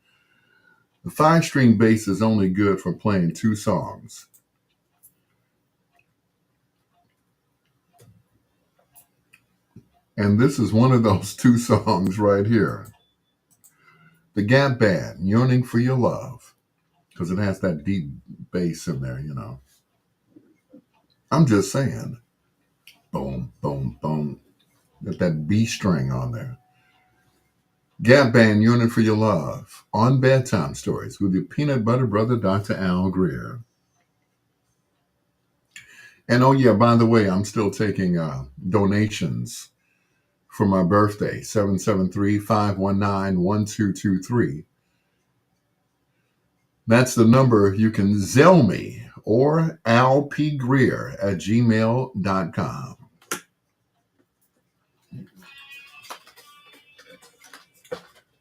The 5-string bass is only good for playing 2 songs. And this is one of those 2 songs right here. The Gap Band, Yearning for Your Love, because it has that deep bass in there, you know. I'm just saying. Boom, boom, boom. Got that B string on there. Gap Band, Yearning for Your Love, on Bedtime Stories with your peanut butter brother, Dr. Al Greer. And oh yeah, by the way, I'm still taking donations for my birthday, 773-519-1223. That's the number you can Zelle me or alpgreer@gmail.com.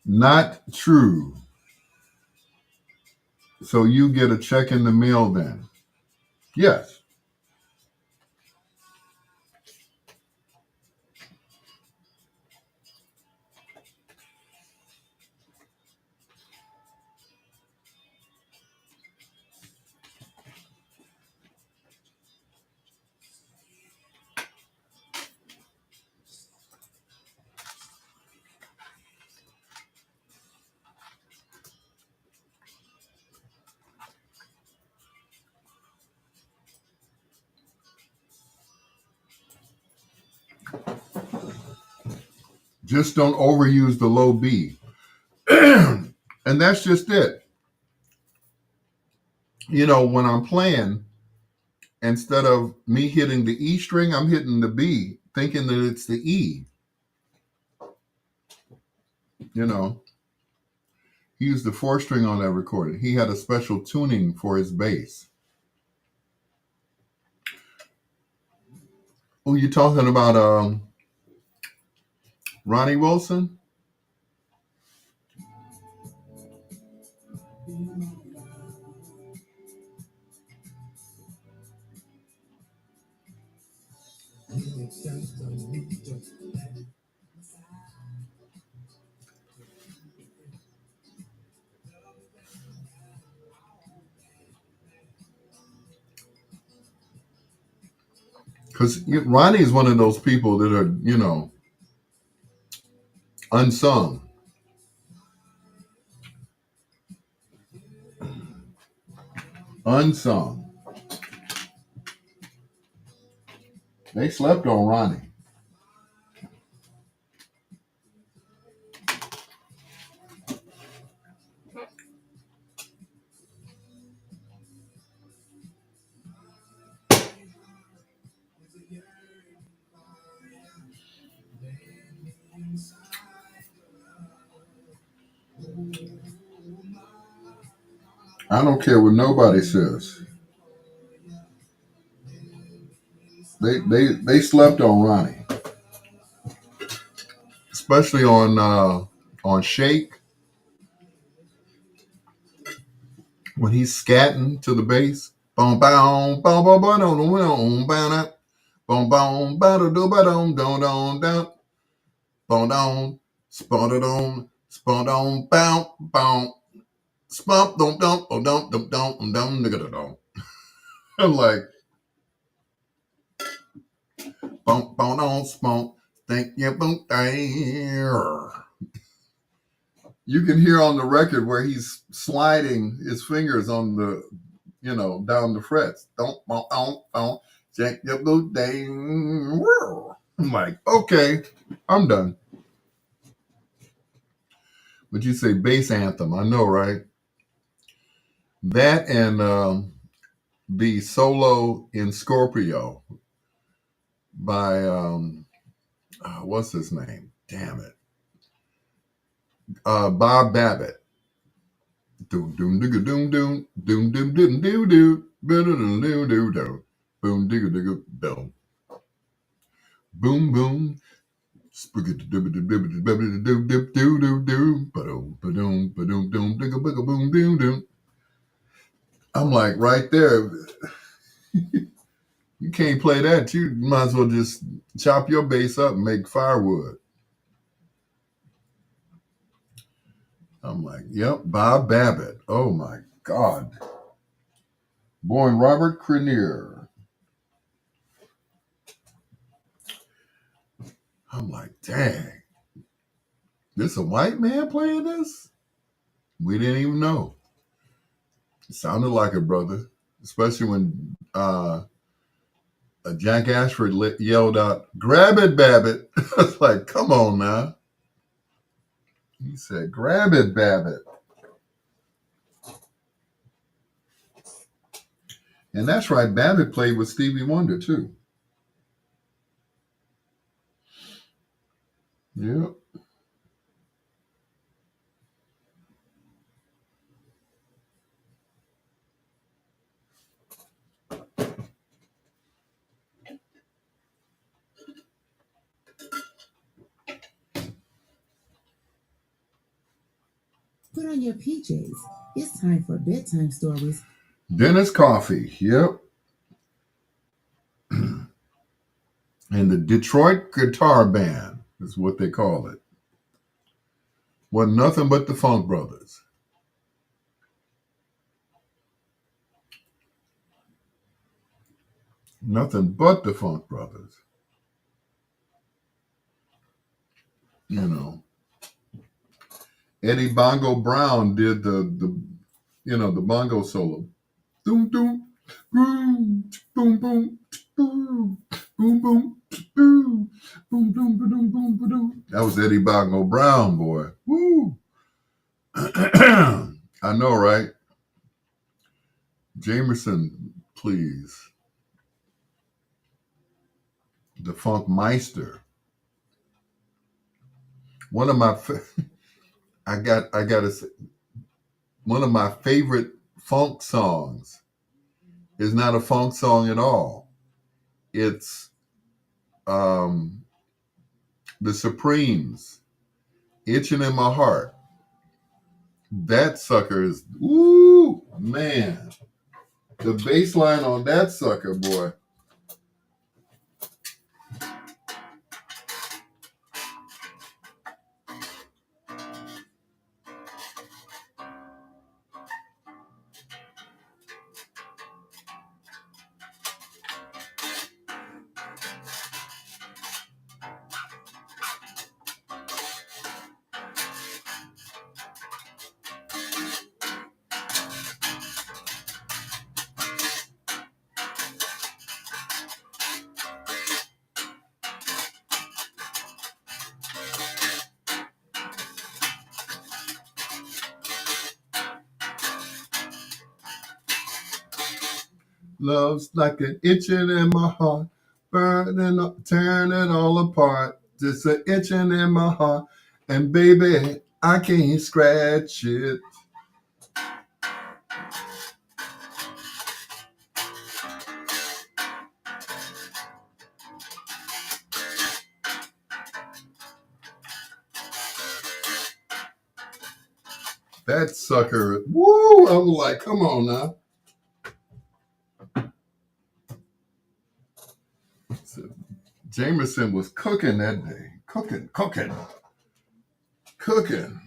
Not true. So you get a check in the mail then? Yes. Just don't overuse the low B. And that's just it. You know, when I'm playing, instead of me hitting the E string, I'm hitting the B, thinking that it's the E. You know, he used the 4 string on that recording. He had a special tuning for his bass. Oh, you talking about Ronnie Wilson? Because Ronnie is one of those people that are, you know, unsung. Unsung. They slept on Ronnie. I don't care what nobody says. They slept on Ronnie, especially on Shake when he's scatting to the bass. Boom, boom, boom, boom, boom, boom, boom, boom, boom, boom, boom, do ba dum, dum, dum, dum, boom, dum, spun it on, spun on, boom, boom, spump, dum, dum, dum, dum, dum, dum, dum, nigga, dum. I'm like, bump, boom, on, spump, think you boom, there. You can hear on the record where he's sliding his fingers on the, you know, down the frets. Don't, check your boot day. I'm like, okay, I'm done. But you say bass anthem, I know, right? That and the solo in Scorpio by what's his name? Damn it, Bob Babbitt. Doom doom doom doom doom doom doom doom doom doom doom doom doom doom boom digga digga boom boom boom. I'm like, right there, you can't play that. You might as well just chop your bass up and make firewood. I'm like, yep, Bob Babbitt. Oh my God. Born Robert Grenier. I'm like, dang, this a white man playing this? We didn't even know. It sounded like it, brother. Especially when Jack Ashford yelled out, "Grab it, Babbitt." I was like, come on now. He said, "Grab it, Babbitt." And that's right, Babbitt played with Stevie Wonder, too. Yeah. Put on your PJs. It's time for bedtime stories. Dennis Coffey, yep. And the Detroit Guitar Band is what they call it. Wasn't nothing but the Funk Brothers. Nothing but the Funk Brothers. You know. Eddie Bongo Brown did the the bongo solo. Doom doom boom boom boom boom boom boom boom boom boom boom boom boom. That was Eddie Bongo Brown, boy. Woo! I know, right? Jamerson, please. The Funk Meister. One of my I gotta say, one of my favorite funk songs is not a funk song at all. It's um the Supremes, Itching in My Heart. That sucker is, ooh, man. The bass line on that sucker, boy. Love's like an itching in my heart, burning up, tearing it all apart. Just an itching in my heart, and baby, I can't scratch it. That sucker, woo! I'm like, come on now. So, Jamerson was cooking that day, cooking.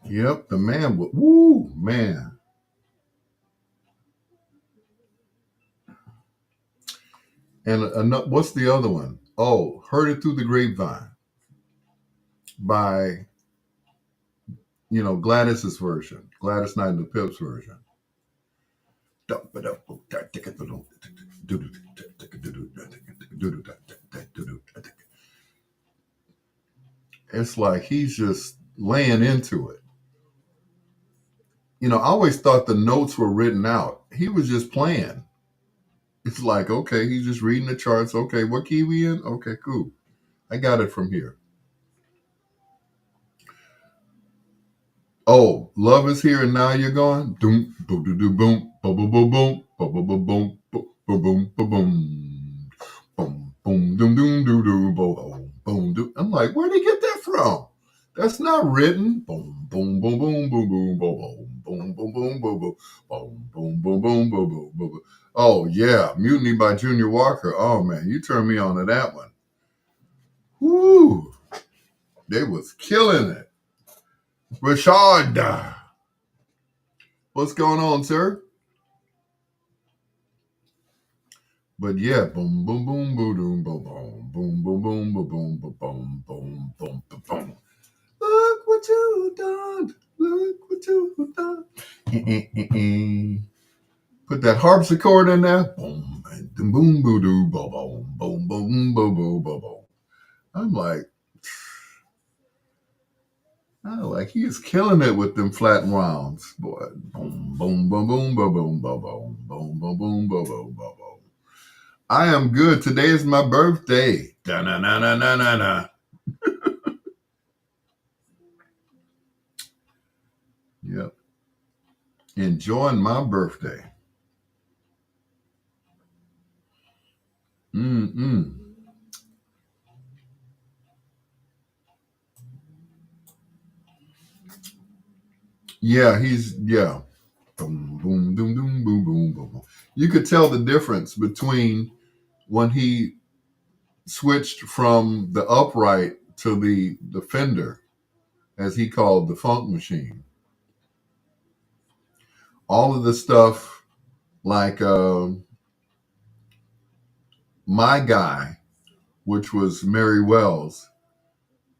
Yep, the man was, woo, man. And what's the other one? Oh, Heard It Through the Grapevine by, Gladys's version, Gladys Knight and the Pips version. It's like he's just laying into it. I always thought the notes were written out. He was just playing. It's like, okay, he's just reading the charts. Okay, what key we in? Okay, cool. I got it from here. Oh, love is here and now you're gone. Doom, boom, boom, boom, boom, boom, boom, boom, boom, boom, boom, boom, boom, boom, boom, boom, boom, doom, doom, doo, doo, boom, boom, doom. I'm like, where'd he get that from? That's not written. Boom, boom, boom, boom, boom, boom, boom, boom, boom, boom, boom, boom, boom, boom, boom, boom, boom, boom, boom. Oh yeah, Mutiny by Junior Walker. Oh man, you turned me on to that one. Woo! They was killing it. Rashad, what's going on, sir? But yeah, boom, boom, boom, boom, boom, boom, boom, boom, boom, boom, boom, boom, boom, boom, boom, boom, boom. Look what you done. Look what you done. Put that harpsichord in there. Boom, boom, boom, boom, boom, boom, boom, boom, boom, boom, boom. I'm like, he is killing it with them flat rounds, boy. Boom, boom, boom, boom, boom, boom, boom, boom, boom, boom, boom, boom, boom, boom. I am good. Today is my birthday. Da-na-na-na-na-na-na. Yep. Enjoying my birthday. Mm-mm. Yeah, yeah. Boom, boom, boom, boom, boom, boom, boom. You could tell the difference between when he switched from the upright to the Fender, as he called the funk machine. All of the stuff like My Guy, which was Mary Wells,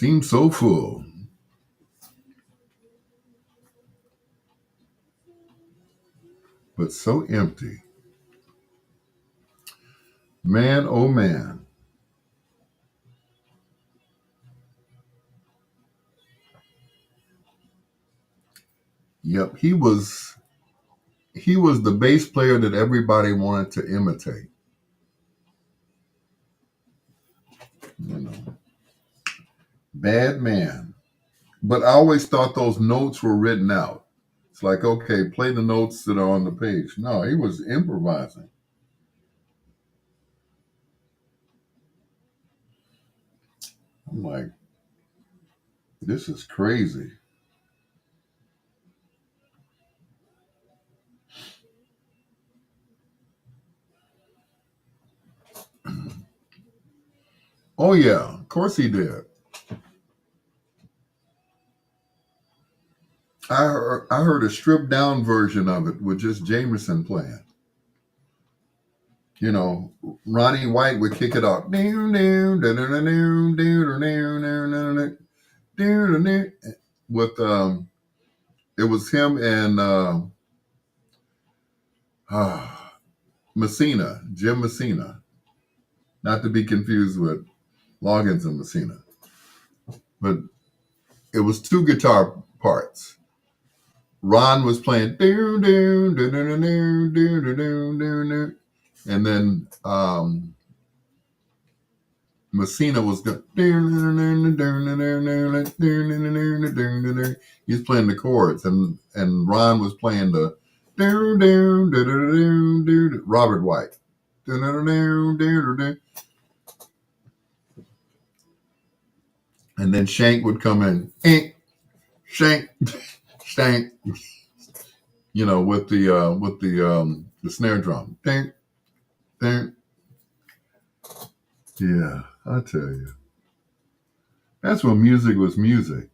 Seems so full, but so empty. Man, oh man. Yep, he was the bass player that everybody wanted to imitate. You know, bad man. But I always thought those notes were written out. It's like, okay, play the notes that are on the page. No, he was improvising. I'm like, this is crazy. Oh yeah, of course he did. I heard a stripped down version of it with just Jamerson playing. You know, Ronnie White would kick it off. With it was him and Messina, Jim Messina, not to be confused with Loggins and Messina, but it was two guitar parts. Ron was playing, and then Messina was the. He's playing the chords, and Ron was playing the. Robert White. And then Shank would come in. Shank, Shank. You know, with the snare drum. Ding, ding. Yeah, I tell you. That's when music was music.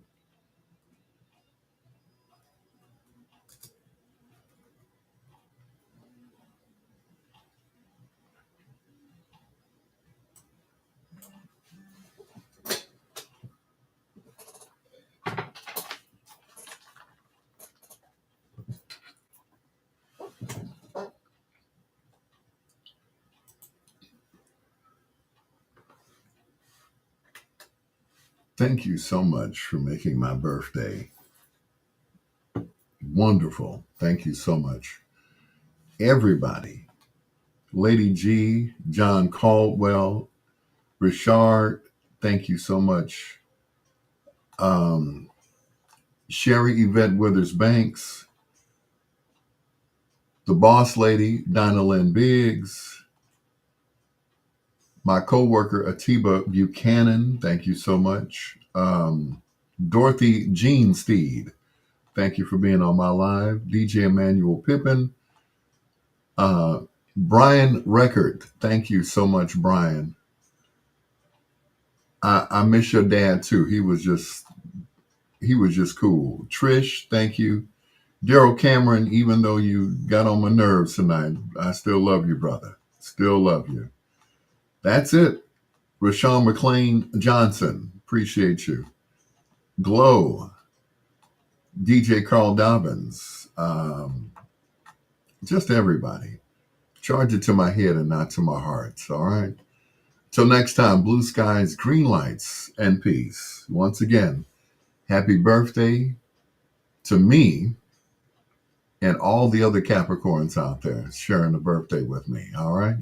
Thank you so much for making my birthday wonderful. Thank you so much. Everybody. Lady G, John Caldwell, Richard, thank you so much. Um, Sherry Yvette Withers Banks, the boss lady, Dinah Lynn Biggs, my coworker, Atiba Buchanan, thank you so much. Dorothy Jean Steed, thank you for being on my live. DJ Emmanuel Pippin, uh, Brian Record, thank you so much, Brian. I miss your dad too. He was just cool. Trish, thank you. Daryl Cameron, even though you got on my nerves tonight, I still love you, brother. Still love you. That's it. Rashawn McLean Johnson, appreciate you. Glow, DJ Carl Dobbins, just everybody. Charge it to my head and not to my heart. All right. Till next time, blue skies, green lights, and peace. Once again, happy birthday to me and all the other Capricorns out there sharing a birthday with me. All right.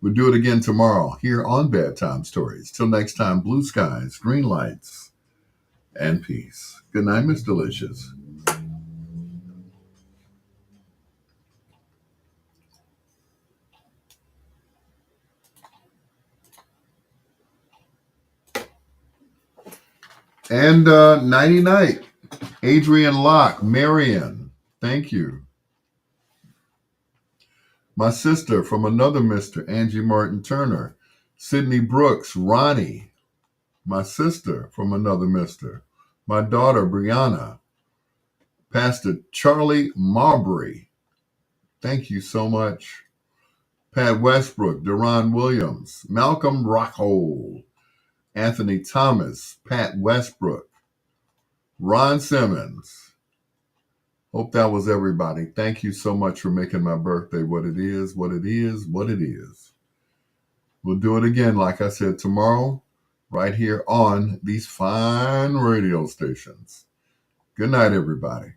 We'll do it again tomorrow here on Bedtime Stories. Till next time, blue skies, green lights, and peace. Good night, Miss Delicious. And nighty night. Adrian Locke, Marion, thank you. My sister from another Mr. Angie Martin Turner. Sydney Brooks, Ronnie, my sister from another Mr. My daughter, Brianna. Pastor Charlie Marbury, thank you so much. Pat Westbrook, Deron Williams, Malcolm Rockhold, Anthony Thomas, Pat Westbrook, Ron Simmons. Hope that was everybody. Thank you so much for making my birthday what it is, what it is, what it is. We'll do it again, like I said, tomorrow, right here on these fine radio stations. Good night, everybody.